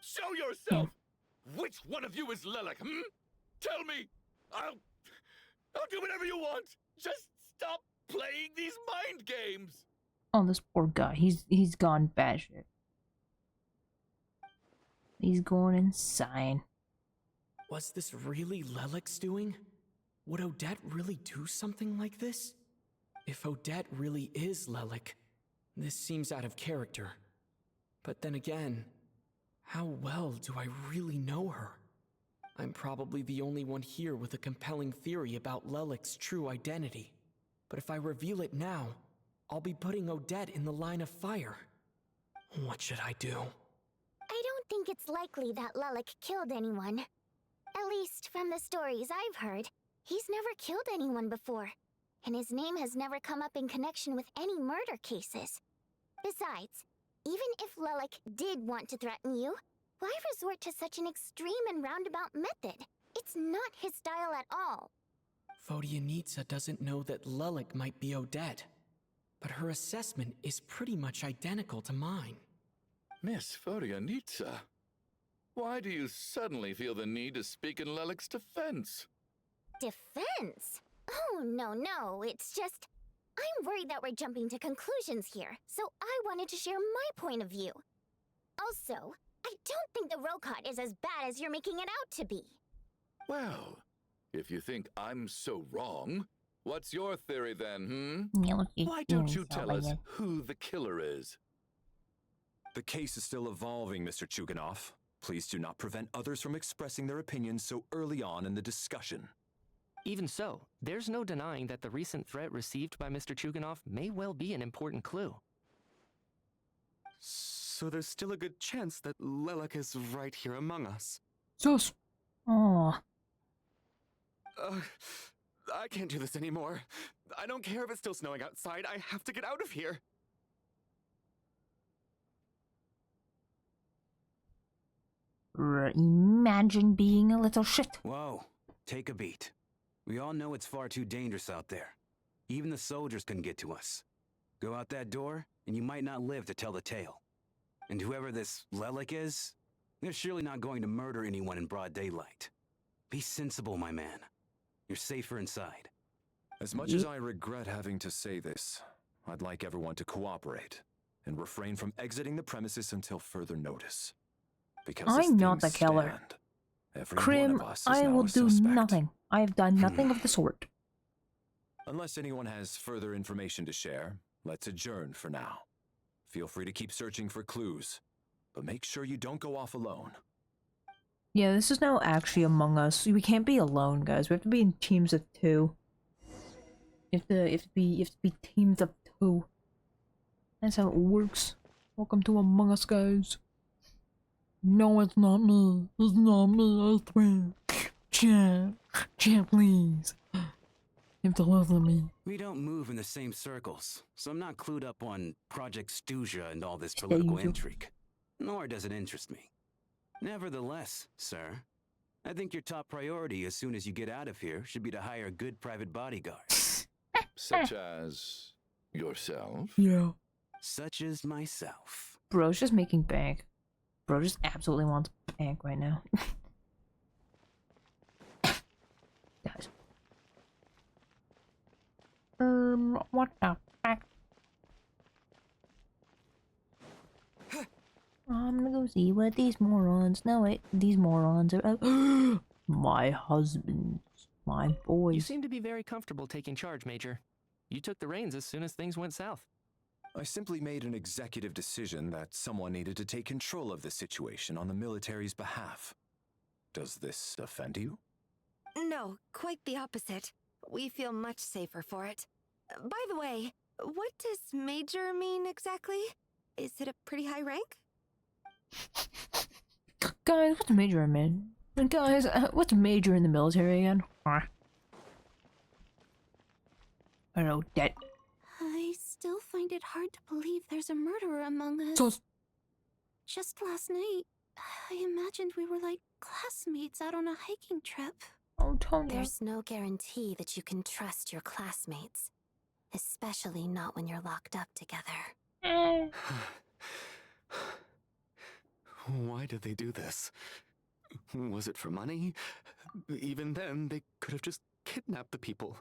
Show yourself! Which one of you is Lelek, Tell me! I'll do whatever you want! Just stop playing these mind games! Oh, this poor guy. He's gone batshit. He's going insane. Was this really Lelek's doing? Would Odette really do something like this? If Odette really is Lelek, this seems out of character. But then again, how well do I really know her? I'm probably the only one here with a compelling theory about Lelek's true identity. But if I reveal it now, I'll be putting Odette in the line of fire. What should I do? I don't think it's likely that Lelek killed anyone. At least from the stories I've heard, he's never killed anyone before. And his name has never come up in connection with any murder cases. Besides, even if Lelek did want to threaten you, why resort to such an extreme and roundabout method? It's not his style at all. Vodyanitsa doesn't know that Lelek might be Odette, but her assessment is pretty much identical to mine. Miss Vodyanitsa, why do you suddenly feel the need to speak in Lelek's defense? Defense? Oh, no, it's just... I'm worried that we're jumping to conclusions here, so I wanted to share my point of view. Also, I don't think the Rokot is as bad as you're making it out to be. Well, if you think I'm so wrong, what's your theory then, Why don't you tell us who the killer is? The case is still evolving, Mr. Chuganov. Please do not prevent others from expressing their opinions so early on in the discussion. Even so, there's no denying that the recent threat received by Mr. Chuganov may well be an important clue. So there's still a good chance that Lelek is right here among us. Sus. Oh. I can't do this anymore. I don't care if it's still snowing outside. I have to get out of here. Imagine being a little shit. Whoa, take a beat. We all know it's far too dangerous out there. Even the soldiers couldn't get to us. Go out that door, and you might not live to tell the tale. And whoever this Lelek is, they're surely not going to murder anyone in broad daylight. Be sensible, my man. You're safer inside. As much as I regret having to say this, I'd like everyone to cooperate and refrain from exiting the premises until further notice. Because I'm not the killer. Krim, I will do nothing. I have done nothing of the sort. Unless anyone has further information to share, let's adjourn for now. Feel free to keep searching for clues, but make sure you don't go off alone. Yeah, this is now actually Among Us. We can't be alone, guys. We have to be in teams of 2. You have to be teams of 2. That's how it works. Welcome to Among Us, guys. No, it's not me. It's not me. I swear. Chat, please. You have to listen to me. We don't move in the same circles, so I'm not clued up on Project Stuja and all this political intrigue. Nor does it interest me. Nevertheless, sir, I think your top priority as soon as you get out of here should be to hire a good private bodyguard. Such as yourself? Yeah. Such as myself. Bro's just making bank. Bro just absolutely wants bank right now. Guys. What the fuck? I'm gonna go see what these morons. No, wait, these morons are. My husband, my boys. You seem to be very comfortable taking charge, Major. You took the reins as soon as things went south. I simply made an executive decision that someone needed to take control of the situation on the military's behalf. Does this offend you? No, quite the opposite. We feel much safer for it. By the way, what does major mean exactly? Is it a pretty high rank? Guys, what's major in? Guys, what's major in the military again? I don't know, debt. I still find it hard to believe there's a murderer among us. So just last night, I imagined we were like classmates out on a hiking trip. Oh, Tony. There's no guarantee that you can trust your classmates, especially not when you're locked up together. Why did they do this? Was it for money? Even then, they could have just kidnapped the people.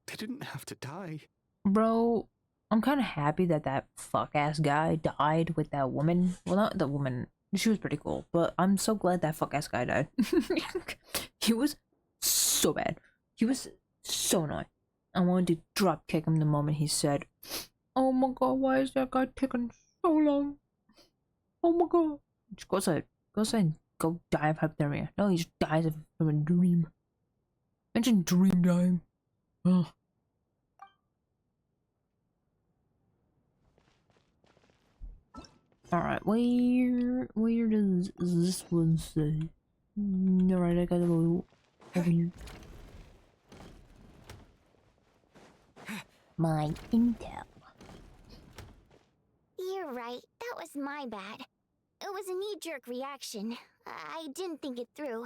They didn't have to die. Bro, I'm kind of happy that that fuck-ass guy died with that woman. Well, not the woman. She was pretty cool, but I'm so glad that fuck-ass guy died. He was so bad. He was so annoying. I wanted to drop kick him the moment he said, "Oh my god, why is that guy taking so long? Oh my god." Just go outside and go die of hypothermia. No, he just dies from a dream. Mention dream dying. Oh. Alright, where does this one say? Alright, I gotta go over here. My intel. You're right, that was my bad. It was a knee-jerk reaction. I didn't think it through.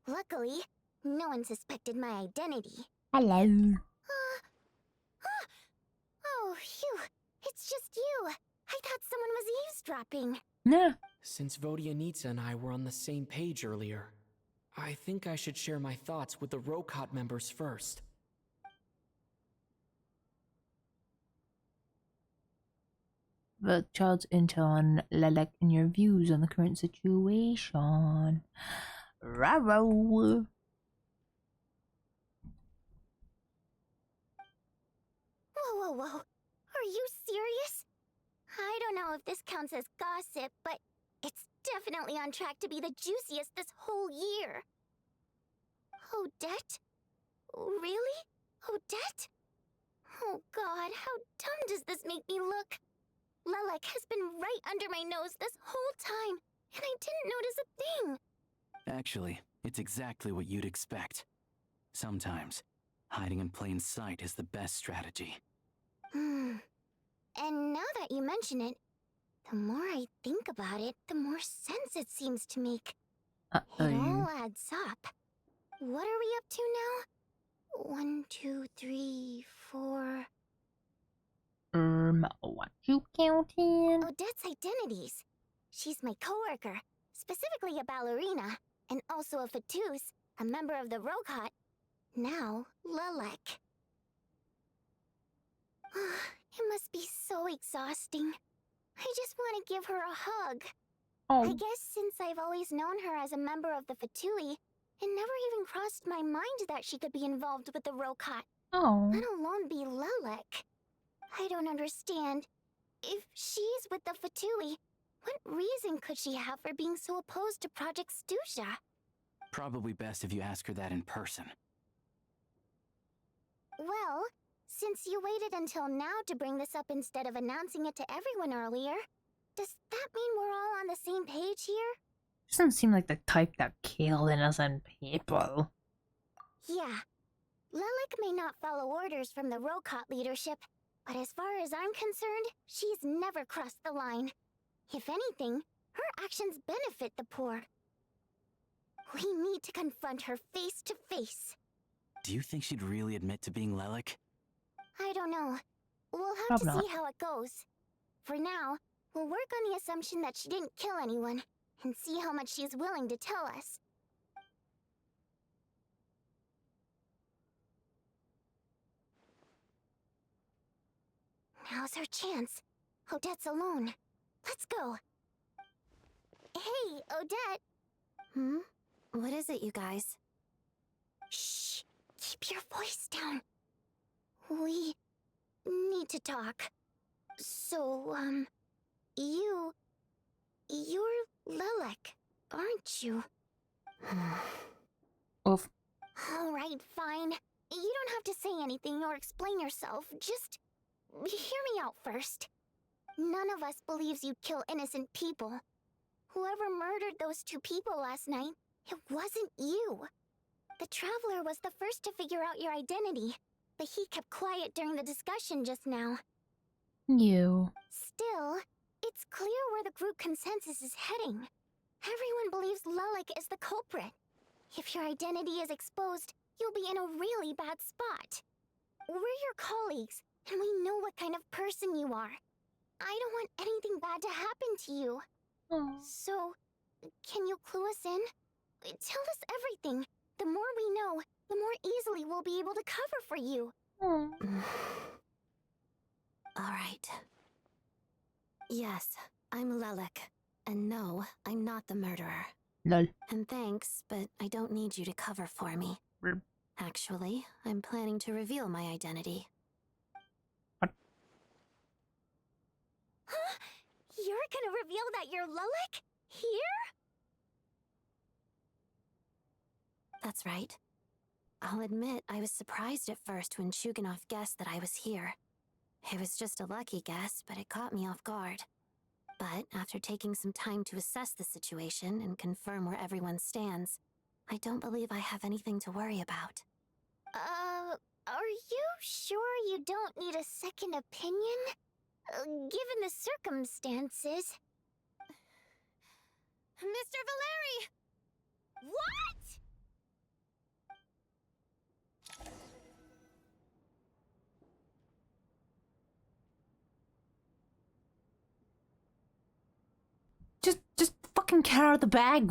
Luckily, no one suspected my identity. Hello. Oh, phew. It's just you. I thought someone was eavesdropping. Yeah. Since Vodianitsa and I were on the same page earlier, I think I should share my thoughts with the Rokot members first. The child's intel on Lelek and your views on the current situation. Raro. Whoa. Are you serious? I don't know if this counts as gossip, but it's definitely on track to be the juiciest this whole year. Odette? Really? Odette? Oh god, how dumb does this make me look? Lelek has been right under my nose this whole time, and I didn't notice a thing. Actually, it's exactly what you'd expect. Sometimes, hiding in plain sight is the best strategy. And now that you mention it, the more I think about it, the more sense it seems to make. It all adds up. What are we up to now? 1, 2, 3, 4... What you counting? Odette's identities. She's my coworker, specifically a ballerina, and also a Fatous, a member of the Rokot. Now, Lelek. It must be so exhausting. I just want to give her a hug. Oh. I guess since I've always known her as a member of the Fatui, it never even crossed my mind that she could be involved with the Rokot. Oh. Let alone be Lelek. I don't understand. If she's with the Fatui, what reason could she have for being so opposed to Project Stusha? Probably best if you ask her that in person. Well, since you waited until now to bring this up instead of announcing it to everyone earlier, does that mean we're all on the same page here? Doesn't seem like the type that killed innocent people. Yeah. Lelek may not follow orders from the Rokot leadership, but as far as I'm concerned, she's never crossed the line. If anything, her actions benefit the poor. We need to confront her face to face. Do you think she'd really admit to being Lelek? I don't know. We'll have Probably to not. see how it goes. For now, we'll work on the assumption that she didn't kill anyone, and see how much she's willing to tell us. Now's her chance. Odette's alone. Let's go. Hey, Odette! What is it, you guys? Shh! Keep your voice down. We need to talk. So, you're Lelek, aren't you? Oof. Alright, fine. You don't have to say anything or explain yourself. Just hear me out first. None of us believes you kill innocent people. Whoever murdered those 2 people last night, it wasn't you. The Traveler was the first to figure out your identity, but he kept quiet during the discussion just now. You. Still, it's clear where the group consensus is heading. Everyone believes Lelik is the culprit. If your identity is exposed, you'll be in a really bad spot. We're your colleagues, and we know what kind of person you are. I don't want anything bad to happen to you. So, can you clue us in? Tell us everything. The more we know, the more easily we'll be able to cover for you. All right. Yes, I'm Lelik. And no, I'm not the murderer. Lol. And thanks, but I don't need you to cover for me. Actually, I'm planning to reveal my identity. Huh? You're gonna reveal that you're Lelik? Here? That's right. I'll admit I was surprised at first when Chuganov guessed that I was here. It was just a lucky guess, but it caught me off guard. But after taking some time to assess the situation and confirm where everyone stands, I don't believe I have anything to worry about. Are you sure you don't need a second opinion? Given the circumstances... Mr. Valeri! What?! Just fucking get out of the bag.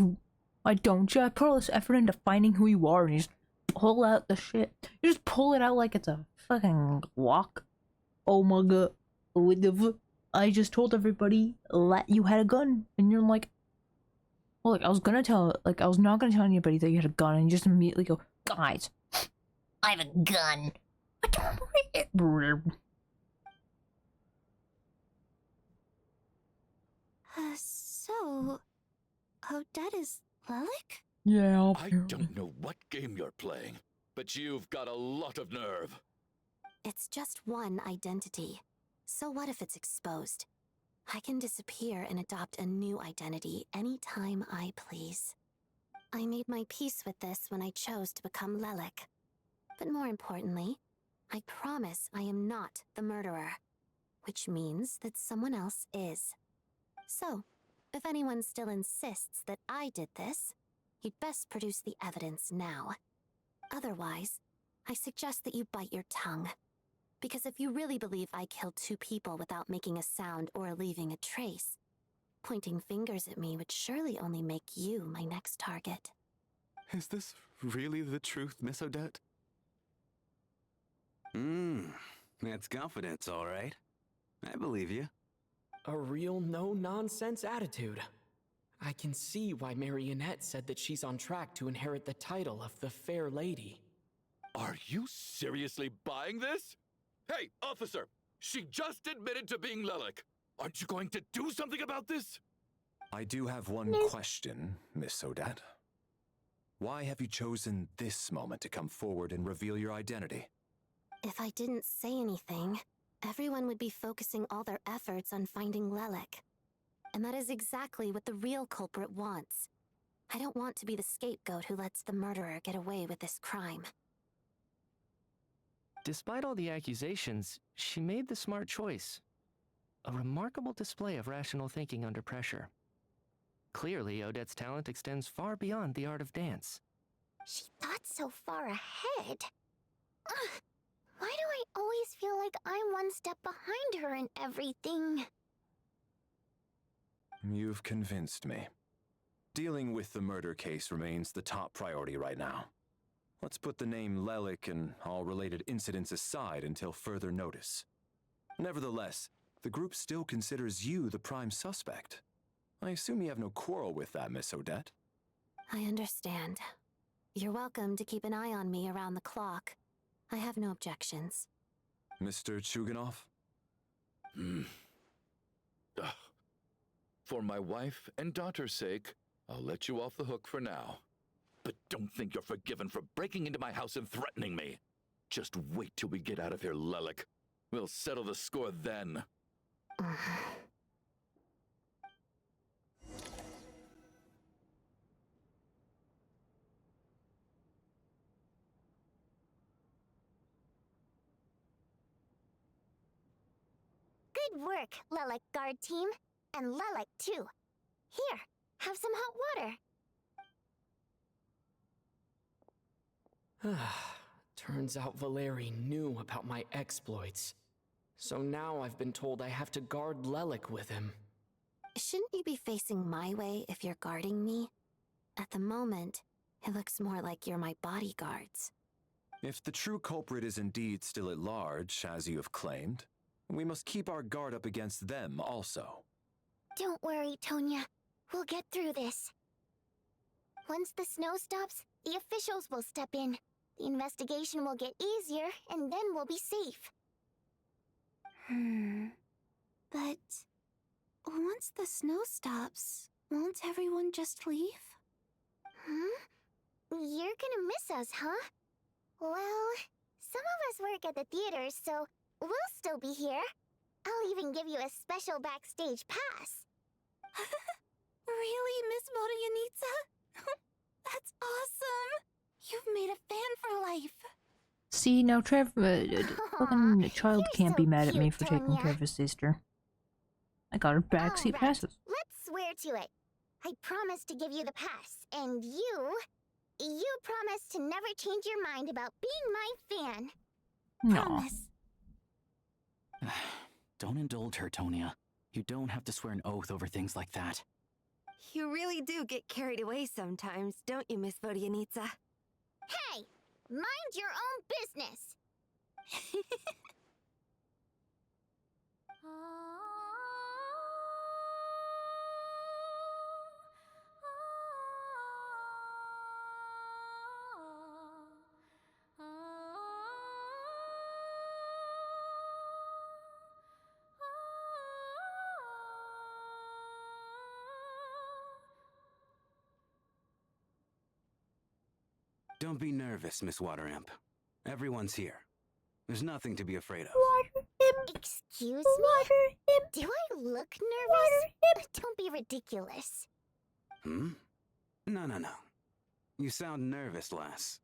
Why don't you? I put all this effort into finding who you are and you just pull out the shit. You just pull it out like it's a fucking lock. Oh my god. What the fuck? I just told everybody that you had a gun. And you're like, well, like, I was not gonna tell anybody that you had a gun. And you just immediately go, guys, I have a gun. So... Odette is Lelik? Yeah, I don't know what game you're playing, but you've got a lot of nerve. It's just one identity. So what if it's exposed? I can disappear and adopt a new identity anytime I please. I made my peace with this when I chose to become Lelik. But more importantly, I promise I am not the murderer, which means that someone else is. So, if anyone still insists that I did this, you'd best produce the evidence now. Otherwise, I suggest that you bite your tongue. Because if you really believe I killed 2 people without making a sound or leaving a trace, pointing fingers at me would surely only make you my next target. Is this really the truth, Miss Odette? That's confidence, all right. I believe you. A real no-nonsense attitude. I can see why Marionette said that she's on track to inherit the title of the Fair Lady. Are you seriously buying this? Hey, officer! She just admitted to being Lelik. Aren't you going to do something about this? I do have one question, Miss Odette. Why have you chosen this moment to come forward and reveal your identity? If I didn't say anything, everyone would be focusing all their efforts on finding Lelik. And that is exactly what the real culprit wants. I don't want to be the scapegoat who lets the murderer get away with this crime. Despite all the accusations, she made the smart choice. A remarkable display of rational thinking under pressure. Clearly, Odette's talent extends far beyond the art of dance. She thought so far ahead. Ugh, why do I always feel like I'm one step behind her in everything? You've convinced me. Dealing with the murder case remains the top priority right now. Let's put the name Lelik and all related incidents aside until further notice. Nevertheless, the group still considers you the prime suspect. I assume you have no quarrel with that, Miss Odette? I understand. You're welcome to keep an eye on me around the clock. I have no objections. Mr. Chuganov? For my wife and daughter's sake, I'll let you off the hook for now. But don't think you're forgiven for breaking into my house and threatening me. Just wait till we get out of here, Lelik. We'll settle the score then. Good work, Lelik guard team. And Lelik, too. Here, have some hot water. Turns out Valeri knew about my exploits. So now I've been told I have to guard Lelik with him. Shouldn't you be facing my way if you're guarding me? At the moment, it looks more like you're my bodyguards. If the true culprit is indeed still at large, as you have claimed, we must keep our guard up against them also. Don't worry, Tonya. We'll get through this. Once the snow stops, the officials will step in. The investigation will get easier, and then we'll be safe. But once the snow stops, won't everyone just leave? You're gonna miss us, huh? Well, some of us work at the theater, so we'll still be here. I'll even give you a special backstage pass. Really, Miss Vodyanitsa? That's awesome! You've made a fan for life. See, now Trevor, fucking child can't be mad at me for taking Tonya. care of his sister. I got her backseat Alright, passes. let's swear to it. I promise to give you the pass, and you promise to never change your mind about being my fan. No. Promise. Don't indulge her, Tonya. You don't have to swear an oath over things like that. You really do get carried away sometimes, don't you, Miss Vodyanitsa? Hey, mind your own business. Don't be nervous, Miss Water Imp. Everyone's here. There's nothing to be afraid of. Excuse me? Do I look nervous? Don't be ridiculous. No. You sound nervous, lass.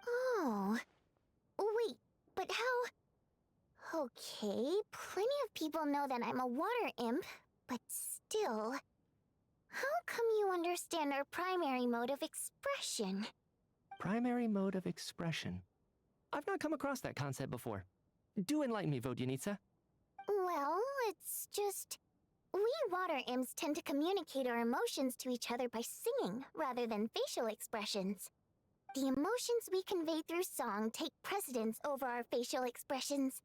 Oh. Wait, but how... Okay, plenty of people know that I'm a water imp, but still... How come you understand our primary mode of expression? Primary mode of expression. I've not come across that concept before. Do enlighten me, Vodyanitsa. Well, it's just... We water imps tend to communicate our emotions to each other by singing, rather than facial expressions. The emotions we convey through song take precedence over our facial expressions.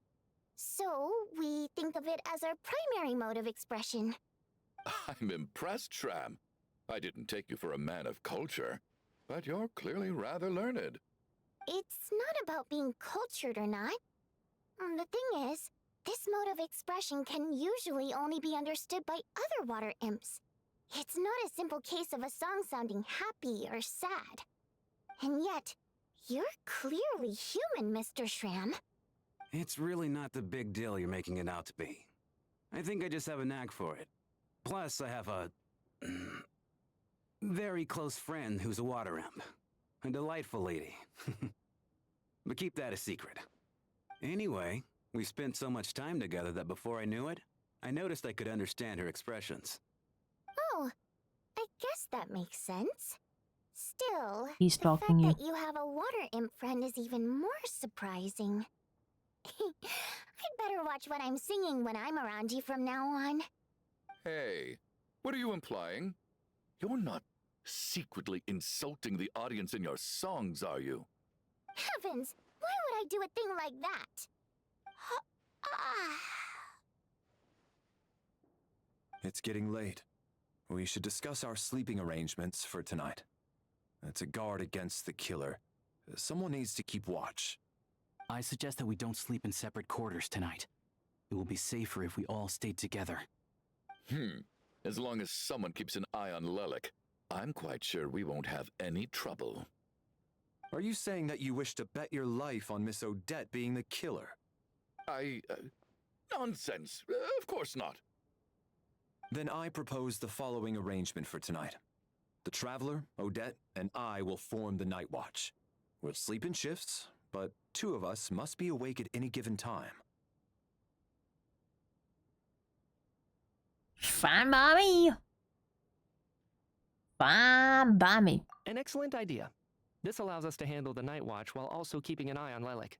So, we think of it as our primary mode of expression. I'm impressed, Shram. I didn't take you for a man of culture, but you're clearly rather learned. It's not about being cultured or not. The thing is, this mode of expression can usually only be understood by other water imps. It's not a simple case of a song sounding happy or sad. And yet, you're clearly human, Mr. Shram. It's really not the big deal you're making it out to be. I think I just have a knack for it. Plus, I have a... very close friend who's a water imp. A delightful lady. But keep that a secret. Anyway, we spent so much time together that before I knew it, I noticed I could understand her expressions. Oh, I guess that makes sense. Still, He's stalking the you. fact that you have a water imp friend is even more surprising. I'd better watch what I'm singing when I'm around you from now on. Hey, what are you implying? You're not secretly insulting the audience in your songs, are you? Heavens, why would I do a thing like that? It's getting late. We should discuss our sleeping arrangements for tonight. To guard against the killer, someone needs to keep watch. I suggest that we don't sleep in separate quarters tonight. It will be safer if we all stayed together. As long as someone keeps an eye on Lelik, I'm quite sure we won't have any trouble. Are you saying that you wish to bet your life on Miss Odette being the killer? Nonsense. Of course not. Then I propose the following arrangement for tonight. The Traveler, Odette, and I will form the Night Watch. We'll sleep in shifts, but 2 of us must be awake at any given time. Fine by me. Fine by me. An excellent idea. This allows us to handle the Night Watch while also keeping an eye on Lelik.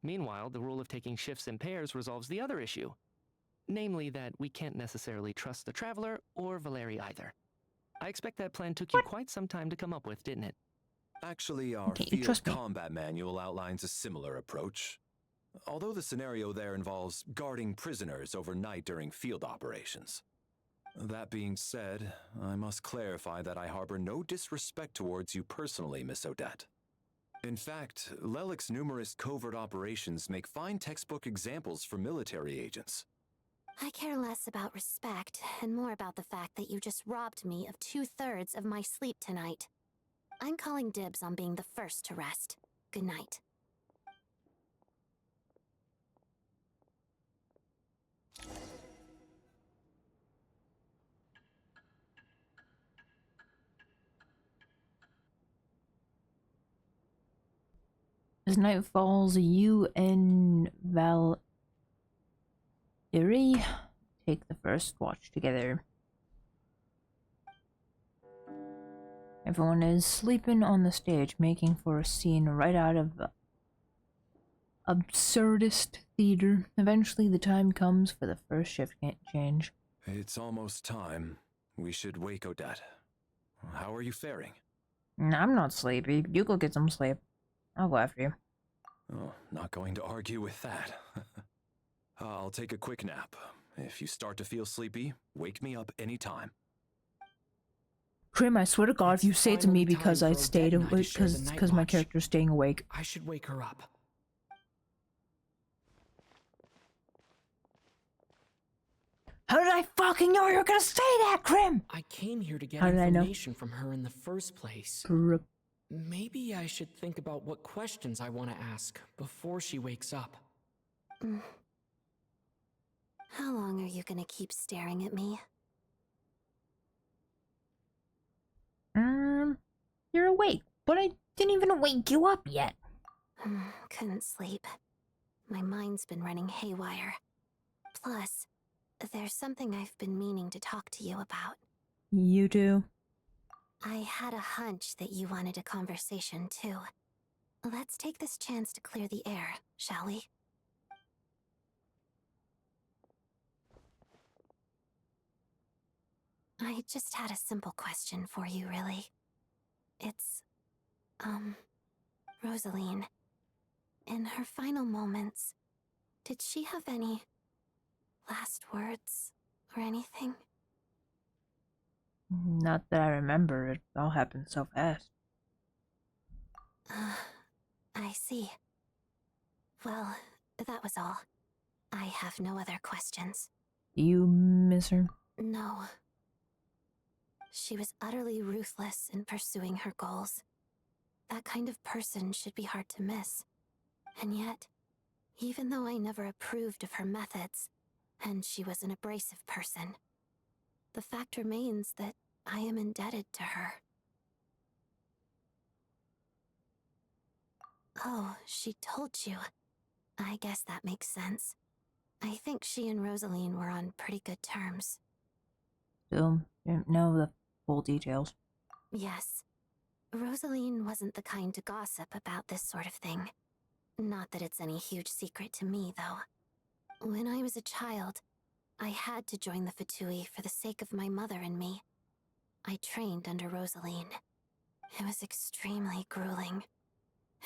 Meanwhile, the rule of taking shifts in pairs resolves the other issue. Namely that we can't necessarily trust the Traveler or Valeri either. I expect that plan took you quite some time to come up with, didn't it? Actually, our field combat manual outlines a similar approach. Although the scenario there involves guarding prisoners overnight during field operations. That being said, I must clarify that I harbor no disrespect towards you personally, Miss Odette. In fact, Lelik's numerous covert operations make fine textbook examples for military agents. I care less about respect and more about the fact that you just robbed me of 2/3 of my sleep tonight. I'm calling dibs on being the first to rest. Good night. As night falls, you and Valeri take the first watch together. Everyone is sleeping on the stage, making for a scene right out of absurdist theater. Eventually, the time comes for the first shift change. It's almost time. We should wake Odette. How are you faring? I'm not sleepy. You go get some sleep. I'll go after you. Oh, not going to argue with that. I'll take a quick nap. If you start to feel sleepy, wake me up anytime. Krim, I swear to God, if you say it to me because I stayed awake, because my character's staying awake. I should wake her up. How did I fucking know you were gonna say that, Krim? I came here to get How did I know? information from her in the first place. Maybe I should think about what questions I want to ask before she wakes up. How long are you gonna keep staring at me? You're awake, but I didn't even wake you up yet. Couldn't sleep. My mind's been running haywire. Plus, there's something I've been meaning to talk to you about. You too? I had a hunch that you wanted a conversation too. Let's take this chance to clear the air, shall we? I just had a simple question for you, really. It's, Rosaline. In her final moments, did she have any last words or anything? Not that I remember. It all happened so fast. I see. Well, that was all. I have no other questions. Do you miss her? No. She was utterly ruthless in pursuing her goals. That kind of person should be hard to miss. And yet, even though I never approved of her methods, and she was an abrasive person, the fact remains that I am indebted to her. Oh, she told you. I guess that makes sense. I think she and Rosaline were on pretty good terms. Still didn't know the full details. Yes. Rosaline wasn't the kind to gossip about this sort of thing. Not that it's any huge secret to me, though. When I was a child, I had to join the Fatui for the sake of my mother and me. I trained under Rosaline. It was extremely grueling,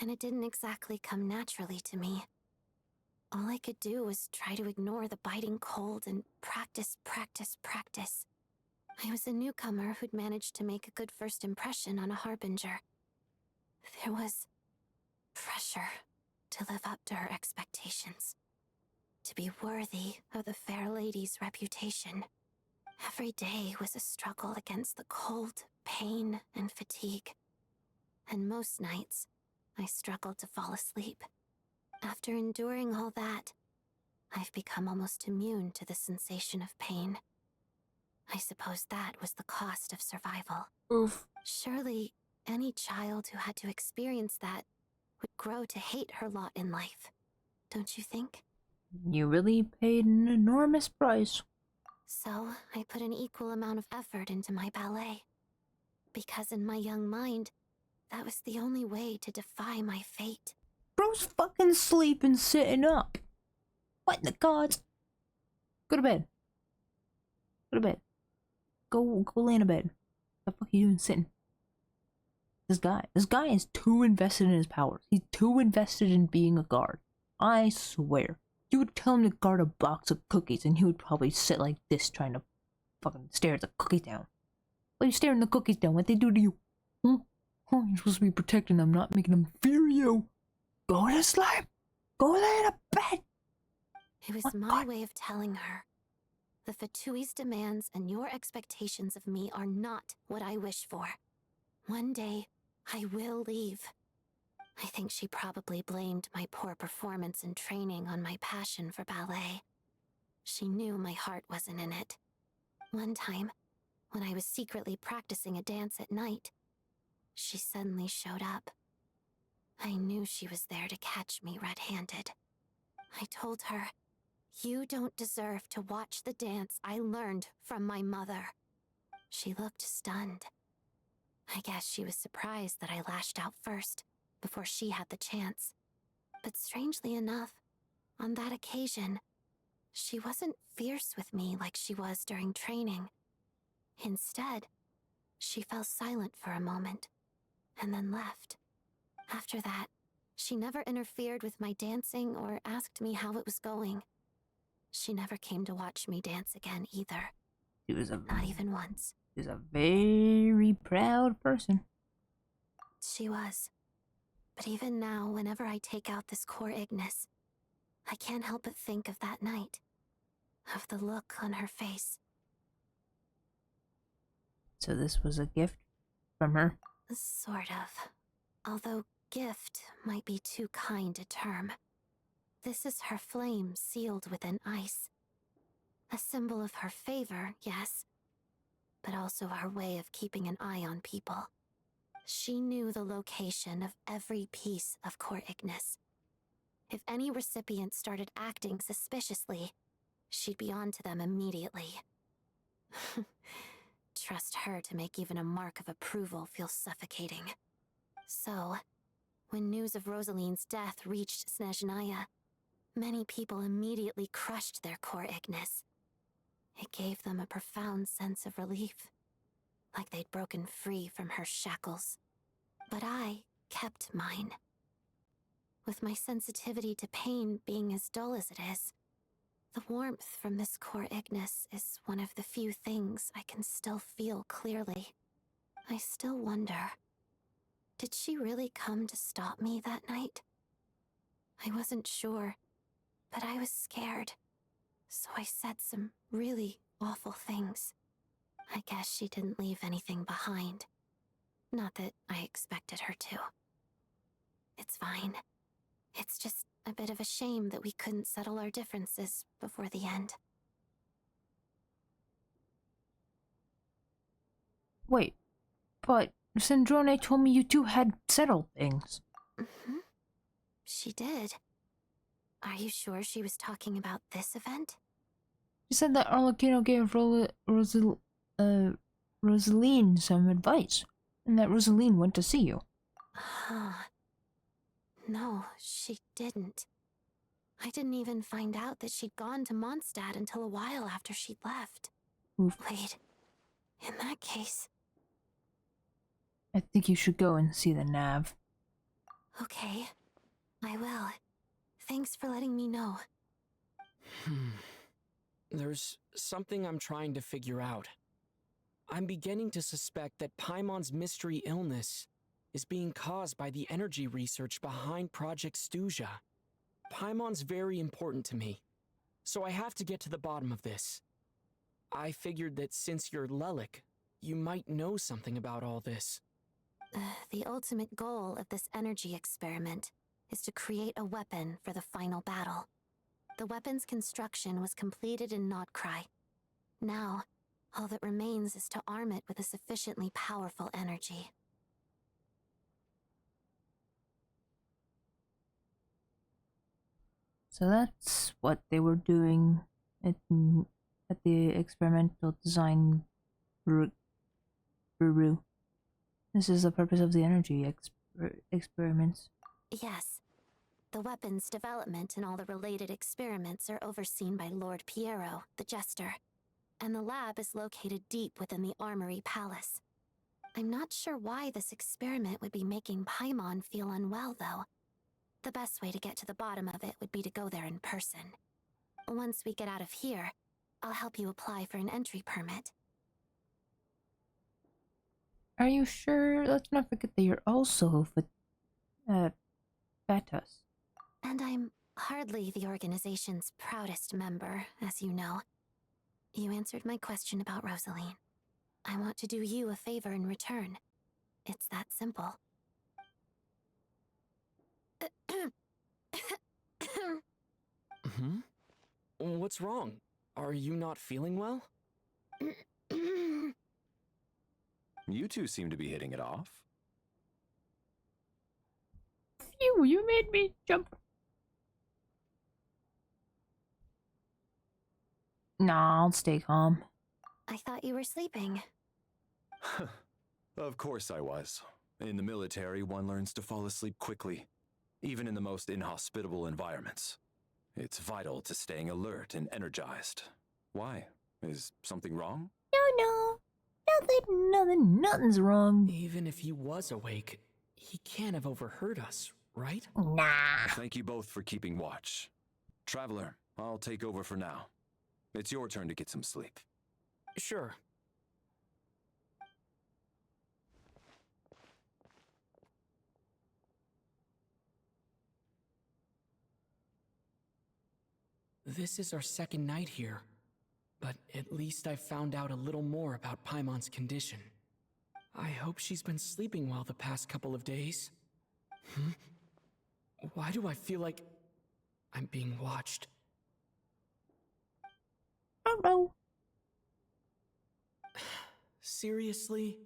and it didn't exactly come naturally to me. All I could do was try to ignore the biting cold and practice. I was a newcomer who'd managed to make a good first impression on a harbinger. There was pressure to live up to her expectations, to be worthy of the fair lady's reputation. Every day was a struggle against the cold, pain, and fatigue. And most nights, I struggled to fall asleep. After enduring all that, I've become almost immune to the sensation of pain. I suppose that was the cost of survival. Oof. Surely, any child who had to experience that would grow to hate her lot in life. Don't you think? You really paid an enormous price. So, I put an equal amount of effort into my ballet. Because in my young mind, that was the only way to defy my fate. Bro's fucking sleeping sitting up. What in the gods? Go to bed. Go to bed. Go lay in a bed. What the fuck are you doing sitting? This guy is too invested in his powers. He's too invested in being a guard. I swear. You would tell him to guard a box of cookies and he would probably sit like this trying to fucking stare at the cookies down. Why are you staring the cookies down? What'd they do to you? Huh? Oh, you're supposed to be protecting them, not making them fear you. Go to sleep. Go lay in a bed. It was my way of telling her. The Fatui's demands and your expectations of me are not what I wish for. One day, I will leave. I think she probably blamed my poor performance in training on my passion for ballet. She knew my heart wasn't in it. One time, when I was secretly practicing a dance at night, she suddenly showed up. I knew she was there to catch me red-handed. I told her, "You don't deserve to watch the dance I learned from my mother." She looked stunned. I guess she was surprised that I lashed out first, before she had the chance. But strangely enough, on that occasion, she wasn't fierce with me like she was during training. Instead, she fell silent for a moment, and then left. After that, she never interfered with my dancing or asked me how it was going. She never came to watch me dance again either. Not even once. She was a very proud person. She was. But even now, whenever I take out this core Ignis, I can't help but think of that night. Of the look on her face. So this was a gift from her? Sort of. Although gift might be too kind a term. This is her flame sealed within ice. A symbol of her favor, yes, but also her way of keeping an eye on people. She knew the location of every piece of core Ignis. If any recipient started acting suspiciously, she'd be on to them immediately. Trust her to make even a mark of approval feel suffocating. So, when news of Rosaline's death reached Snezhnaya, many people immediately crushed their core Ignis. It gave them a profound sense of relief, like they'd broken free from her shackles. But I kept mine. With my sensitivity to pain being as dull as it is, the warmth from this core Ignis is one of the few things I can still feel clearly. I still wonder, did she really come to stop me that night? I wasn't sure, but I was scared. So I said some really awful things. I guess she didn't leave anything behind. Not that I expected her to. It's fine. It's just a bit of a shame that we couldn't settle our differences before the end. Wait, but Sandrone told me you two had settled things. Mm-hmm. She did. Are you sure she was talking about this event? She said that Arlecchino gave Rosaline some advice, and that Rosaline went to see you. No, she didn't. I didn't even find out that she'd gone to Mondstadt until a while after she'd left. Oof. Wait, in that case... I think you should go and see the Nav. Okay, I will. Thanks for letting me know. There's something I'm trying to figure out. I'm beginning to suspect that Paimon's mystery illness is being caused by the energy research behind Project Stuja. Paimon's very important to me, so I have to get to the bottom of this. I figured that since you're Lelik, you might know something about all this. The ultimate goal of this energy experiment is to create a weapon for the final battle. The weapon's construction was completed in Notcry. Now, all that remains is to arm it with a sufficiently powerful energy. So that's what they were doing at the experimental design bureau. This is the purpose of the energy experiments. Yes. The weapon's development and all the related experiments are overseen by Lord Piero, the Jester, and the lab is located deep within the Armory Palace. I'm not sure why this experiment would be making Paimon feel unwell, though. The best way to get to the bottom of it would be to go there in person. Once we get out of here, I'll help you apply for an entry permit. Are you sure? Let's not forget that you're also Betas. And I'm hardly the organization's proudest member, as you know. You answered my question about Rosaline. I want to do you a favor in return. It's that simple. What's wrong? Are you not feeling well? You two seem to be hitting it off. Phew, you made me jump. Nah, I'll stay calm. I thought you were sleeping. Of course I was. In the military, one learns to fall asleep quickly, even in the most inhospitable environments. It's vital to staying alert and energized. Why? Is something wrong? No. Nothing's wrong. Even if he was awake, he can't have overheard us, right? Nah. Thank you both for keeping watch. Traveler, I'll take over for now. It's your turn to get some sleep. Sure. This is our second night here, but at least I found out a little more about Paimon's condition. I hope she's been sleeping well the past couple of days. Why do I feel like I'm being watched? Oh no. Seriously?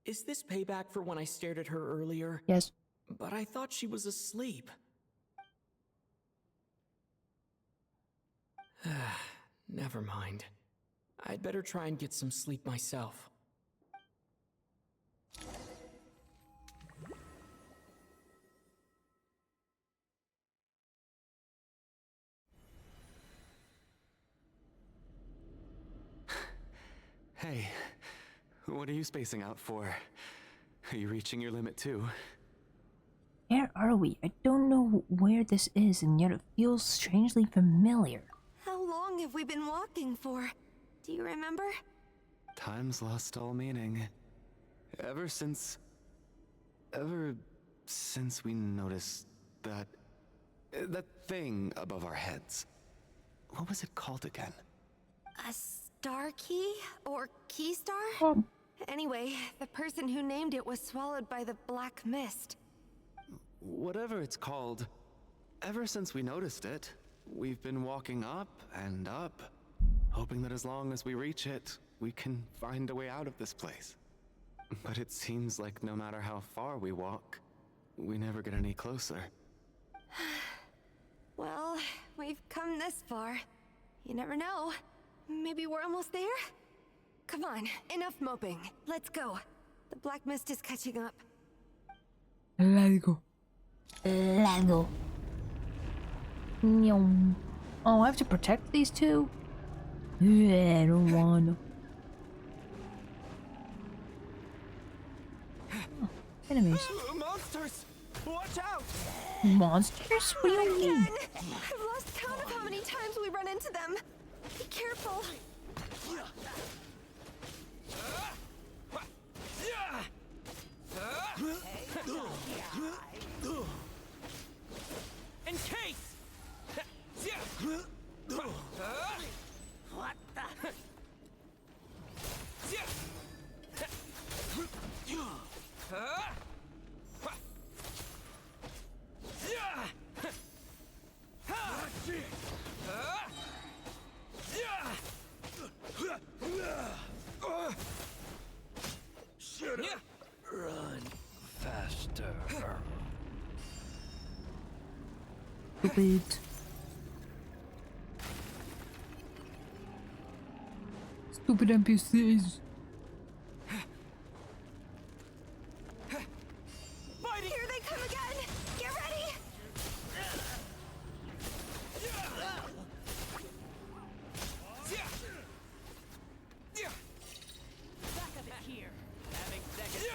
Is this payback for when I stared at her earlier? Yes. But I thought she was asleep. Never mind. I'd better try and get some sleep myself. Hey, what are you spacing out for? Are you reaching your limit too? Where are we? I don't know where this is, and yet it feels strangely familiar. How long have we been walking for? Do you remember? Time's lost all meaning. Ever since we noticed that thing above our heads. What was it called again? A star key? Or key star? Anyway, the person who named it was swallowed by the black mist. Whatever it's called, ever since we noticed it, we've been walking up and up, hoping that as long as we reach it, we can find a way out of this place. But it seems like no matter how far we walk, we never get any closer. Well, we've come this far. You never know. Maybe we're almost there? Come on, enough moping. Let's go. The black mist is catching up. Let's go. Let's go. Oh, I have to protect these two? I don't wanna. Oh, enemies. Monsters! Watch out! Monsters? What do you mean? I've lost count of how many times we run into them. Be careful. In case! What the? Stupid. Stupid NPCs. Here they come again! Get ready! Back of it here. Having second.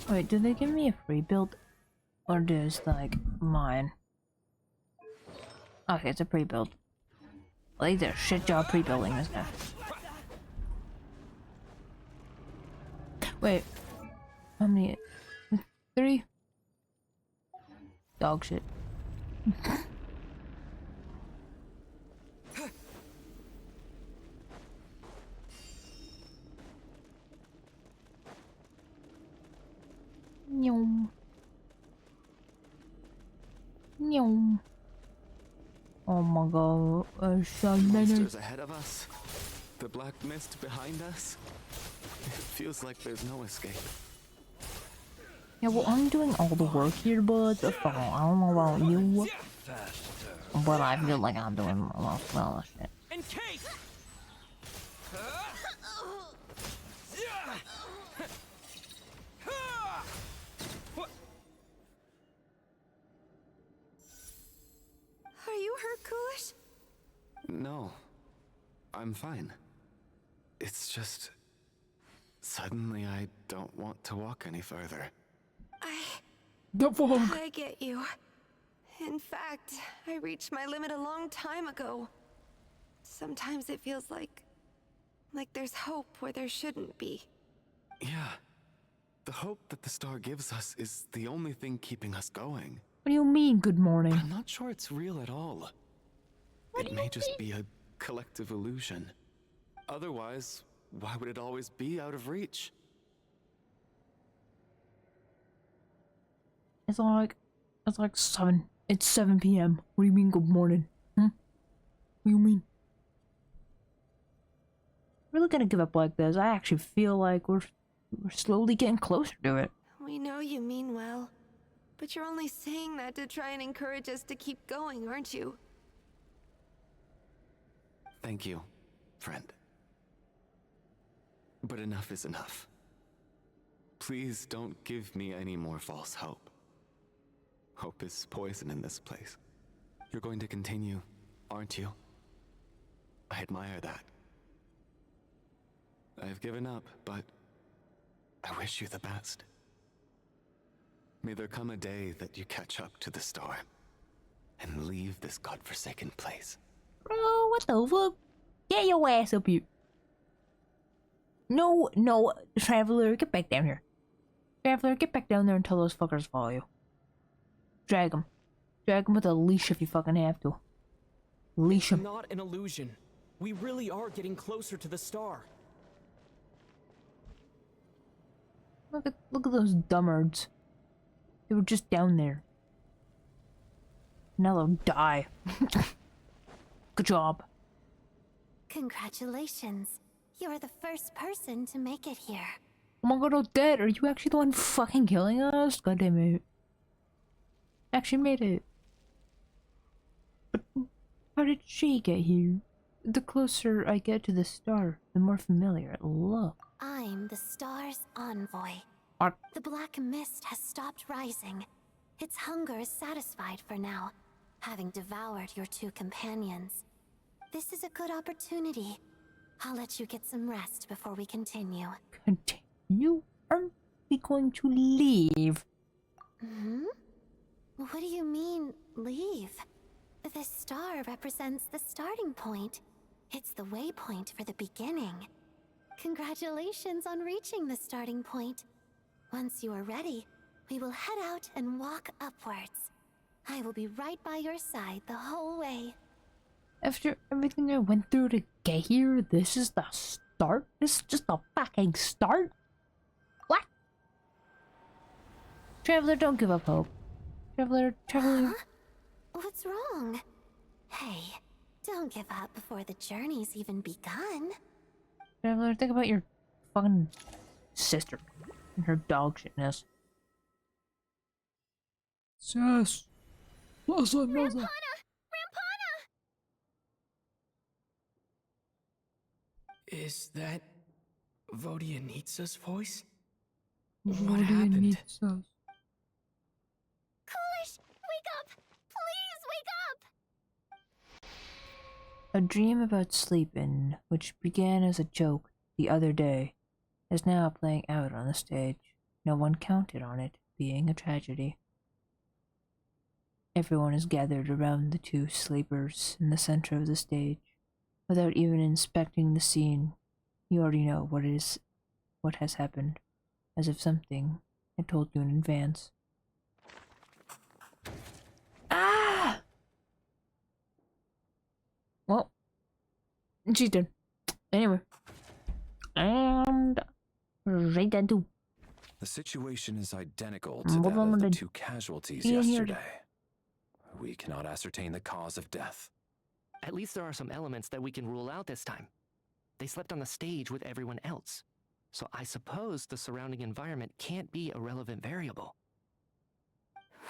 Wait, did they give me a free build? Or just like mine? Okay, it's a pre-build. Like they're shit job pre-building this guy. Wait, how many? 3? Dog shit. Nyum. Nyum. Oh my god, so many monsters ahead of us. The black mist behind us. It feels like there's no escape. Yeah, well, I'm doing all the work here, but I don't know about you, but I feel like I'm doing a lot of shit. Encase! Are you hurt, Coolish? No, I'm fine. It's just... suddenly I don't want to walk any further. I get you. In fact, I reached my limit a long time ago. Sometimes it feels like there's hope where there shouldn't be. Yeah. The hope that the star gives us is the only thing keeping us going. What do you mean, good morning? I'm not sure it's real at all. It may just be a collective illusion. Otherwise, why would it always be out of reach? It's like 7. It's 7 p.m. What do you mean, good morning? What do you mean? Really gonna give up like this? I actually feel like we're slowly getting closer to it. We know you mean well, but you're only saying that to try and encourage us to keep going, aren't you? Thank you, friend. But enough is enough. Please don't give me any more false hope. Hope is poison in this place. You're going to continue, aren't you? I admire that. I've given up, but I wish you the best. May there come a day that you catch up to the star and leave this godforsaken place. Bro, what the fuck? Get your ass up here. No, Traveler, get back down here. Traveler, get back down there and tell those fuckers to follow you. Drag him. Drag him with a leash if you fucking have to. Leash him. It's not an illusion. We really are getting closer to the star. Look at those dumbards. They were just down there. Now they'll die. Good job. Congratulations. You're the first person to make it here. Oh my god, Odette, are you actually the one fucking killing us? God damn it. Actually made it. But how did she get here? The closer I get to the star, the more familiar it looks. I'm the star's envoy. The black mist has stopped rising. Its hunger is satisfied for now, having devoured your 2 companions. This is a good opportunity. I'll let you get some rest before we continue. Continue? Aren't we going to leave? What do you mean, leave? The star represents the starting point. It's the waypoint for the beginning. Congratulations on reaching the starting point. Once you are ready, we will head out and walk upwards. I will be right by your side the whole way. After everything I went through to get here, this is the start? This is just the fucking start? What? Traveler, don't give up hope. Traveler. What's wrong? Hey, don't give up before the journey's even begun. Traveler, think about your fucking sister and her dog shitness. Sus. Rampana! Is that Vodianitsa's voice? What What happened? Coolish, wake up! Please wake up! A dream about sleeping, which began as a joke the other day, is now playing out on the stage. No one counted on it being a tragedy. Everyone is gathered around the two sleepers in the center of the stage. Without even inspecting the scene, you already know what has happened, as if something had told you in advance. Ah! Well, she's dead. Anyway. And right then too. The situation is identical to that of the two casualties yesterday. We cannot ascertain the cause of death. At least there are some elements that we can rule out this time. They slept on the stage with everyone else, so I suppose the surrounding environment can't be a relevant variable.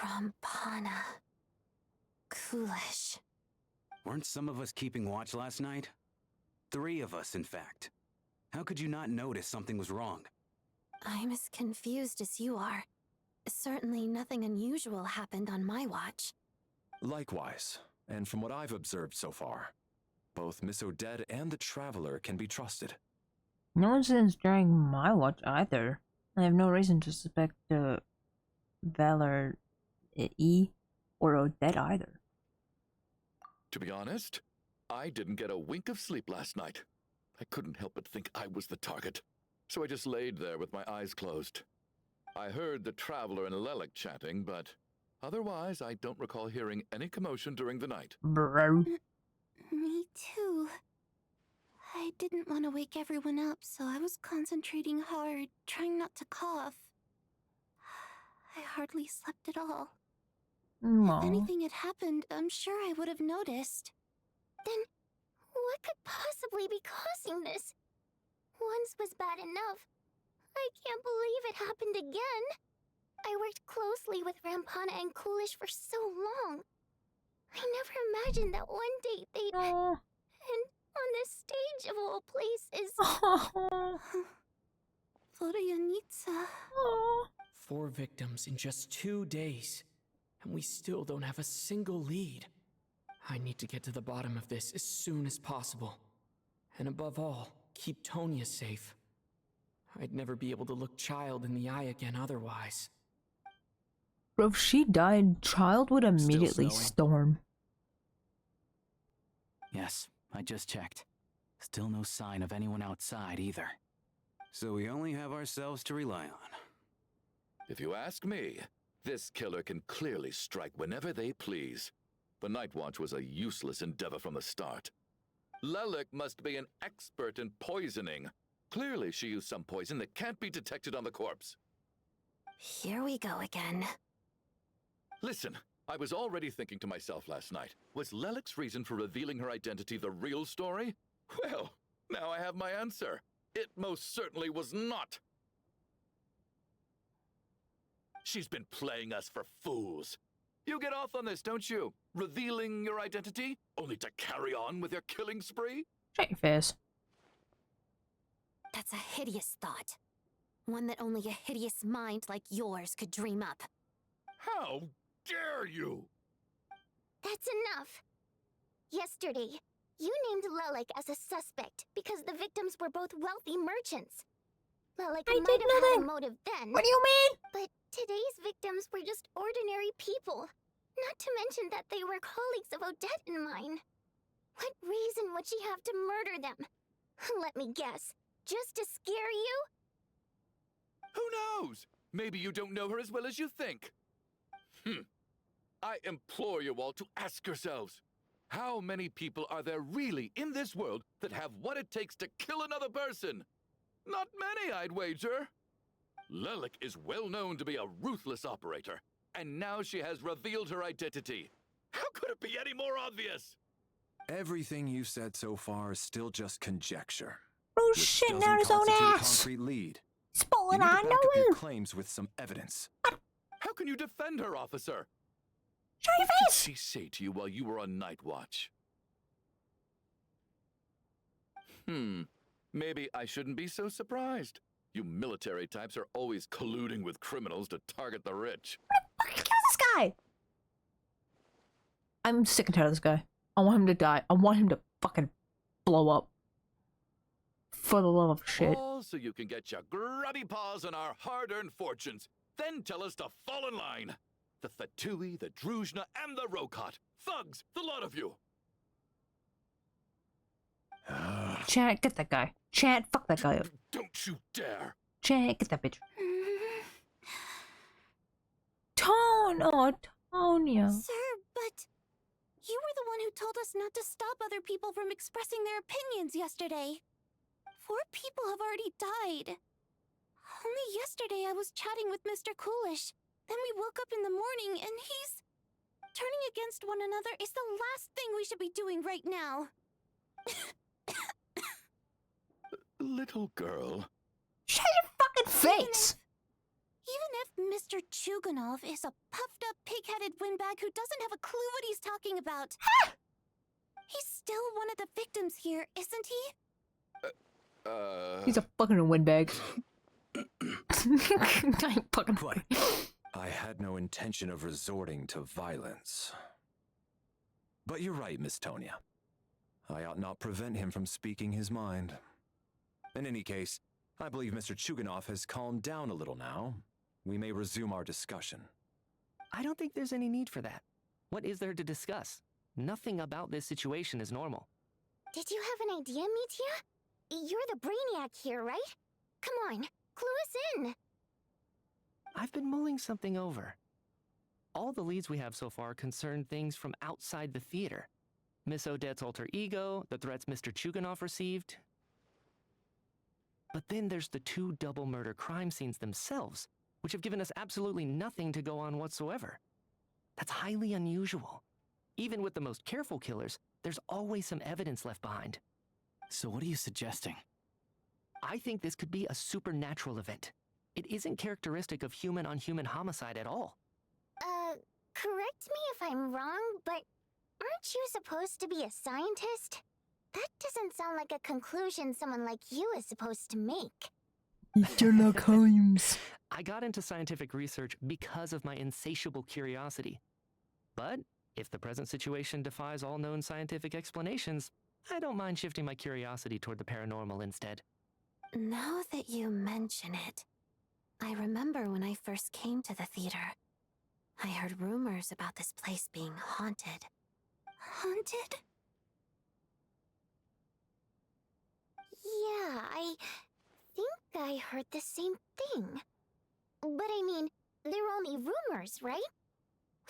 Rampana. Coolish. Weren't some of us keeping watch last night? 3 of us, in fact. How could you not notice something was wrong? I'm as confused as you are. Certainly nothing unusual happened on my watch. Likewise, and from what I've observed so far, both Miss Odette and the Traveler can be trusted. No incidents during my watch either. I have no reason to suspect Valor E or Odette either. To be honest, I didn't get a wink of sleep last night. I couldn't help but think I was the target, so I just laid there with my eyes closed. I heard the Traveler and Lelik chatting, but otherwise I don't recall hearing any commotion during the night. Bro. Me too. I didn't want to wake everyone up, so I was concentrating hard, trying not to cough. I hardly slept at all. Aww. If anything had happened, I'm sure I would have noticed. Then, what could possibly be causing this? Once was bad enough. I can't believe it happened again. I worked closely with Rampana and Coolish for so long. I never imagined that one day they'd... And on the stage of all places... Vodianitsa... 4 victims in just 2 days, and we still don't have a single lead. I need to get to the bottom of this as soon as possible. And above all, keep Tonya safe. I'd never be able to look Child in the eye again otherwise. Bro, if she died, Child would immediately storm. Yes, I just checked. Still no sign of anyone outside either. So we only have ourselves to rely on. If you ask me, this killer can clearly strike whenever they please. The Night Watch was a useless endeavor from the start. Lelik must be an expert in poisoning. Clearly she used some poison that can't be detected on the corpse. Here we go again. Listen, I was already thinking to myself last night, was Lelik's reason for revealing her identity the real story? Well, now I have my answer. It most certainly was not. She's been playing us for fools. You get off on this, don't you? Revealing your identity, only to carry on with your killing spree? Shut your face. That's a hideous thought. One that only a hideous mind like yours could dream up. How dare you? That's enough. Yesterday, you named Lelik as a suspect because the victims were both wealthy merchants. Lelik might have had a motive then. What do you mean? But today's victims were just ordinary people. Not to mention that they were colleagues of Odette and mine. What reason would she have to murder them? Let me guess. Just to scare you? Who knows? Maybe you don't know her as well as you think. I implore you all to ask yourselves, how many people are there really in this world that have what it takes to kill another person? Not many, I'd wager. Lelik is well known to be a ruthless operator, and now she has revealed her identity. How could it be any more obvious? Everything you said so far is still just conjecture. Oh which shit, doesn't now his own constitute a ass! concrete lead. He's pulling You need on to back up your him! claims with some evidence. How can you defend her, officer? Show your What did face! she say to you while you were on night watch? Maybe I shouldn't be so surprised. You military types are always colluding with criminals to target the rich. Fucking kill this guy! I'm sick and tired of this guy. I want him to die. I want him to fucking blow up. For the love of shit. All so you can get your grubby paws on our hard-earned fortunes. Then tell us to fall in line. The Fatui, the Druzhna, and the Rokot. Thugs, the lot of you. Chat, get that guy. Chat, fuck that guy up. Don't you dare. Chat, get that bitch. Tone! Oh, Tonya. Sir, but you were the one who told us not to stop other people from expressing their opinions yesterday. 4 people have already died. Only yesterday I was chatting with Mr. Coolish. Then we woke up in the morning and he's... Turning against one another is the last thing we should be doing right now. Little girl. Shut your fucking face! Even if Mr. Chuganov is a puffed-up, pig-headed windbag who doesn't have a clue what he's talking about, he's still one of the victims here, isn't he? He's a fucking windbag. I fucking funny. I had no intention of resorting to violence. But you're right, Miss Tonya. I ought not prevent him from speaking his mind. In any case, I believe Mr. Chuganov has calmed down a little now. We may resume our discussion. I don't think there's any need for that. What is there to discuss? Nothing about this situation is normal. Did you have an idea, Mitya? You're the brainiac here, right? Come on, clue us in. I've been mulling something over. All the leads we have so far concern things from outside the theater. Miss Odette's alter ego, the threats Mr. Chuganov received. But then there's the 2 double murder crime scenes themselves, which have given us absolutely nothing to go on whatsoever. That's highly unusual. Even with the most careful killers, there's always some evidence left behind. So what are you suggesting? I think this could be a supernatural event. It isn't characteristic of human-on-human homicide at all. Correct me if I'm wrong, but aren't you supposed to be a scientist? That doesn't sound like a conclusion someone like you is supposed to make. Sherlock Holmes. I got into scientific research because of my insatiable curiosity. But if the present situation defies all known scientific explanations, I don't mind shifting my curiosity toward the paranormal instead. Now that you mention it, I remember when I first came to the theater. I heard rumors about this place being haunted. Haunted? Yeah, I think I heard the same thing. But I mean, they're only rumors, right?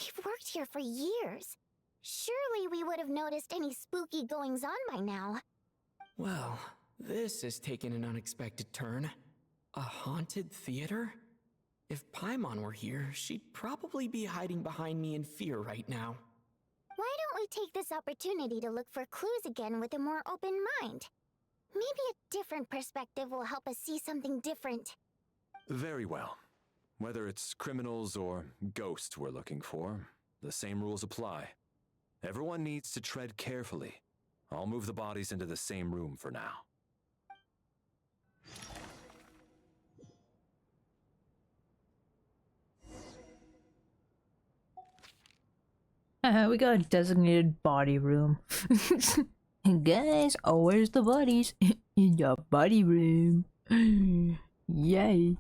We've worked here for years. Surely we would have noticed any spooky goings-on by now. Well, this has taken an unexpected turn. A haunted theater? If Paimon were here, she'd probably be hiding behind me in fear right now. Why don't we take this opportunity to look for clues again with a more open mind? Maybe a different perspective will help us see something different. Very well. Whether it's criminals or ghosts we're looking for, the same rules apply. Everyone needs to tread carefully. I'll move the bodies into the same room for now. We got a designated body room. Guys, oh, where's the bodies? In your body room. Yay.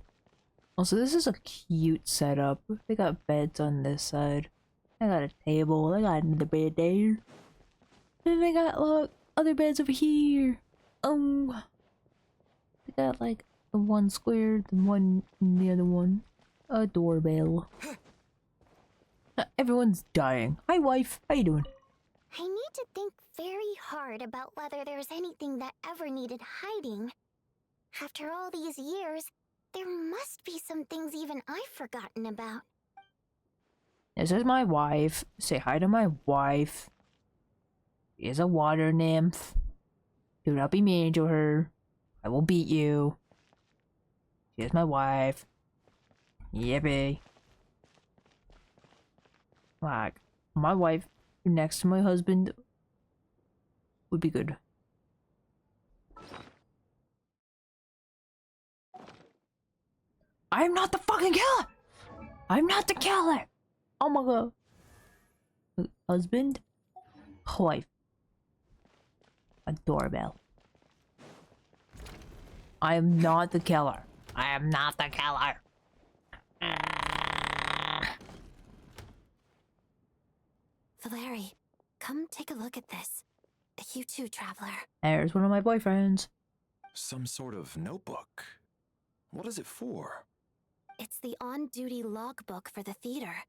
Also, this is a cute setup. They got beds on this side. They got a table. They got another bed there. And they got, look, other beds over here. Oh. They got, like, the one square, the one and the other one. A doorbell. Everyone's dying. Hi, wife. How you doing? I need to think very hard about whether there's anything that ever needed hiding. After all these years, there must be some things even I've forgotten about. This is my wife. Say hi to my wife. She is a water nymph. Do not be mean to her. I will beat you. She is my wife. Yippee. Like, my wife next to my husband would be good. I'm not the fucking killer! I'm not the killer! Oh my god. Husband? Wife. A doorbell. I am not the killer. I am not the killer. Valeri, come take a look at this. You too, traveler. There's one of my boyfriends. Some sort of notebook. What is it for? It's the on-duty logbook for the theater.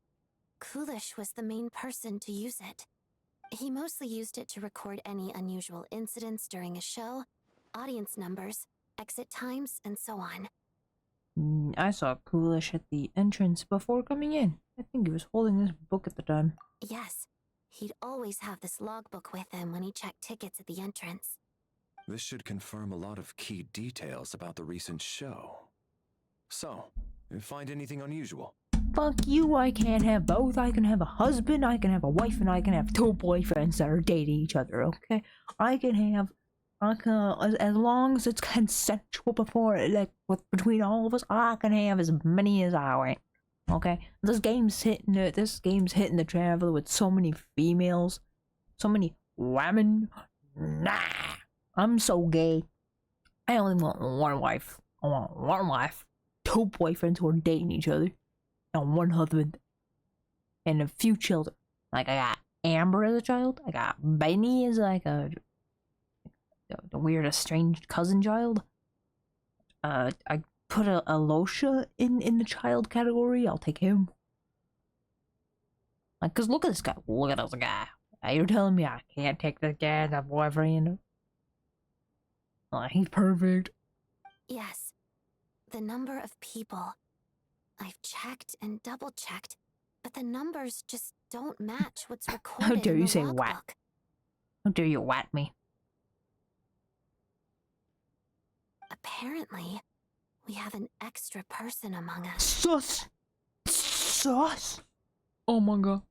Coolish was the main person to use it. He mostly used it to record any unusual incidents during a show, audience numbers, exit times, and so on. I saw Coolish at the entrance before coming in. I think he was holding this book at the time. Yes, he'd always have this logbook with him when he checked tickets at the entrance. This should confirm a lot of key details about the recent show. So, you find anything unusual? Fuck you, I can't have both. I can have a husband, I can have a wife, and I can have two boyfriends that are dating each other, okay? As long as it's consensual between all of us, I can have as many as I want. Okay? This game's hitting the traveler with so many females, so many women. Nah, I'm so gay. I only want one wife. I want one wife, two boyfriends who are dating each other, and one husband, and a few children. Like, I got Amber as a child. I got Benny as like the weird estranged cousin child. I put a Alosha in the child category. I'll take him. Like, cause look at this guy. Look at this guy. You're telling me I can't take this guy as a boyfriend? He's perfect. Yes. The number of people. I've checked and double-checked, but the numbers just don't match what's recorded. How dare in you the say logbook. what? How dare you whack me? Apparently, we have an extra person among us. Sus! Sus! Oh my god.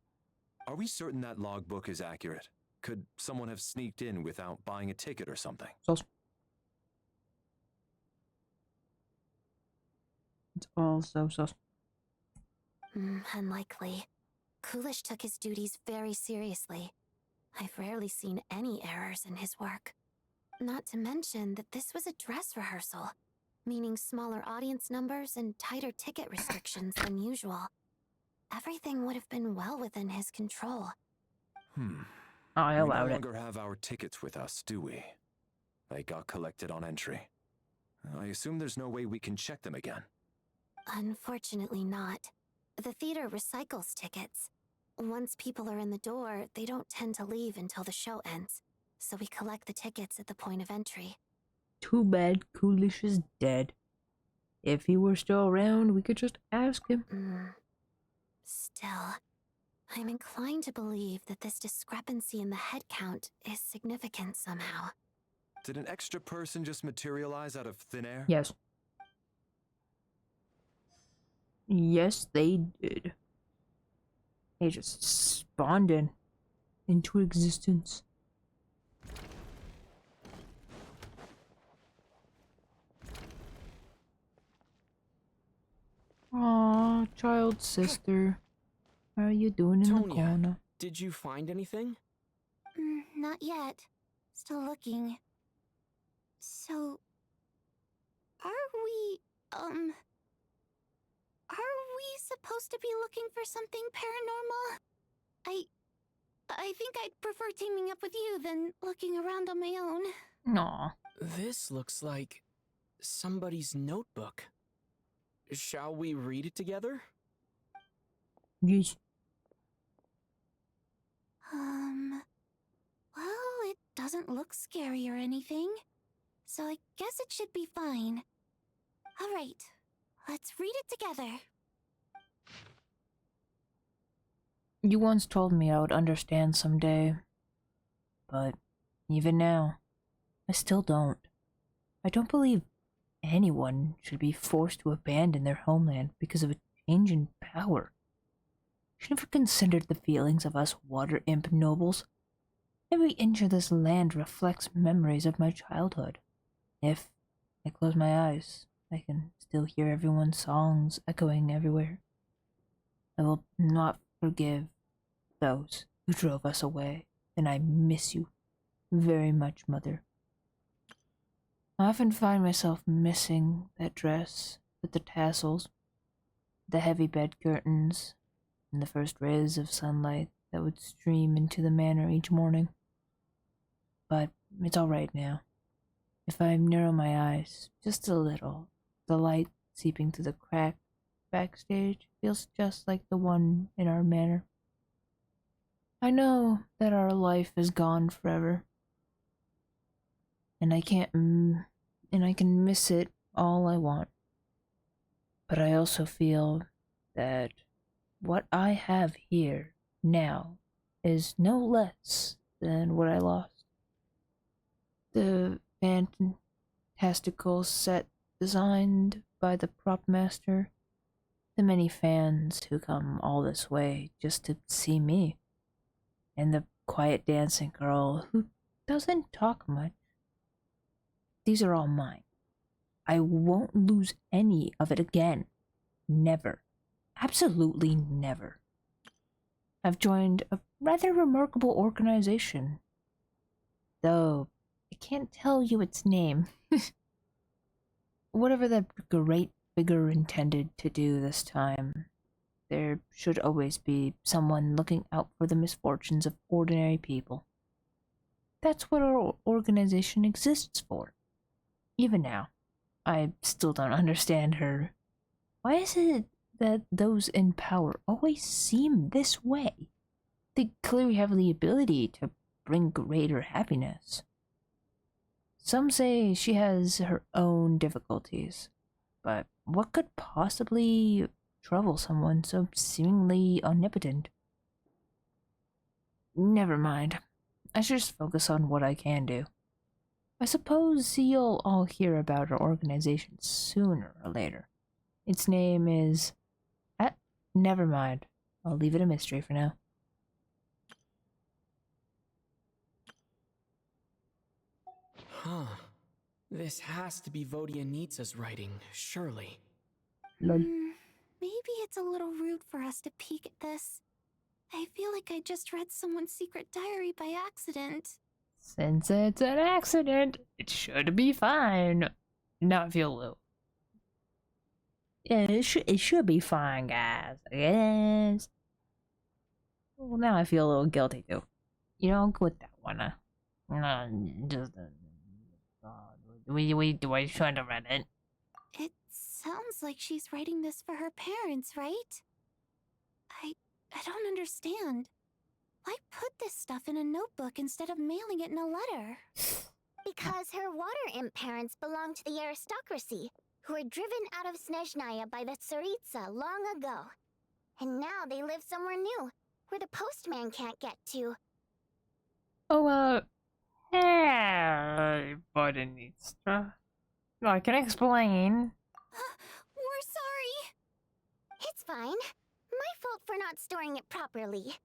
Are we certain that logbook is accurate? Could someone have sneaked in without buying a ticket or something? Sus. It's all so sus. Unlikely. Coolish took his duties very seriously. I've rarely seen any errors in his work. Not to mention that this was a dress rehearsal, meaning smaller audience numbers and tighter ticket restrictions than usual. Everything would have been well within his control. I We allowed no it. longer have our tickets with us, do we? They got collected on entry. I assume there's no way we can check them again. Unfortunately not. The theater recycles tickets. Once people are in the door, they don't tend to leave until the show ends, so we collect the tickets at the point of entry. Too bad Coolish is dead. If he were still around, we could just ask him. Still, I'm inclined to believe that this discrepancy in the head count is significant somehow. Did an extra person just materialize out of thin air? Yes. Yes, they did. They just spawned into existence. Aw, child sister. How are you doing in the corner? Did you find anything? Not yet. Still looking. So, are we supposed to be looking for something paranormal? I think I'd prefer teaming up with you than looking around on my own. Aw. This looks like somebody's notebook. Shall we read it together? Yes. Well, it doesn't look scary or anything, so I guess it should be fine. Alright, let's read it together. You once told me I would understand someday. But even now, I still don't. I don't believe anyone should be forced to abandon their homeland because of a change in power. I never considered the feelings of us water imp nobles. Every inch of this land reflects memories of my childhood. If I close my eyes, I can still hear everyone's songs echoing everywhere. I will not forgive those who drove us away, and I miss you very much, Mother. I often find myself missing that dress with the tassels, the heavy bed curtains, and the first rays of sunlight that would stream into the manor each morning. But it's all right now. If I narrow my eyes just a little, the light seeping through the crack backstage feels just like the one in our manor. I know that our life is gone forever, and I can miss it all I want. But I also feel that what I have here now is no less than what I lost. The fantastical set designed by the prop master, the many fans who come all this way just to see me, and the quiet dancing girl who doesn't talk much. These are all mine. I won't lose any of it again. Never. Absolutely never. I've joined a rather remarkable organization, though I can't tell you its name. Whatever the great figure intended to do this time, there should always be someone looking out for the misfortunes of ordinary people. That's what our organization exists for. Even now, I still don't understand her. Why is it that those in power always seem this way? They clearly have the ability to bring greater happiness. Some say she has her own difficulties, but what could possibly trouble someone so seemingly omnipotent? Never mind. I should just focus on what I can do. I suppose you'll all hear about our organization sooner or later. Its name is... never mind. I'll leave it a mystery for now. Huh. This has to be Vodyanitsa's writing, surely. Maybe it's a little rude for us to peek at this. I feel like I just read someone's secret diary by accident. Since it's an accident, it should be fine. Now I feel a little... Yeah, it should be fine, guys. Yes. Well, now I feel a little guilty, too. You know, I'll go with that one. Just... we should have read it. It sounds like she's writing this for her parents, right? I don't understand. Why put this stuff in a notebook instead of mailing it in a letter? Because her water imp parents belong to the aristocracy, who were driven out of Snezhnaya by the Tsaritsa long ago. And now they live somewhere new, where the postman can't get to. Oh, hey, Botanista. I can explain. We're sorry. It's fine. My fault for not storing it properly.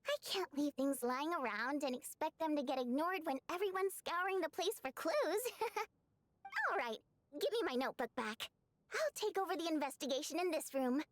I can't leave things lying around and expect them to get ignored when everyone's scouring the place for clues. All right, give me my notebook back. I'll take over the investigation in this room.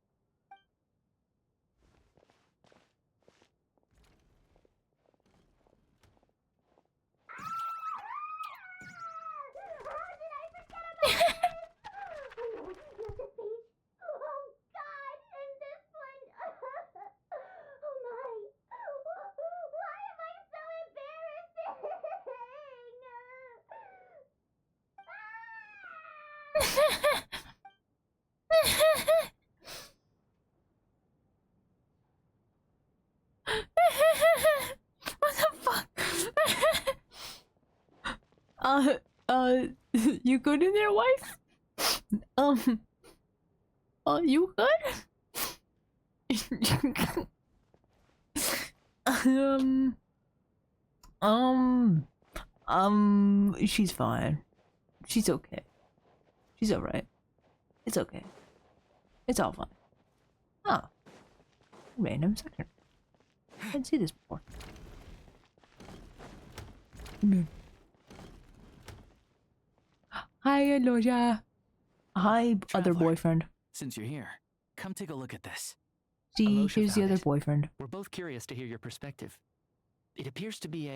What the fuck? You good in there, wife? You good? She's fine. She's okay. She's alright. It's okay. It's all fine. Oh. Random section. I didn't see this before. Hi, Aloja. Hi, other boyfriend. Since you're here, come take a look at this. See, Alosha here's the found other it. boyfriend. We're both curious to hear your perspective. It appears to be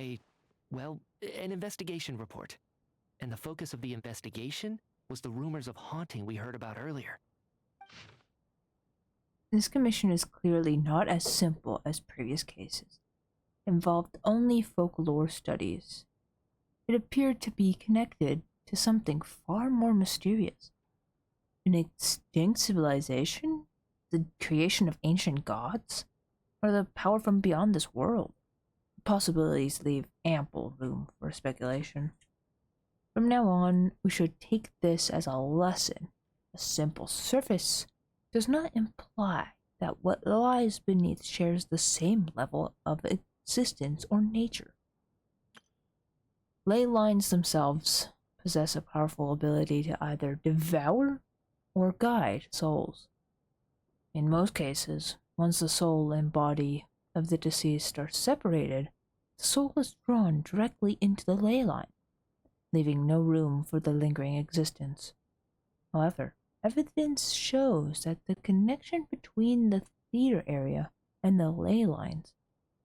an investigation report. And the focus of the investigation was the rumors of haunting we heard about earlier. This commission is clearly not as simple as previous cases. Involved only folklore studies. It appeared to be connected to something far more mysterious. An extinct civilization? The creation of ancient gods? Or the power from beyond this world? The possibilities leave ample room for speculation. From now on, we should take this as a lesson. A simple surface does not imply that what lies beneath shares the same level of existence or nature. Ley lines themselves possess a powerful ability to either devour or guide souls. In most cases, once the soul and body of the deceased are separated, the soul is drawn directly into the ley line, leaving no room for the lingering existence. However, evidence shows that the connection between the theater area and the ley lines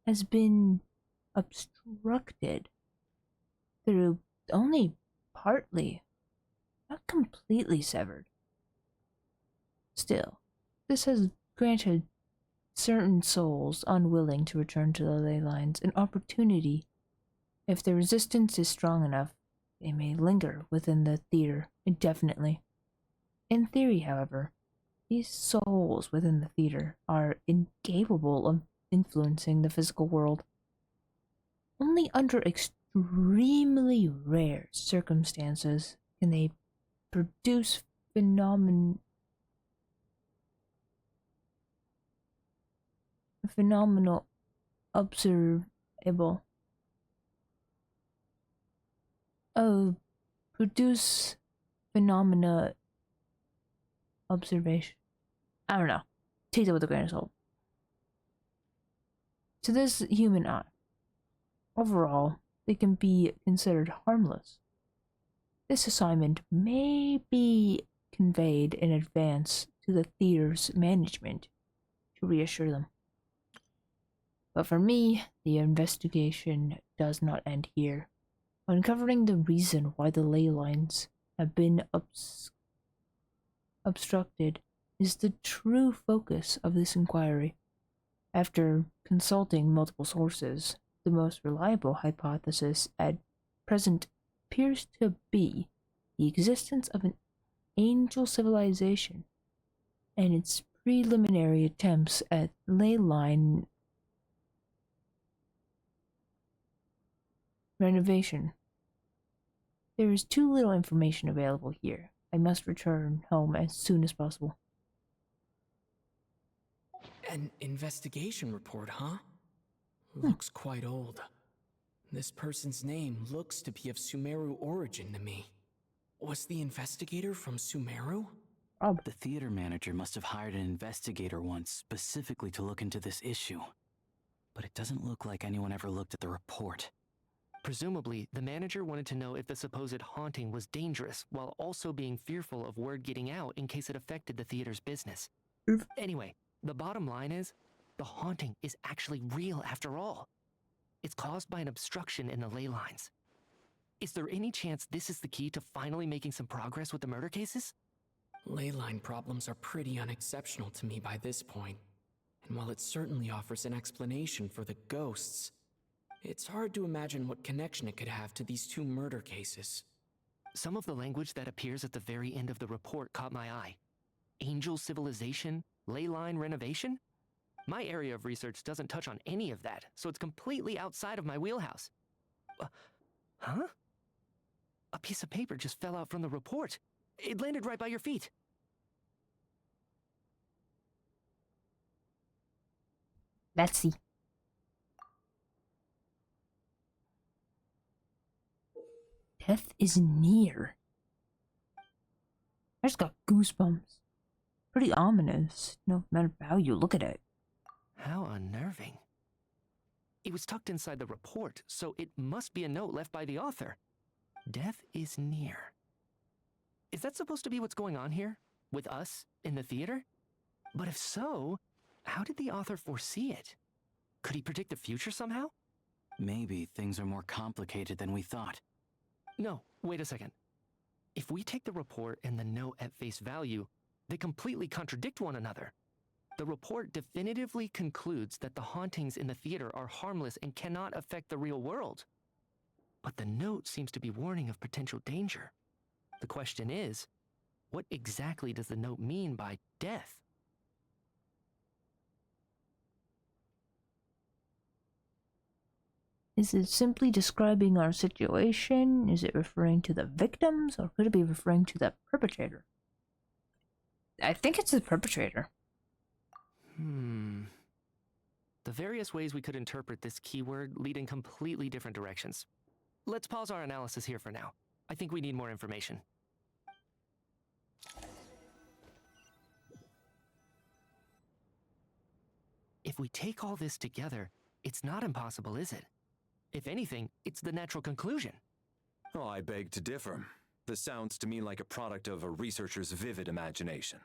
has been obstructed through only partly, not completely severed. Still, this has granted certain souls unwilling to return to the ley lines an opportunity. If the resistance is strong enough, they may linger within the theater indefinitely. In theory, however, these souls within the theater are incapable of influencing the physical world. Only under extremely rare circumstances can they produce phenomenal observable produce phenomena observation. I don't know. Take that with a grain of salt. To this human eye, overall, they can be considered harmless. This assignment may be conveyed in advance to the theater's management to reassure them. But for me, the investigation does not end here. Uncovering the reason why the ley lines have been obstructed is the true focus of this inquiry. After consulting multiple sources, the most reliable hypothesis at present appears to be the existence of an angel civilization and its preliminary attempts at ley line renovation. There is too little information available here. I must return home as soon as possible. An investigation report, huh? Looks quite old. This person's name looks to be of Sumeru origin to me. Was the investigator from Sumeru? The theater manager must have hired an investigator once specifically to look into this issue. But it doesn't look like anyone ever looked at the report. Presumably, the manager wanted to know if the supposed haunting was dangerous while also being fearful of word getting out in case it affected the theater's business. Anyway, the bottom line is, the haunting is actually real after all. It's caused by an obstruction in the ley lines. Is there any chance this is the key to finally making some progress with the murder cases? Ley line problems are pretty unexceptional to me by this point. And while it certainly offers an explanation for the ghosts, it's hard to imagine what connection it could have to these two murder cases. Some of the language that appears at the very end of the report caught my eye. Angel civilization, ley line renovation? My area of research doesn't touch on any of that, so it's completely outside of my wheelhouse. Huh? A piece of paper just fell out from the report. It landed right by your feet. Let's see. Death is near. I just got goosebumps. Pretty ominous. No matter how you look at it. How unnerving. It was tucked inside the report, so it must be a note left by the author. Death is near. Is that supposed to be what's going on here? With us in the theater? But if so, how did the author foresee it? Could he predict the future somehow? Maybe things are more complicated than we thought. No, wait a second. If we take the report and the note at face value, they completely contradict one another. The report definitively concludes that the hauntings in the theater are harmless and cannot affect the real world. But the note seems to be warning of potential danger. The question is, what exactly does the note mean by death? Is it simply describing our situation? Is it referring to the victims, or could it be referring to the perpetrator? I think it's the perpetrator. The various ways we could interpret this keyword lead in completely different directions. Let's pause our analysis here for now. I think we need more information. If we take all this together, it's not impossible, is it? If anything, it's the natural conclusion. Oh, I beg to differ. This sounds to me like a product of a researcher's vivid imagination.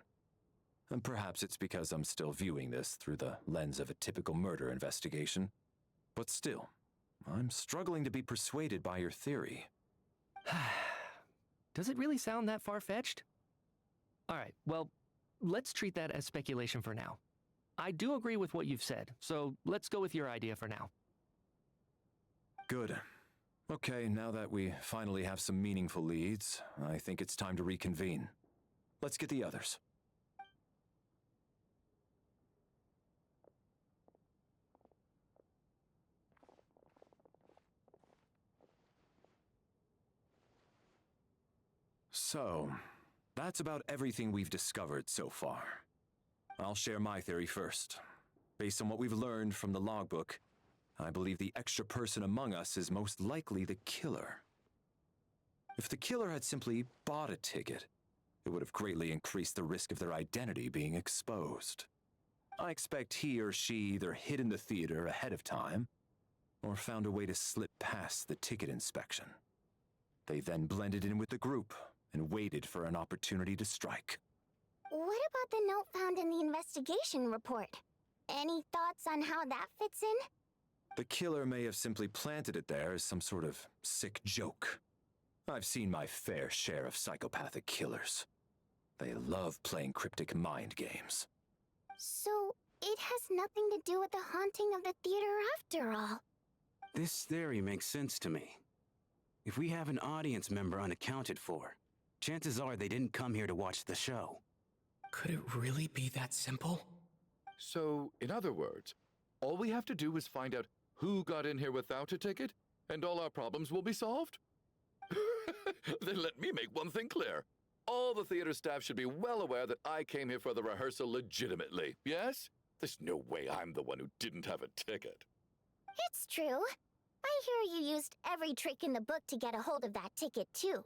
And perhaps it's because I'm still viewing this through the lens of a typical murder investigation. But still, I'm struggling to be persuaded by your theory. Does it really sound that far-fetched? Alright, well, let's treat that as speculation for now. I do agree with what you've said, so let's go with your idea for now. Good. Okay, now that we finally have some meaningful leads, I think it's time to reconvene. Let's get the others. So, that's about everything we've discovered so far. I'll share my theory first. Based on what we've learned from the logbook, I believe the extra person among us is most likely the killer. If the killer had simply bought a ticket, it would have greatly increased the risk of their identity being exposed. I expect he or she either hid in the theater ahead of time, or found a way to slip past the ticket inspection. They then blended in with the group and waited for an opportunity to strike. What about the note found in the investigation report? Any thoughts on how that fits in? The killer may have simply planted it there as some sort of sick joke. I've seen my fair share of psychopathic killers. They love playing cryptic mind games. So, it has nothing to do with the haunting of the theater after all. This theory makes sense to me. If we have an audience member unaccounted for, chances are they didn't come here to watch the show. Could it really be that simple? So, in other words, all we have to do is find out who got in here without a ticket, and all our problems will be solved? Then let me make one thing clear. All the theater staff should be well aware that I came here for the rehearsal legitimately, yes? There's no way I'm the one who didn't have a ticket. It's true. I hear you used every trick in the book to get a hold of that ticket, too.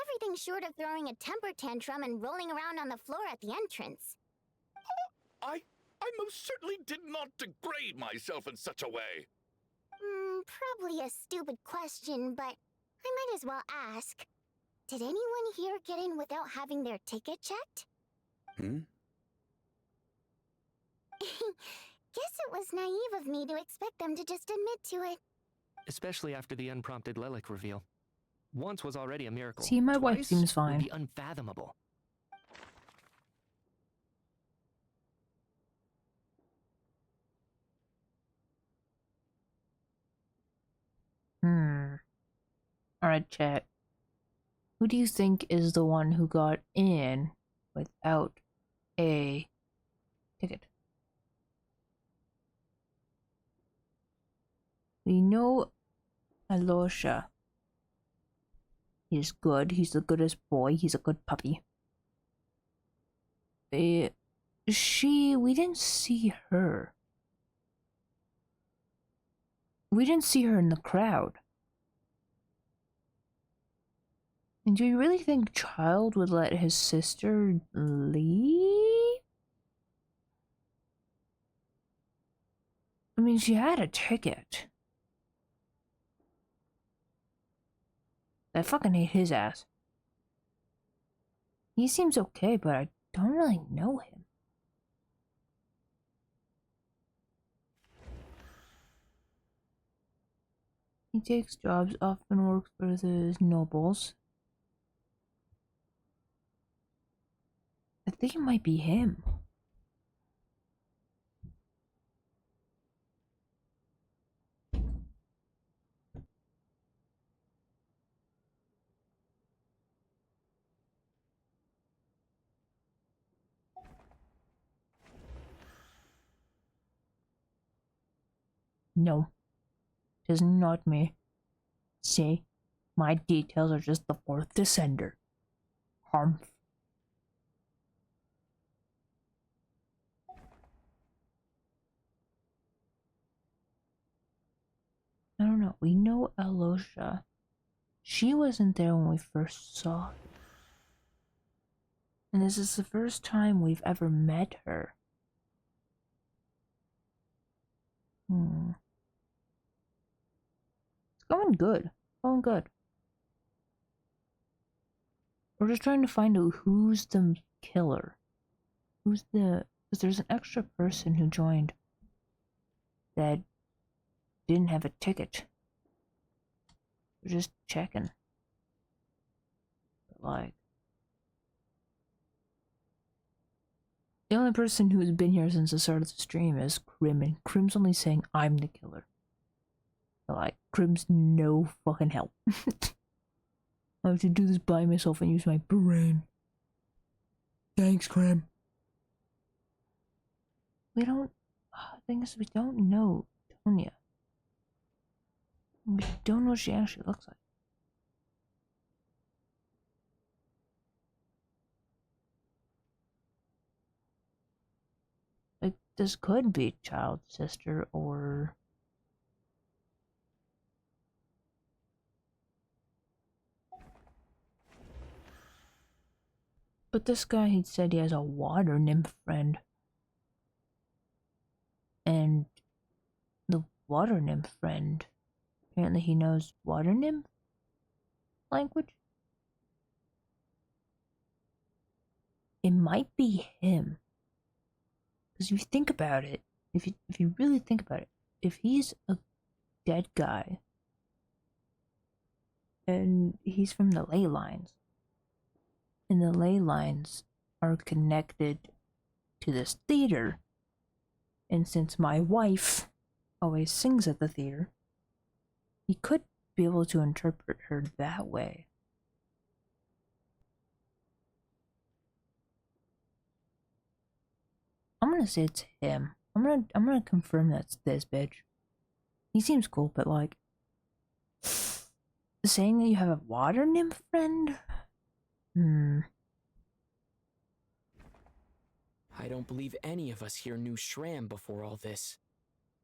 Everything short of throwing a temper tantrum and rolling around on the floor at the entrance. I most certainly did not degrade myself in such a way. Probably a stupid question, but I might as well ask. Did anyone here get in without having their ticket checked? Guess it was naive of me to expect them to just admit to it. Especially after the unprompted Lelic reveal. Once was already a miracle. See, my wife Twice seems fine. would be unfathomable. Alright, chat. Who do you think is the one who got in without a ticket? We know Alosha. He's good. He's the goodest boy. He's a good puppy. We didn't see her. We didn't see her in the crowd. And do you really think Child would let his sister leave? I mean, she had a ticket. I fucking hate his ass. He seems okay, but I don't really know him. He takes jobs, often works for the nobles. I think it might be him. No, it is not me. See, my details are just the fourth descender. Harm. I don't know. We know Alosha. She wasn't there when we first saw her. And this is the first time we've ever met her. It's going good. Going good. We're just trying to find out who's the killer. Who's the... Because there's an extra person who joined that didn't have a ticket. We're just checking. But like... The only person who's been here since the start of the stream is Krim, and Krim's only saying I'm the killer. But like, Krim's no fucking help. I have to do this by myself and use my brain. Thanks, Krim. We don't... The thing is, we don't know Tonya. We don't know what she actually looks like. Like, this could be Child's sister, or... But this guy, he said he has a water nymph friend. And the water nymph friend, apparently he knows water nymph language? It might be him. Because if you think about it, if you really think about it, if he's a dead guy, and he's from the ley lines, and the ley lines are connected to this theater, and since my wife always sings at the theater, he could be able to interpret her that way. I'm gonna say it's him. I'm gonna confirm that's this bitch. He seems cool, but like saying that you have a water nymph friend? I don't believe any of us here knew Shram before all this.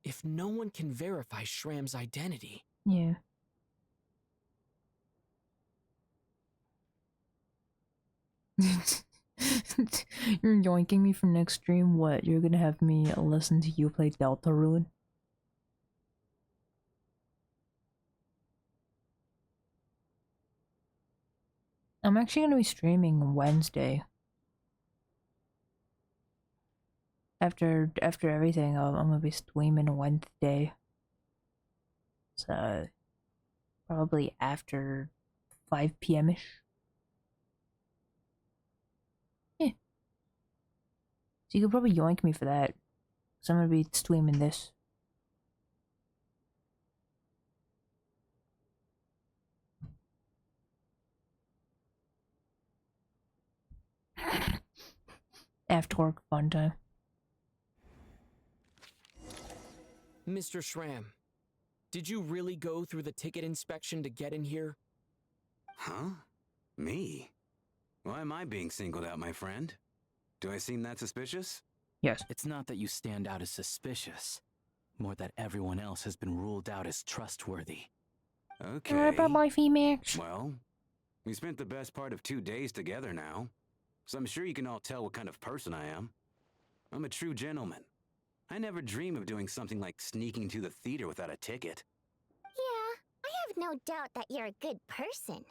If no one can verify Shram's identity... Yeah. You're yoinking me from next stream? What? You're gonna have me listen to you play Deltarune? I'm actually gonna be streaming Wednesday. After everything, I'm gonna be streaming Wednesday. So probably after 5 p.m.-ish. Yeah. So you could probably yoink me for that. Because I'm gonna be streaming this. After work fun time. Mr. Shram, did you really go through the ticket inspection to get in here? Huh? Me? Why am I being singled out, my friend? Do I seem that suspicious? Yes. It's not that you stand out as suspicious, more that everyone else has been ruled out as trustworthy. Okay. Bye-bye, Max. Well, We spent the best part of 2 days together now, so I'm sure you can all tell what kind of person I am. I'm a true gentleman. I never dream of doing something like sneaking to the theater without a ticket. Yeah, I have no doubt that you're a good person.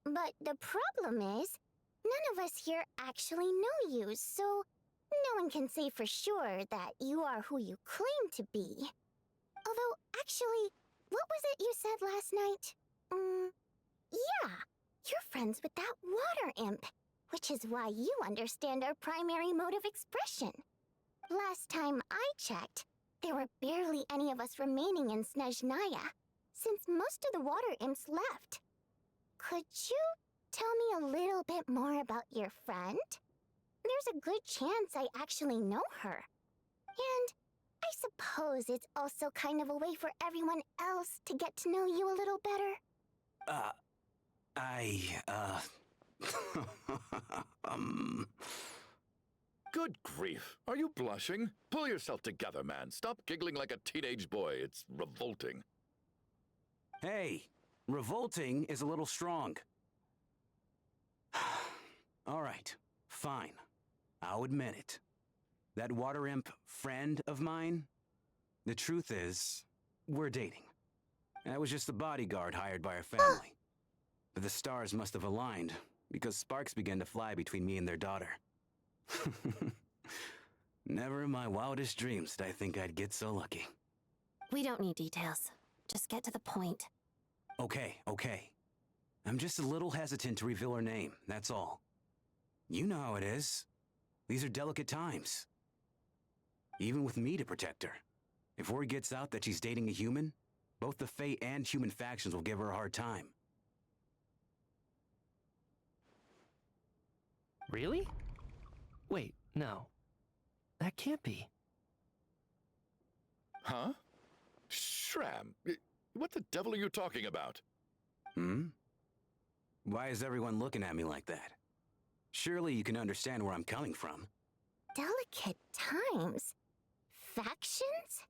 But the problem is, none of us here actually know you, so no one can say for sure that you are who you claim to be. Although, actually, what was it you said last night? Yeah, you're friends with that water imp, which is why you understand our primary mode of expression. Last time I checked, there were barely any of us remaining in Snezhnaya, since most of the water imps left. Could you tell me a little bit more about your friend? There's a good chance I actually know her. And I suppose it's also kind of a way for everyone else to get to know you a little better. Good grief. Are you blushing? Pull yourself together, man. Stop giggling like a teenage boy. It's revolting. Hey, revolting is a little strong. All right, fine. I'll admit it. That water imp friend of mine, the truth is, we're dating. I was just the bodyguard hired by our family. But the stars must have aligned, because sparks began to fly between me and their daughter. Never in my wildest dreams did I think I'd get so lucky. We don't need details. Just get to the point. Okay. I'm just a little hesitant to reveal her name, that's all. You know how it is. These are delicate times. Even with me to protect her. If word gets out that she's dating a human, both the Fae and human factions will give her a hard time. Really? Wait, no. That can't be. Huh? Shram, what the devil are you talking about? Why is everyone looking at me like that? Surely you can understand where I'm coming from. Delicate times? Factions?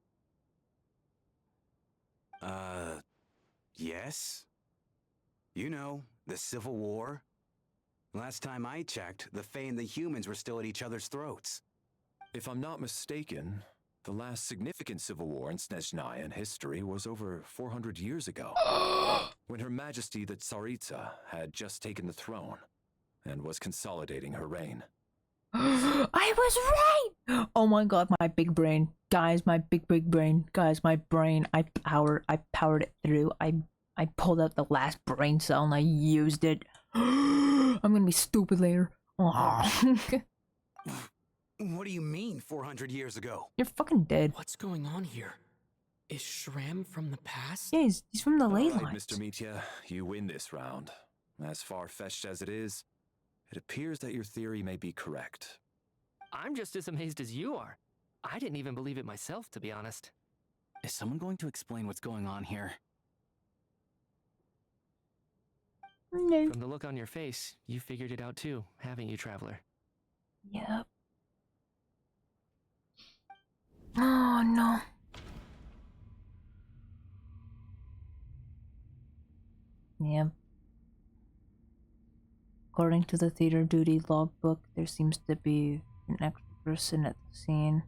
Yes? You know, the Civil War? Last time I checked, the Fae and the humans were still at each other's throats. If I'm not mistaken, the last significant civil war in Snezhnayan history was over 400 years ago, when Her Majesty the Tsaritsa had just taken the throne and was consolidating her reign. I was right! Oh my god, my big brain. Guys, my big brain. Guys, my brain. I powered it through. I pulled out the last brain cell and I used it. I'm gonna be stupid later. What do you mean 400 years ago? You're fucking dead. What's going on here? Is Shram from the past? Yeah, he's from the ley All right, lines. Mr. Mitya, you win this round. As far-fetched as it is, it appears that your theory may be correct. I'm just as amazed as you are. I didn't even believe it myself, to be honest. Is someone going to explain what's going on here? No. From the look on your face, you figured it out too, haven't you, Traveler? Yep. Oh no. Yep. According to the theater duty logbook, there seems to be an extra person at the scene.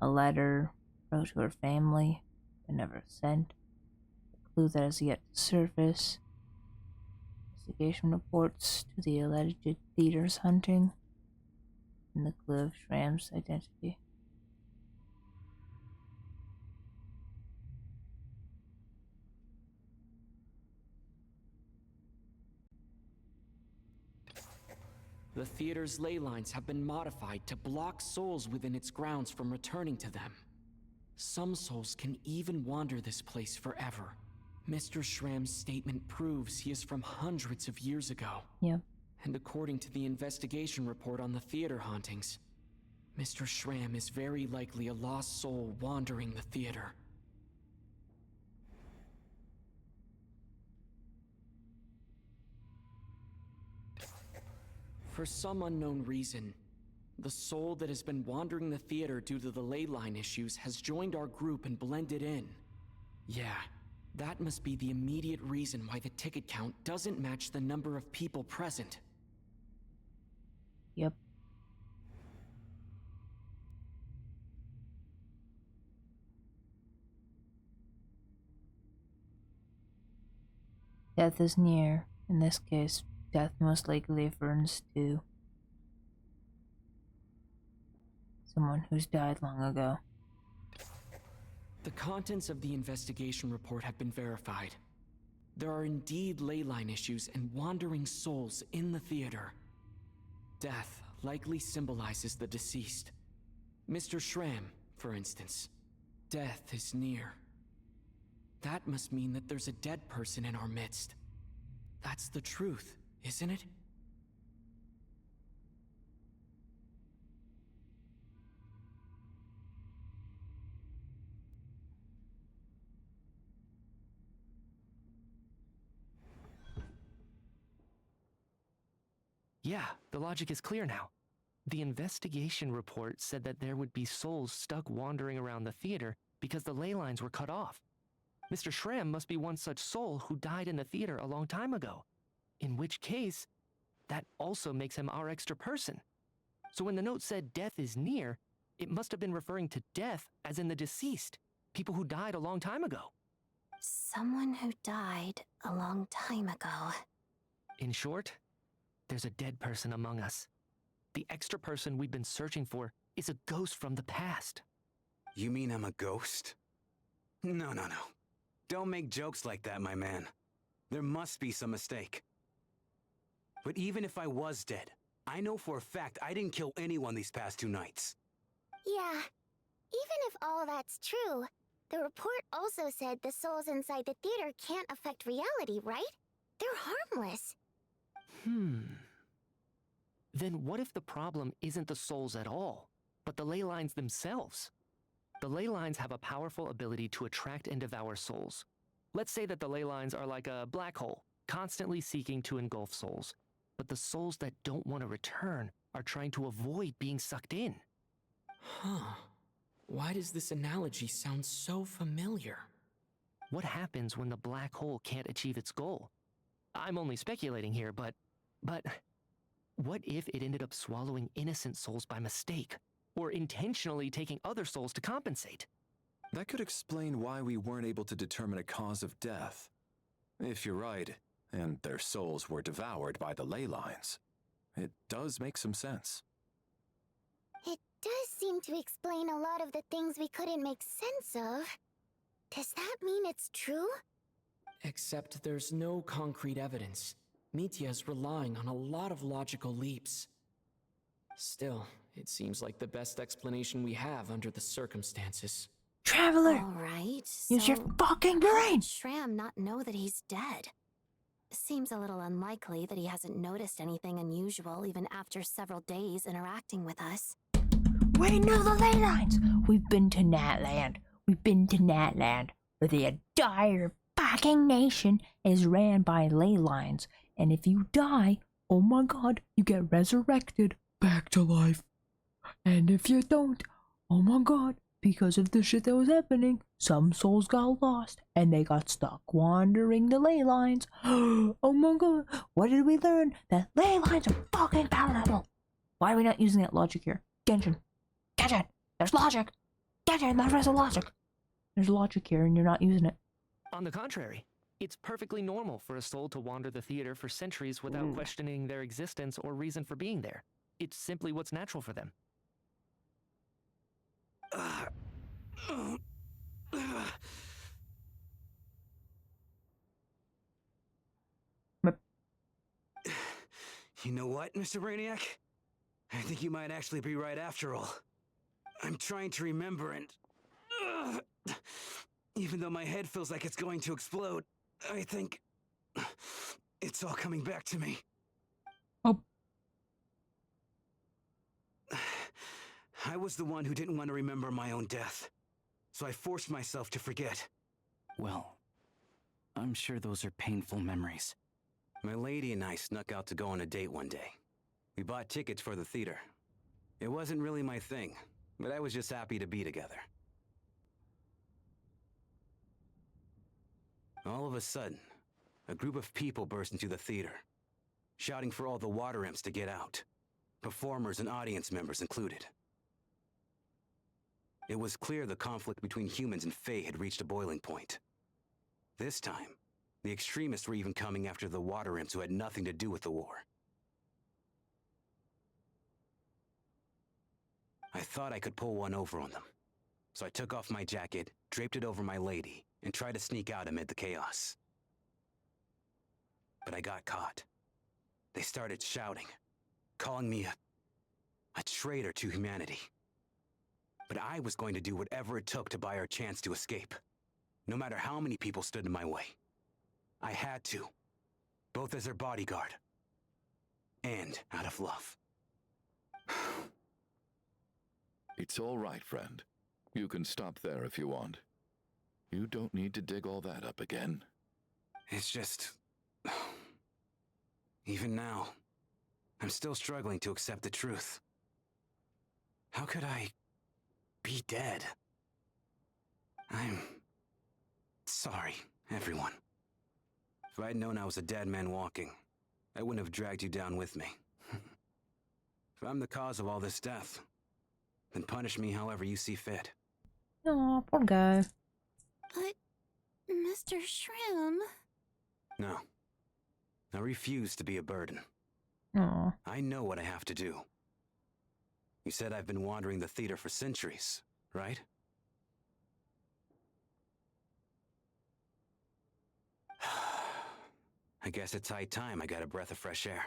A letter wrote to her family, but never sent. A clue that has yet to surface. Investigation reports to the alleged theater's hunting. And the clue of Shram's identity. The theater's ley lines have been modified to block souls within its grounds from returning to them. Some souls can even wander this place forever. Mr. Shram's statement proves he is from hundreds of years ago. Yep. And according to the investigation report on the theater hauntings, Mr. Shram is very likely a lost soul wandering the theater. For some unknown reason, the soul that has been wandering the theater due to the ley line issues has joined our group and blended in. Yeah, That must be the immediate reason why the ticket count doesn't match the number of people present. Yep. Death is near. In this case, death most likely refers to someone who's died long ago. The contents of the investigation report have been verified. There are indeed leyline issues and wandering souls in the theater. Death likely symbolizes the deceased. Mr. Schramm, for instance. Death is near. That must mean that there's a dead person in our midst. That's the truth, isn't it? Yeah, the logic is clear now. The investigation report said that there would be souls stuck wandering around the theater because the ley lines were cut off. Mr. Schramm must be one such soul who died in the theater a long time ago. In which case, that also makes him our extra person. So when the note said death is near, it must have been referring to death as in the deceased, people who died a long time ago. Someone who died a long time ago. In short, there's a dead person among us. The extra person we've been searching for is a ghost from the past. You mean I'm a ghost? No. Don't make jokes like that, my man. There must be some mistake. But even if I was dead, I know for a fact I didn't kill anyone these past 2 nights. Yeah, even if all that's true, the report also said the souls inside the theater can't affect reality, right? They're harmless. Then what if the problem isn't the souls at all, but the ley lines themselves? The ley lines have a powerful ability to attract and devour souls. Let's say that the ley lines are like a black hole, constantly seeking to engulf souls. But the souls that don't want to return are trying to avoid being sucked in. Huh. Why does this analogy sound so familiar? What happens when the black hole can't achieve its goal? I'm only speculating here, but what if it ended up swallowing innocent souls by mistake, or intentionally taking other souls to compensate? That could explain why we weren't able to determine a cause of death. If you're right, and their souls were devoured by the ley lines, it does make some sense. It does seem to explain a lot of the things we couldn't make sense of. Does that mean it's true? Except there's no concrete evidence. Mitya's relying on a lot of logical leaps. Still, it seems like the best explanation we have under the circumstances. Traveler! All right, Use your fucking brain! How would Schramm not know that he's dead? Seems a little unlikely that he hasn't noticed anything unusual even after several days interacting with us. We know the ley lines! We've been to Natland. We've been to Natland, where the entire fucking nation is ran by ley lines. And if you die, oh my god, you get resurrected back to life. And if you don't, oh my god, because of the shit that was happening, some souls got lost and they got stuck wandering the ley lines. Oh my god, what did we learn? That ley lines are fucking powerful. Why are we not using that logic here? Genshin, there's logic. Genshin, there's logic. There's logic here and you're not using it. On the contrary, it's perfectly normal for a soul to wander the theater for centuries without questioning their existence or reason for being there. It's simply what's natural for them. You know what, Mr. Brainiac? I think you might actually be right after all. I'm trying to remember and... even though my head feels like it's going to explode, I think... it's all coming back to me. Oh. I was the one who didn't want to remember my own death, so I forced myself to forget. Well, I'm sure those are painful memories. My lady and I snuck out to go on a date one day. We bought tickets for the theater. It wasn't really my thing, but I was just happy to be together. All of a sudden, a group of people burst into the theater, shouting for all the water imps to get out, performers and audience members included. It was clear the conflict between humans and Fae had reached a boiling point. This time, the extremists were even coming after the water imps who had nothing to do with the war. I thought I could pull one over on them, so I took off my jacket, draped it over my lady, and tried to sneak out amid the chaos. But I got caught. They started shouting, calling me a traitor to humanity. But I was going to do whatever it took to buy our chance to escape, no matter how many people stood in my way. I had to, both as their bodyguard and out of love. It's all right, friend. You can stop there if you want. You don't need to dig all that up again. It's just... Even now, I'm still struggling to accept the truth. How could I be dead? I'm sorry, everyone. If I'd known I was a dead man walking, I wouldn't have dragged you down with me. If I'm the cause of all this death, then punish me however you see fit. Aw, poor guy. But, Mr. Shrim... No. I refuse to be a burden. Aw. I know what I have to do. You said I've been wandering the theater for centuries, right? I guess it's high time I got a breath of fresh air.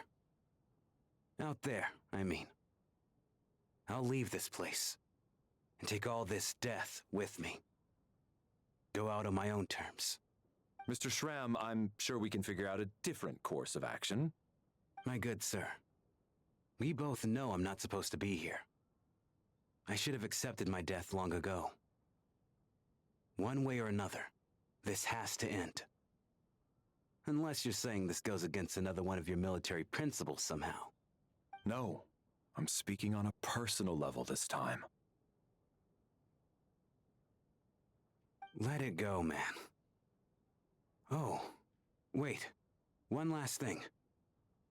Out there, I mean. I'll leave this place and take all this death with me. Go out on my own terms. Mr. Shram, I'm sure we can figure out a different course of action. My good sir, we both know I'm not supposed to be here. I should have accepted my death long ago. One way or another, this has to end. Unless you're saying this goes against another one of your military principles somehow. No, I'm speaking on a personal level this time. Let it go, man. Oh, wait. One last thing.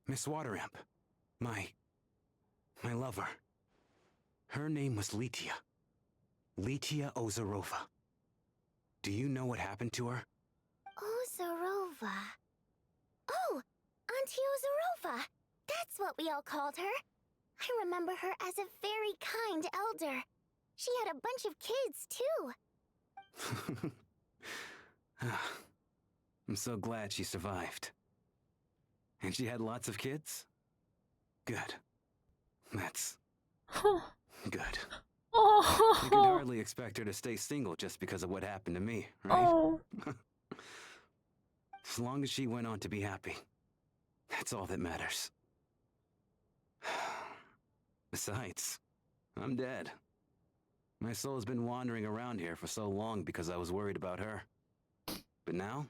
Miss Waterimp. My lover. Her name was Litia. Litia Ozarova. Do you know what happened to her? Ozarova. Oh, Auntie Ozarova. That's what we all called her. I remember her as a very kind elder. She had a bunch of kids, too. I'm so glad she survived. And she had lots of kids? Good. That's... good. Oh. You could hardly expect her to stay single just because of what happened to me, right? Oh. As long as she went on to be happy, that's all that matters. Besides, I'm dead. My soul's been wandering around here for so long because I was worried about her. But now,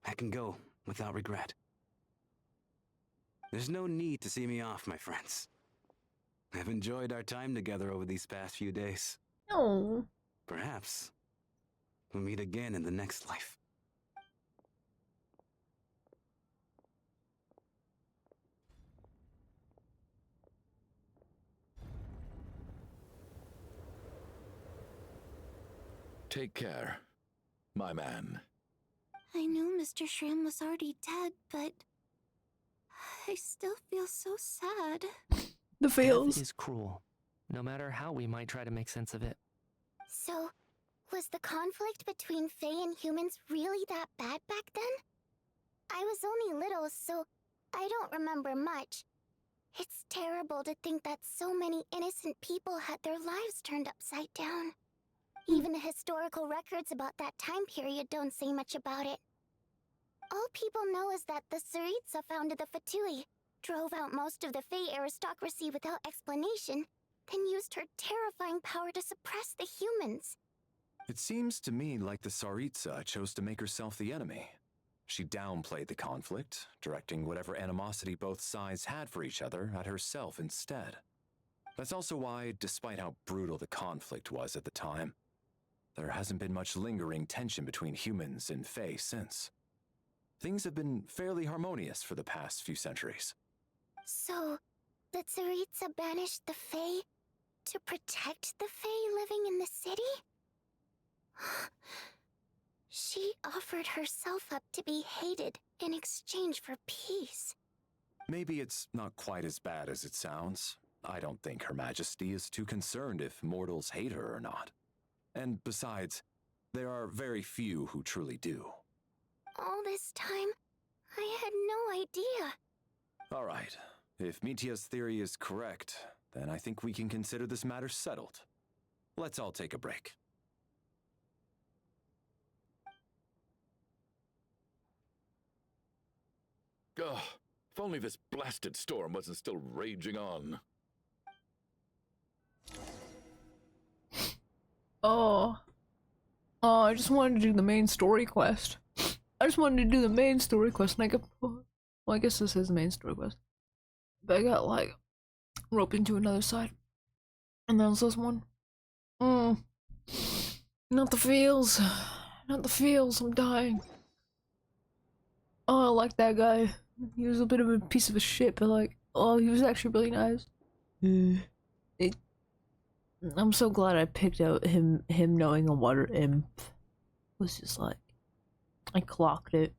I can go without regret. There's no need to see me off, my friends. I've enjoyed our time together over these past few days. Oh. Perhaps we'll meet again in the next life. Take care, my man. I knew Mr. Shrim was already dead, but... I still feel so sad. The feels. Death is cruel, no matter how we might try to make sense of it. So, was the conflict between Fae and humans really that bad back then? I was only little, so I don't remember much. It's terrible to think that so many innocent people had their lives turned upside down. Even the historical records about that time period don't say much about it. All people know is that the Tsaritsa founded the Fatui, drove out most of the Fae aristocracy without explanation, then used her terrifying power to suppress the humans. It seems to me like the Tsaritsa chose to make herself the enemy. She downplayed the conflict, directing whatever animosity both sides had for each other at herself instead. That's also why, despite how brutal the conflict was at the time, there hasn't been much lingering tension between humans and Fae since. Things have been fairly harmonious for the past few centuries. So, the Tsaritsa banished the Fae to protect the Fae living in the city? She offered herself up to be hated in exchange for peace. Maybe it's not quite as bad as it sounds. I don't think Her Majesty is too concerned if mortals hate her or not. And besides, there are very few who truly do. All this time, I had no idea. All right, if Mitya's theory is correct, then I think we can consider this matter settled. Let's all take a break. Ugh, if only this blasted storm wasn't still raging on. Oh, I just wanted to do the main story quest. I just wanted to do the main story quest, and I got, well, I guess this is the main story quest. But I got, like, roped into another side. And then this one. Not the feels. Not the feels, I'm dying. Oh, I like that guy. He was a bit of a piece of a shit, but like, oh, he was actually really nice. I'm so glad I picked out him knowing a water imp. Was just like, I clocked it.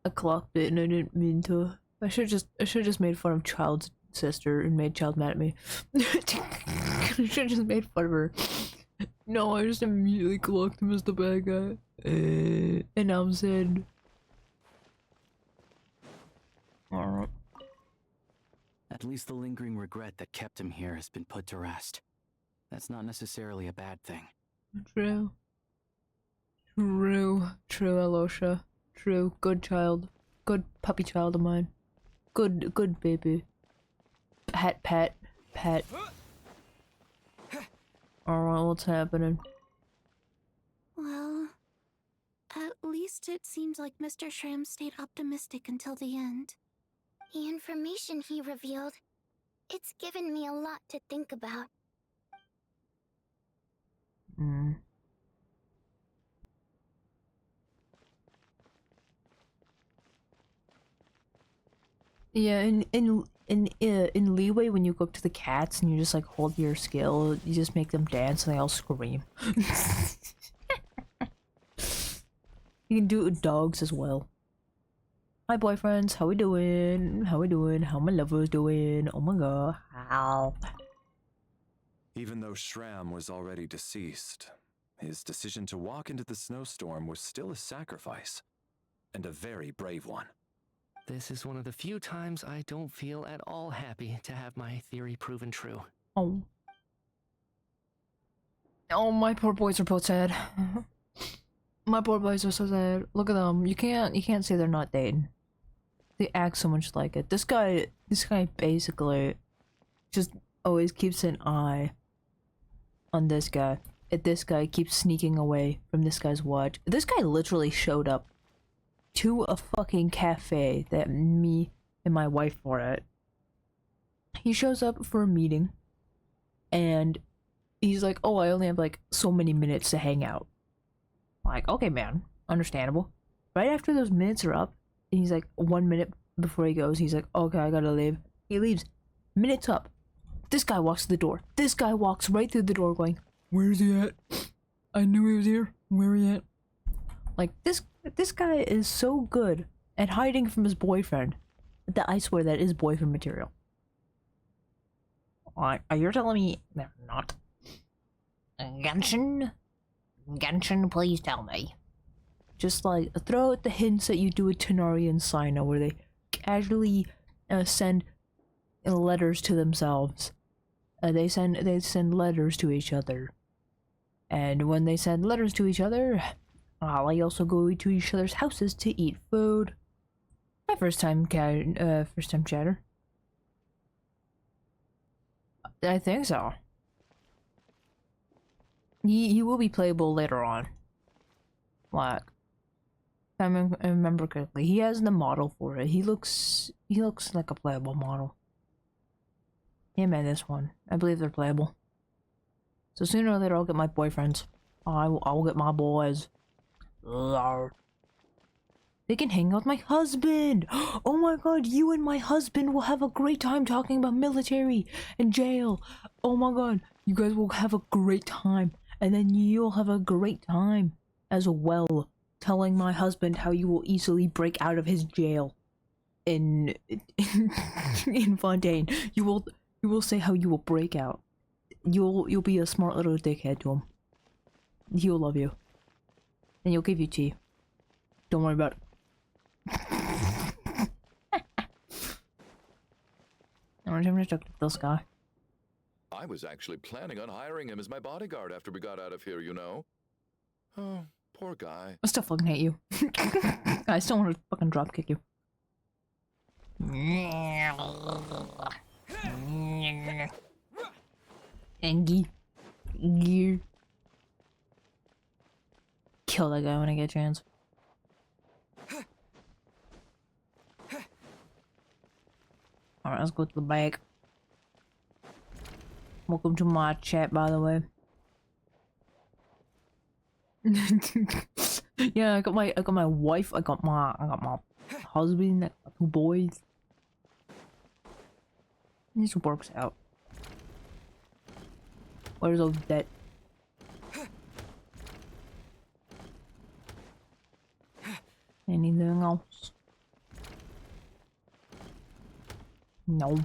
I clocked it and I didn't mean to. I should just made fun of Child's sister and made Child mad at me. I should just made fun of her. No, I just immediately clocked him as the bad guy. And now I'm sad. Alright. At least the lingering regret that kept him here has been put to rest. That's not necessarily a bad thing. True. True, Alosha. True, good child. Good puppy child of mine. Good baby. Pet. Alright, what's happening? Well, at least it seems like Mr. Shram stayed optimistic until the end. The information he revealed, it's given me a lot to think about. Yeah, in Leeway, when you go up to the cats and you just like hold your skill, you just make them dance and they all scream. You can do it with dogs as well. Hi boyfriends, how we doing? How we doing? How my lovers doing? Oh my god, how? Even though Shram was already deceased, his decision to walk into the snowstorm was still a sacrifice, and a very brave one. This is one of the few times I don't feel at all happy to have my theory proven true. Oh. Oh, my poor boys are both sad. My poor boys are so sad. Look at them. You can't say they're not dating. They act so much like it. This guy basically just always keeps an eye on this guy. If this guy keeps sneaking away from this guy's watch. This guy literally showed up to a fucking cafe that me and my wife were at. He shows up for a meeting and he's like, oh, I only have like so many minutes to hang out. Like, okay man, understandable. Right after those minutes are up, and he's like 1 minute before he goes, he's like, okay, I gotta leave. He leaves. Minutes up. This guy walks to the door. This guy walks right through the door going, where's he at? I knew he was here. Where he at? Like, this guy is so good at hiding from his boyfriend that I swear that is boyfriend material. You're telling me they're not? Genshin, please tell me. Just like throw out the hints that you do with Tenari and Sina, where they casually send letters to themselves. They send letters to each other, and when they send letters to each other, they also go to each other's houses to eat food. My first time chatter. I think so. He will be playable later on. Like, if I remember correctly, he has the model for it. He looks like a playable model. Him and this one, I believe they're playable. So sooner or later I'll get my boyfriends. I'll get my boys. They can hang out with my husband! Oh my god, you and my husband will have a great time talking about military and jail. Oh my god, you guys will have a great time. And then you'll have a great time as well, telling my husband how you will easily break out of his jail in Fontaine. You will say how you will break out. You'll be a smart little dickhead to him. He'll love you. And he'll give you tea. Don't worry about it. I'm gonna talk to this guy. I was actually planning on hiring him as my bodyguard after we got out of here, you know. Oh, poor guy. I still fucking hate you. I still want to fucking drop kick you. Angie. Gear. Kill that guy when I get a chance. Alright, let's go to the back. Welcome to my chat, by the way. Yeah, I got my wife, I got my husband, I got 2 boys. This works out. Where's Odette? Anything else? No.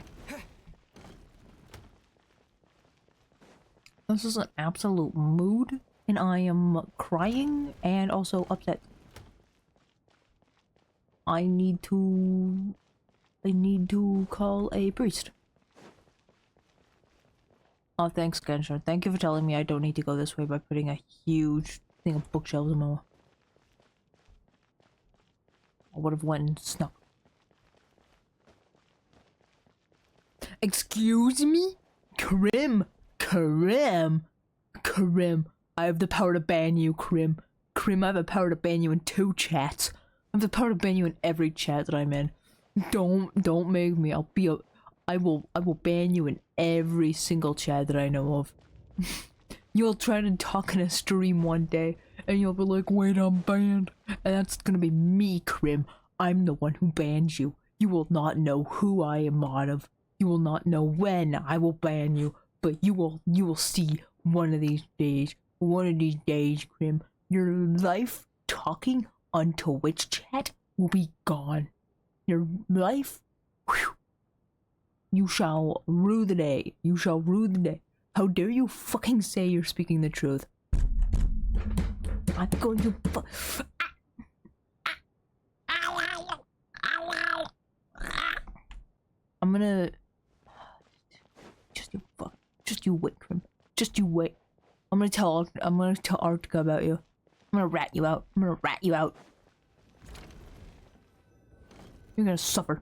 This is an absolute mood, and I am crying and also upset. I need to call a priest. Oh, thanks, Genshin. Thank you for telling me I don't need to go this way by putting a huge thing of bookshelves in my way. I would have went and snuck. Excuse me? Krim! I have the power to ban you, Krim. I have the power to ban you in 2 chats. I have the power to ban you in every chat that I'm in. Don't make me. I will ban you in every single chat that I know of. You'll try to talk in a stream one day, and you'll be like, wait, I'm banned. And that's gonna be me, Krim. I'm the one who bans you. You will not know who I am out of. You will not know when I will ban you, but you will see one of these days. One of these days, Krim. Your life talking on Twitch chat will be gone. Your life, whew, you shall rue the day. You shall rue the day. How dare you fucking say you're speaking the truth? I'm going to I'm gonna just you wait, Krim. Just you wait. I'm gonna tell Arctica about you. I'm gonna rat you out. You're gonna suffer.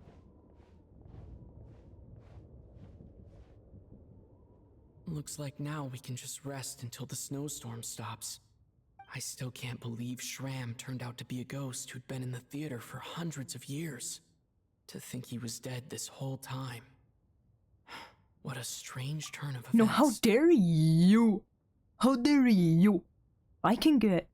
Looks like now we can just rest until the snowstorm stops. I still can't believe Shram turned out to be a ghost who'd been in the theater for hundreds of years. To think he was dead this whole time. What a strange turn of events. No, how dare you? How dare you? I can get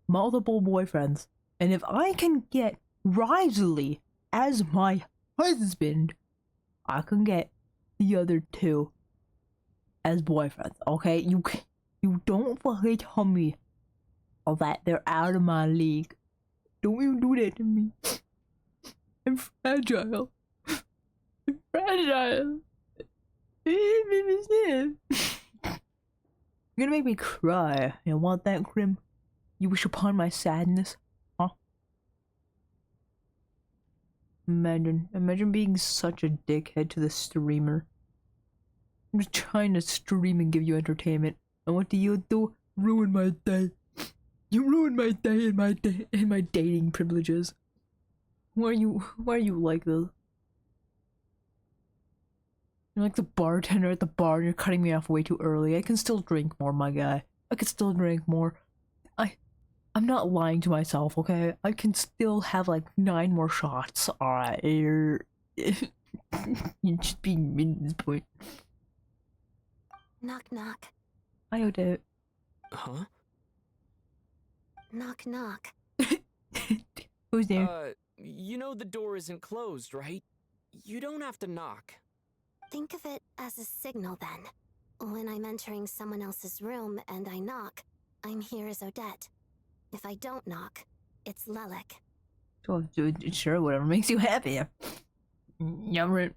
multiple boyfriends, and if I can get Risley as my husband, I can get the other 2 as boyfriends, okay? You don't fucking tell me all that they're out of my league. Don't even do that to me. I'm fragile. I'm fragile. You're gonna make me cry. You want that, Krim? You wish upon my sadness? Huh? Imagine being such a dickhead to the streamer. I'm just trying to stream and give you entertainment. And what do? Ruin my day. You ruined my day and my dating privileges. Why are you like this? You're like the bartender at the bar and you're cutting me off way too early. I can still drink more, my guy. I can still drink more. I'm not lying to myself, okay? I can still have like 9 more shots. Alright, you're just being mean at this point. Knock knock. Hi, Odette. Huh? Knock knock. Who's there? You know the door isn't closed, right? You don't have to knock. Think of it as a signal then. When I'm entering someone else's room and I knock, I'm here as Odette. If I don't knock, it's Lelik. Oh, sure, whatever makes you happy. Yeah, right.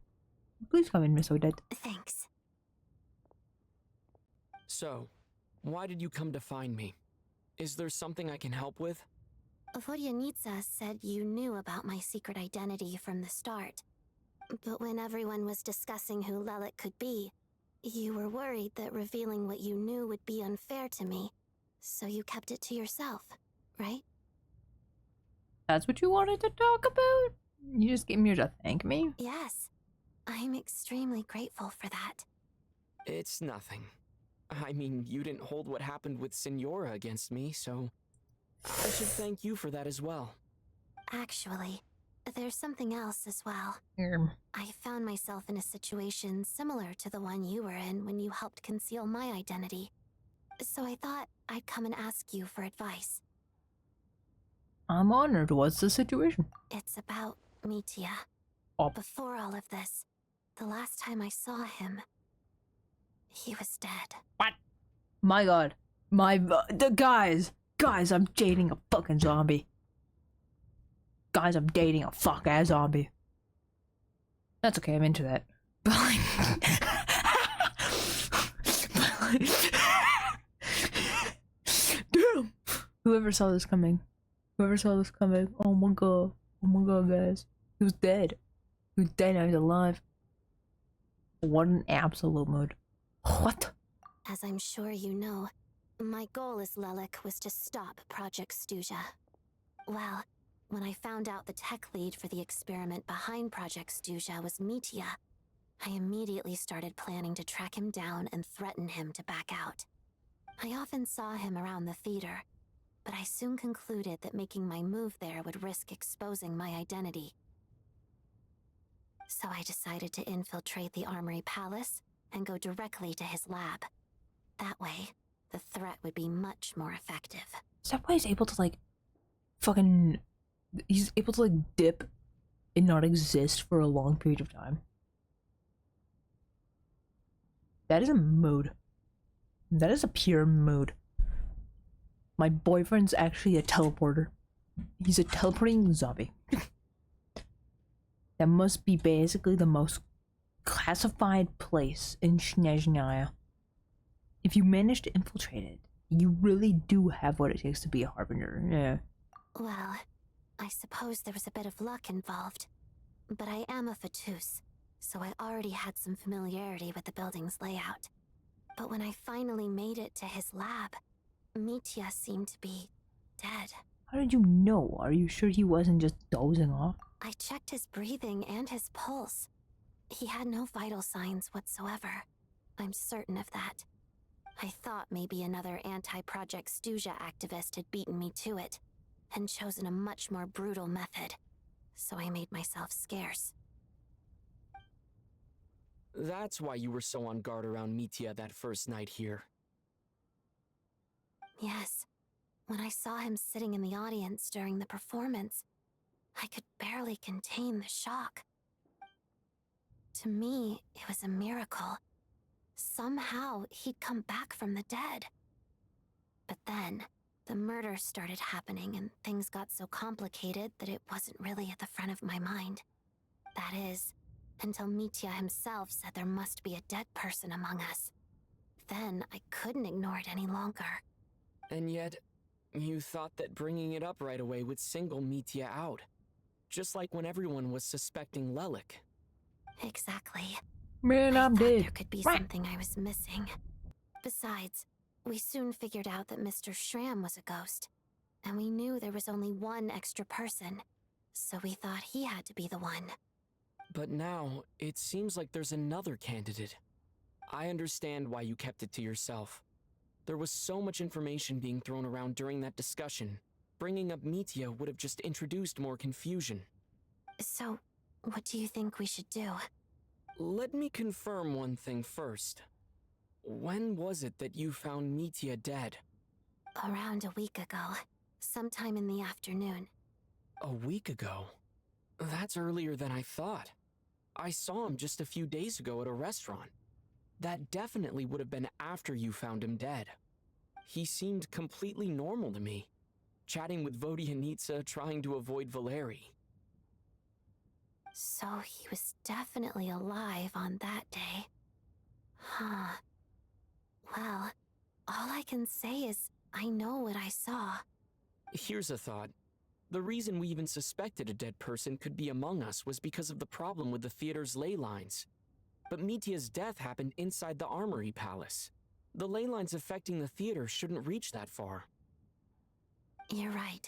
Please come in, Miss Odette. Thanks. So, why did you come to find me? Is there something I can help with? Vodyanitsa said you knew about my secret identity from the start. But when everyone was discussing who Lelik could be, you were worried that revealing what you knew would be unfair to me. So you kept it to yourself, right? That's what you wanted to talk about? You just came here to thank me? Yes. I'm extremely grateful for that. It's nothing. I mean, you didn't hold what happened with Signora against me, so I should thank you for that as well. Actually, there's something else as well. I found myself in a situation similar to the one you were in when you helped conceal my identity. So I thought I'd come and ask you for advice. I'm honored. What's the situation? It's about Mitya. Oh. Before all of this, the last time I saw him, he was dead. What? My god. The guys, I'm dating a fucking zombie. Guys, I'm dating a fuck-ass zombie. That's okay, I'm into that. But like... Damn! Whoever saw this coming. Oh my god, guys. He was dead. Now he's alive. What an absolute mood. What? As I'm sure you know, my goal as Lelik was to stop Project Stuja. Well, when I found out the tech lead for the experiment behind Project Stuja was Mitya, I immediately started planning to track him down and threaten him to back out. I often saw him around the theater, but I soon concluded that making my move there would risk exposing my identity. So I decided to infiltrate the Armory Palace and go directly to his lab. That way, the threat would be much more effective. Is that why he's able to, like, fucking... He's able to, like, dip and not exist for a long period of time? That is a mood. That is a pure mood. My boyfriend's actually a teleporter. He's a teleporting zombie. That must be basically the most classified place in Snezhnaya. If you manage to infiltrate it, you really do have what it takes to be a harbinger. Yeah. Well, I suppose there was a bit of luck involved. But I am a Fatus, so I already had some familiarity with the building's layout. But when I finally made it to his lab, Mitya seemed to be dead. How did you know? Are you sure he wasn't just dozing off? I checked his breathing and his pulse. He had no vital signs whatsoever. I'm certain of that. I thought maybe another anti-Project Stuja activist had beaten me to it, and chosen a much more brutal method. So I made myself scarce. That's why you were so on guard around Mitya that first night here. Yes. When I saw him sitting in the audience during the performance, I could barely contain the shock. To me, it was a miracle. Somehow, he'd come back from the dead. But then, the murder started happening and things got so complicated that it wasn't really at the front of my mind. That is, until Mitya himself said there must be a dead person among us. Then, I couldn't ignore it any longer. And yet, you thought that bringing it up right away would single Mitya out. Just like when everyone was suspecting Lelik. Exactly. Man, I'm dead. There could be something I was missing. Besides, we soon figured out that Mr. Shram was a ghost. And we knew there was only one extra person. So we thought he had to be the one. But now, it seems like there's another candidate. I understand why you kept it to yourself. There was so much information being thrown around during that discussion. Bringing up Mitya would have just introduced more confusion. So, what do you think we should do? Let me confirm one thing first. When was it that you found Mitya dead? Around a week ago, sometime in the afternoon. A week ago? That's earlier than I thought. I saw him just a few days ago at a restaurant. That definitely would have been after you found him dead. He seemed completely normal to me, chatting with Vodyanitsa, trying to avoid Valeri. So he was definitely alive on that day. Huh. Well, all I can say is I know what I saw. Here's a thought. The reason we even suspected a dead person could be among us was because of the problem with the theater's ley lines. But Mitya's death happened inside the Armory Palace. The ley lines affecting the theater shouldn't reach that far. You're right.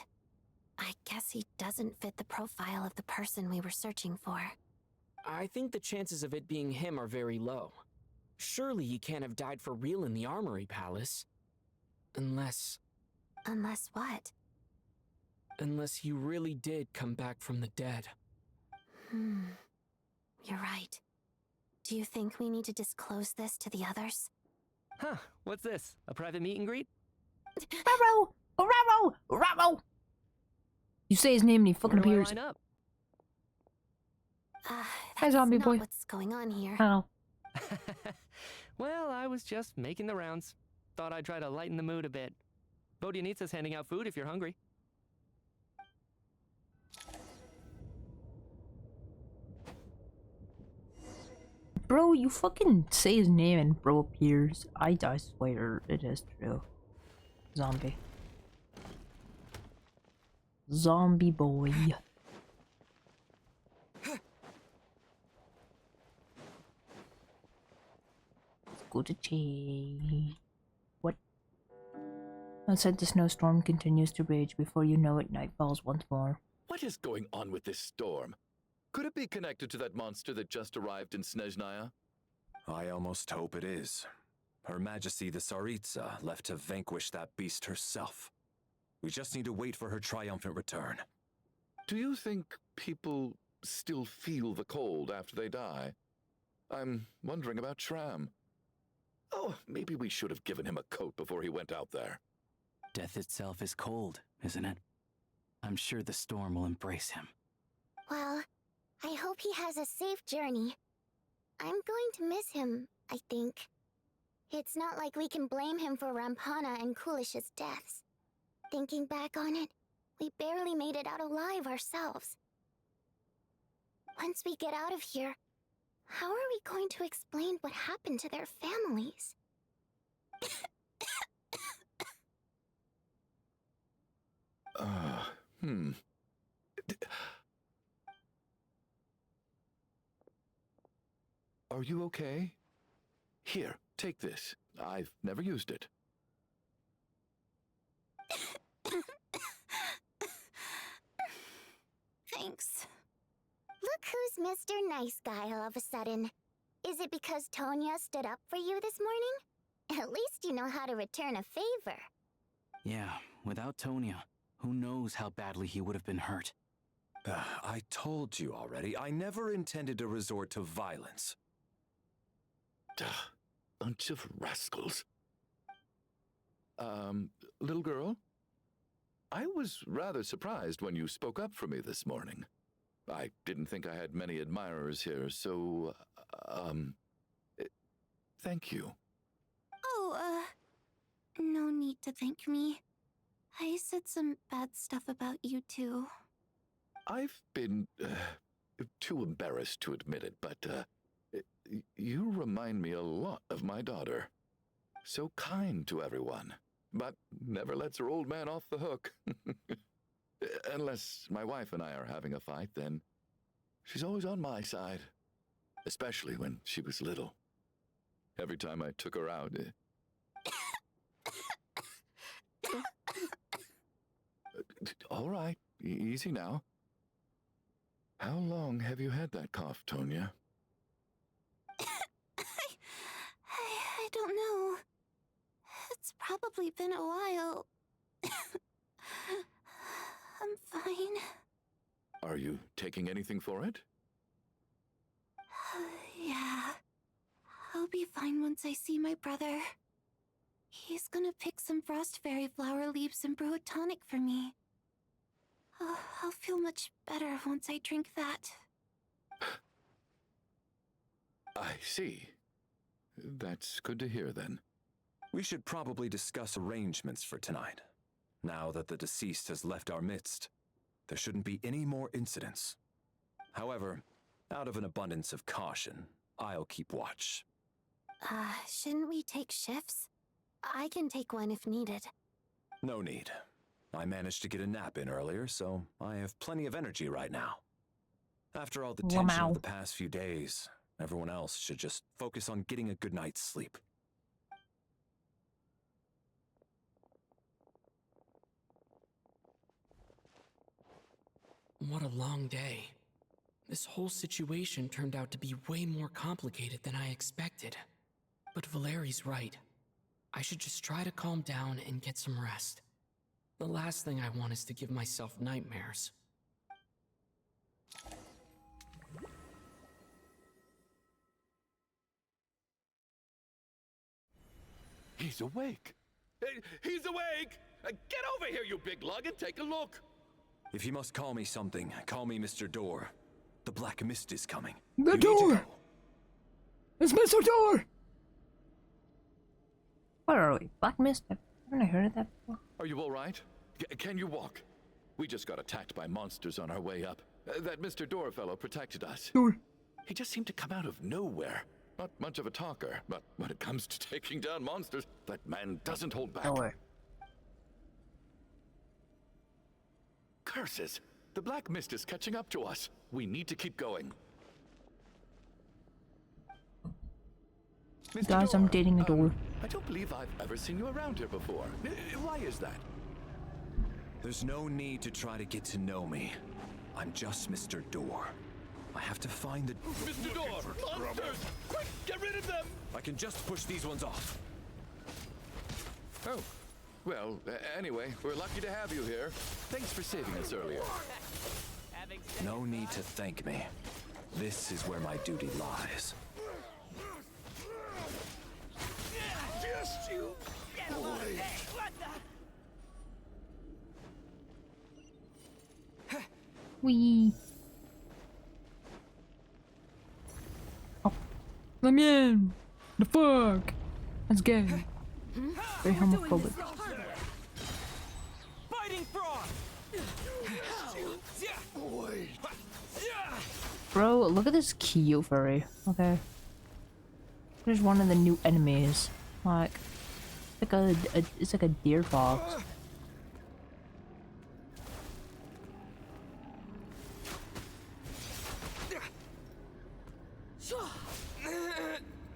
I guess he doesn't fit the profile of the person we were searching for. I think the chances of it being him are very low. Surely he can't have died for real in the Armory Palace. Unless... Unless what? Unless he really did come back from the dead. You're right. Do you think we need to disclose this to the others? Huh, what's this? A private meet and greet? Raro! Raro! Raro! You say his name and he fucking appears. Line up? Hi, zombie boy. What's going on here? Oh. Well, I was just making the rounds. Thought I'd try to lighten the mood a bit. Vodyanitsa's handing out food if you're hungry. Bro, you fucking say his name and bro appears. I swear it is true. Zombie. Zombie boy. Let's go to Che. What? Outside, the snowstorm continues to rage. Before you know it, night falls once more. What is going on with this storm? Could it be connected to that monster that just arrived in Snezhnaya? I almost hope it is. Her Majesty the Tsaritsa left to vanquish that beast herself. We just need to wait for her triumphant return. Do you think people still feel the cold after they die? I'm wondering about Shram. Oh, maybe we should have given him a coat before he went out there. Death itself is cold, isn't it? I'm sure the storm will embrace him. Well, I hope he has a safe journey. I'm going to miss him, I think. It's not like we can blame him for Rampana and Kulish's deaths. Thinking back on it, we barely made it out alive ourselves. Once we get out of here, how are we going to explain what happened to their families? Are you okay? Here, take this. I've never used it. Thanks. Look who's Mr. Nice Guy all of a sudden. Is it because Tonya stood up for you this morning? At least you know how to return a favor. Yeah, without Tonya, who knows how badly he would have been hurt. I told you already, I never intended to resort to violence. Bunch of rascals. Little girl? I was rather surprised when you spoke up for me this morning. I didn't think I had many admirers here, so, thank you. Oh, no need to thank me. I said some bad stuff about you too. I've been, too embarrassed to admit it, but, you remind me a lot of my daughter. So kind to everyone, but never lets her old man off the hook. Unless my wife and I are having a fight, then she's always on my side. Especially when she was little. Every time I took her out... All right, easy now. How long have you had that cough, Tonya? I don't know. It's probably been a while. I'm fine. Are you taking anything for it? Yeah. A I'll be fine once I see my brother. He's gonna pick some frost fairy flower leaves and brew a tonic for me. Oh, I'll feel much better once I drink that. I see. That's good to hear then. We should probably discuss arrangements for tonight. Now that the deceased has left our midst, there shouldn't be any more incidents. However, out of an abundance of caution, I'll keep watch. Shouldn't we take shifts? I can take one if needed. No need. I managed to get a nap in earlier, so I have plenty of energy right now. After all the tension of the past few days, everyone else should just focus on getting a good night's sleep. What a long day. This whole situation turned out to be way more complicated than I expected. But Valeri's right. I should just try to calm down and get some rest. The last thing I want is to give myself nightmares. He's awake. He's awake! Get over here, you big lug, and take a look. If you must call me something, call me Mr. Door. The Black Mist is coming. The door! It's Mr. Door! Where are we? Black Mist? Haven't I heard of that before? Are you all right? Can you walk? We just got attacked by monsters on our way up. That Mr. Door fellow protected us. Door. He just seemed to come out of nowhere. Not much of a talker, but when it comes to taking down monsters, that man doesn't hold back. Door. Curses! The Black Mist is catching up to us. We need to keep going. Guys, I'm dating a door. I don't believe I've ever seen you around here before. Why is that? There's no need to try to get to know me. I'm just Mr. Door. I have to find the... Mr. Door! Monsters! Quick, get rid of them! I can just push these ones off. Oh. Well, anyway, we're lucky to have you here. Thanks for saving us earlier. No need to thank me. This is where my duty lies. Just you! Boy! Wee. Oh. Let me in! The fuck? That's gay. Very homophobic. Fighting frog! Bro, look at this cute furry. Okay. There's one of the new enemies. Like, it's like a deer fox.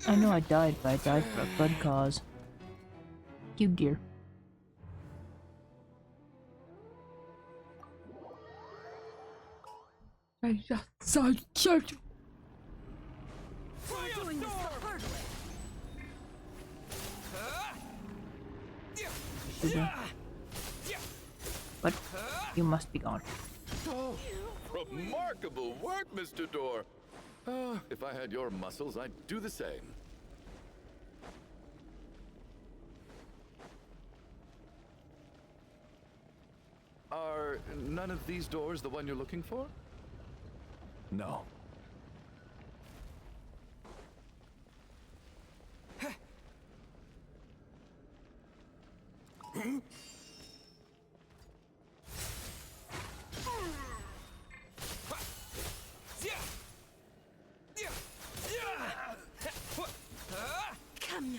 I know I died, but I died for a good cause. Cute deer. But you must be gone. Oh, remarkable work, Mr. Door. If I had your muscles, I'd do the same. Are none of these doors the one you're looking for? No.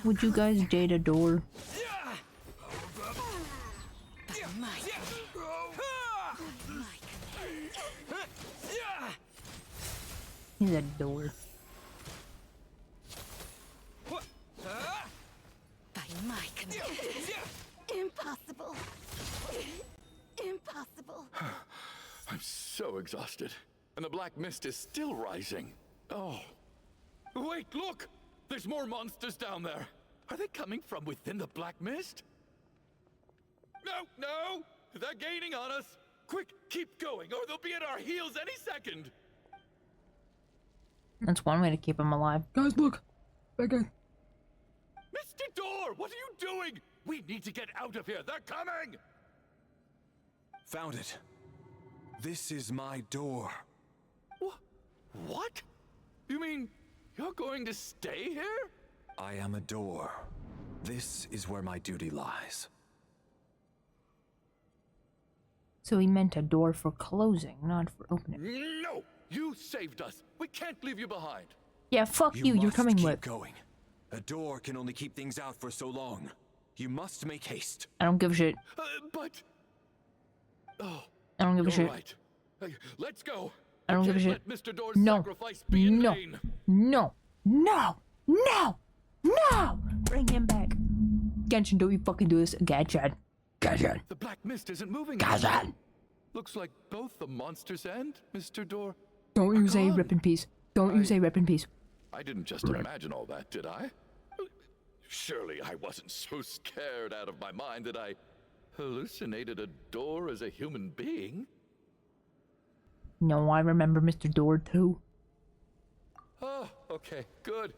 Would you guys date a door? He's a door. By my command. Impossible. Impossible. I'm so exhausted. And the black mist is still rising. Oh. Wait, look! There's more monsters down there. Are they coming from within the black mist? No, no! They're gaining on us. Quick, keep going, or they'll be at our heels any second. That's one way to keep him alive. Guys, look! That guy. door! What are you doing? We need to get out of here. They're coming! Found it. This is my door. What? You mean you're going to stay here? I am a door. This is where my duty lies. So he meant a door for closing, not for opening. No! You saved us. We can't leave you behind. Yeah, fuck you. You're coming keep with. Going. A door can only keep things out for so long. You must make haste. I don't give a shit. But... Oh, I don't give a shit. Right. Hey, let's go. I don't give a shit. Let Mr. Door's No. sacrifice be in No. vain. No. No. No. No. Bring him back. Genshin, don't you fucking do this. Genshin. Genshin. The black mist isn't moving. Genshin. Looks like both the monsters and Mr. Door. Don't you say rip in peace. Don't you say rip in peace. I didn't just imagine all that, did I? Surely I wasn't so scared out of my mind that I hallucinated a door as a human being. No, I remember Mr. Door too. Oh, okay, good.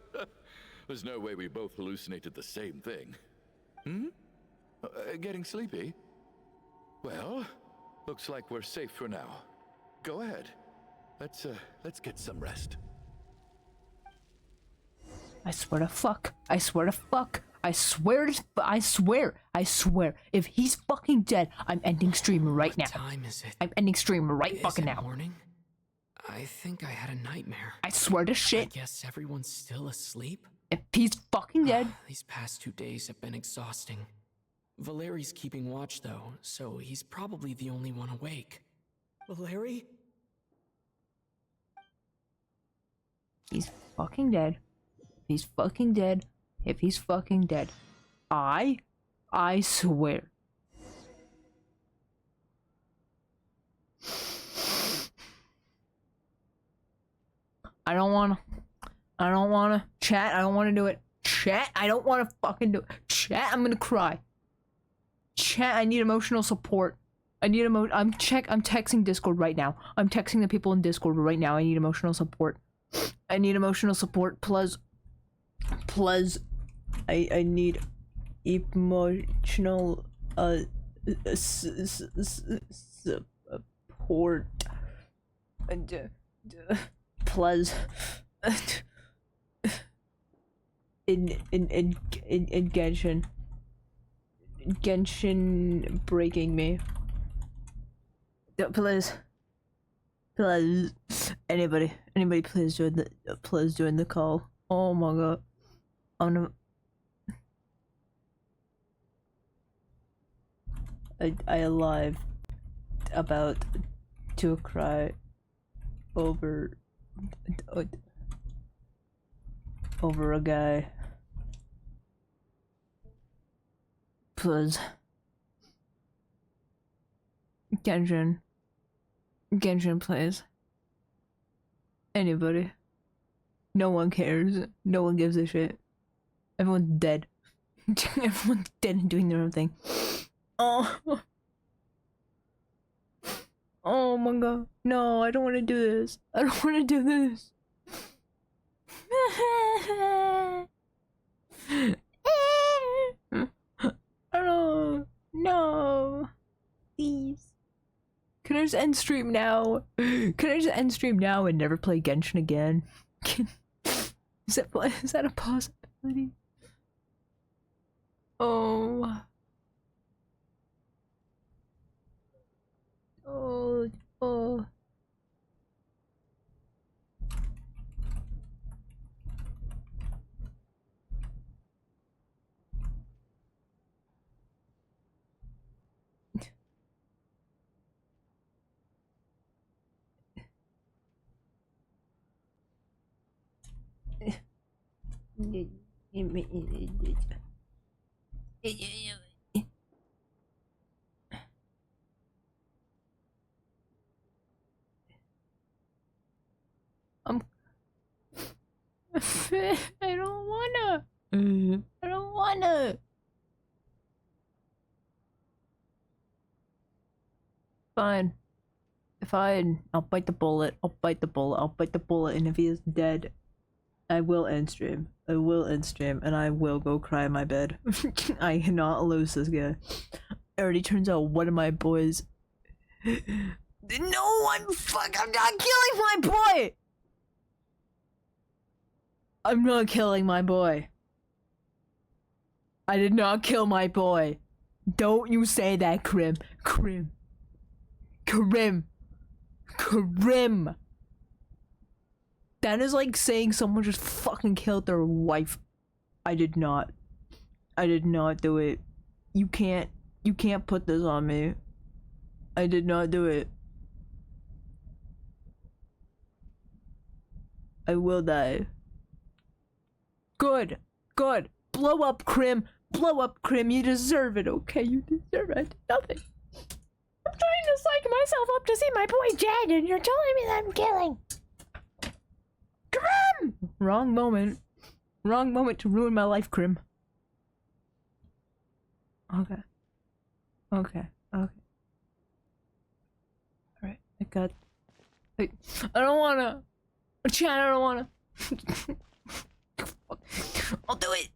There's no way we both hallucinated the same thing. Getting sleepy? Well, looks like we're safe for now. Go ahead. Let's get some rest. I swear to fuck. I swear to fuck. I swear to. I swear. I swear. If he's fucking dead, I'm ending stream right now. What time is it? I'm ending stream right fucking now. Morning? I think I had a nightmare. I swear to shit. I guess everyone's still asleep? If he's fucking dead. These past 2 days have been exhausting. Valeri's keeping watch though, so he's probably the only one awake. Valeri? He's fucking dead. He's fucking dead. If he's fucking dead, I swear. I don't wanna. Chat, I don't wanna do it. Chat, I don't wanna fucking do it. Chat, I'm gonna cry. Chat, I need emotional support. I'm texting Discord right now. I'm texting the people in Discord right now. I need emotional support. I need emotional support. Plus, I need emotional support. Plus, in Genshin breaking me. Please, anybody, please join the call. Oh my god, I alive about to cry over a guy. Please, Genshin, please. Anybody. No one cares. No one gives a shit. Everyone's dead. Everyone's dead and doing their own thing. Oh. Oh my god. No, I don't want to do this. I don't want to do this. Oh, no. Please. Can I just end stream now? Can I just end stream now and never play Genshin again? Is that a possibility? Oh. Oh. Oh. I don't wanna. I don't wanna. Fine. Fine. I'll bite the bullet. And if he is dead, I will end stream. I will end stream, and I will go cry in my bed. I cannot lose this guy. It already turns out one of my boys. No, I'm not killing my boy! I'm not killing my boy. I did not kill my boy. Don't you say that, Krim. Krim. That is like saying someone just fucking killed their wife. I did not do it. You can't put this on me. I did not do it. I will die. Good. Blow up, Krim. You deserve it, okay? You deserve it. Nothing. I'm trying to psych myself up to see my boy dead, and you're telling me that I'm killing. Krim! Wrong moment to ruin my life, Krim. Okay. Alright, I got... I don't wanna... Chat, I don't wanna... I'll do it!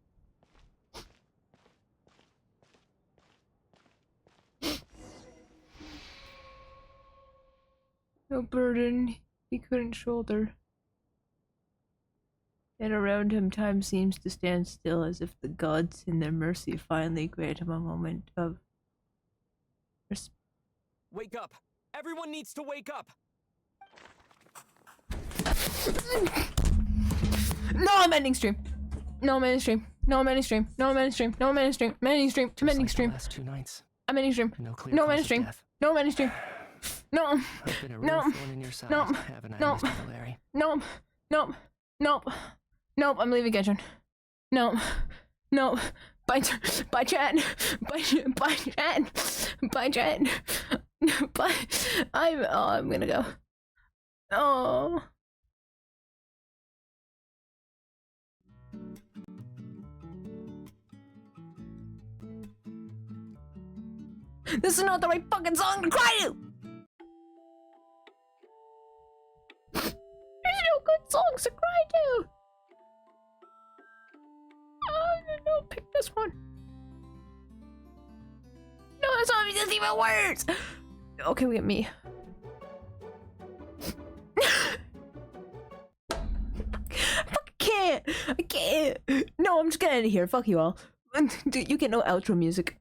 No burden he couldn't shoulder. And around him time seems to stand still, as if the gods in their mercy finally grant him a moment of... Wake up! Everyone needs to wake up! No, I'm ending stream! No, I'm ending stream. I'm ending stream. I'm ending stream. I'm ending stream. Last 2 nights. I'm ending stream. No clear No, I'm cause ending of stream. death. No, I'm ending stream. No. I've been a real thorn in your side, haven't I, Mr. Valeri? Nope, I'm leaving Genshin. No. Bye chat. Bye. I'm gonna go. Oh. This is not the right fucking song to cry to! There's no good songs to cry to! Oh, no, pick this one. No, this song is even worse! Okay, we get me. I can't! No, I'm just gonna end it here. Fuck you all. Dude, you get no outro music.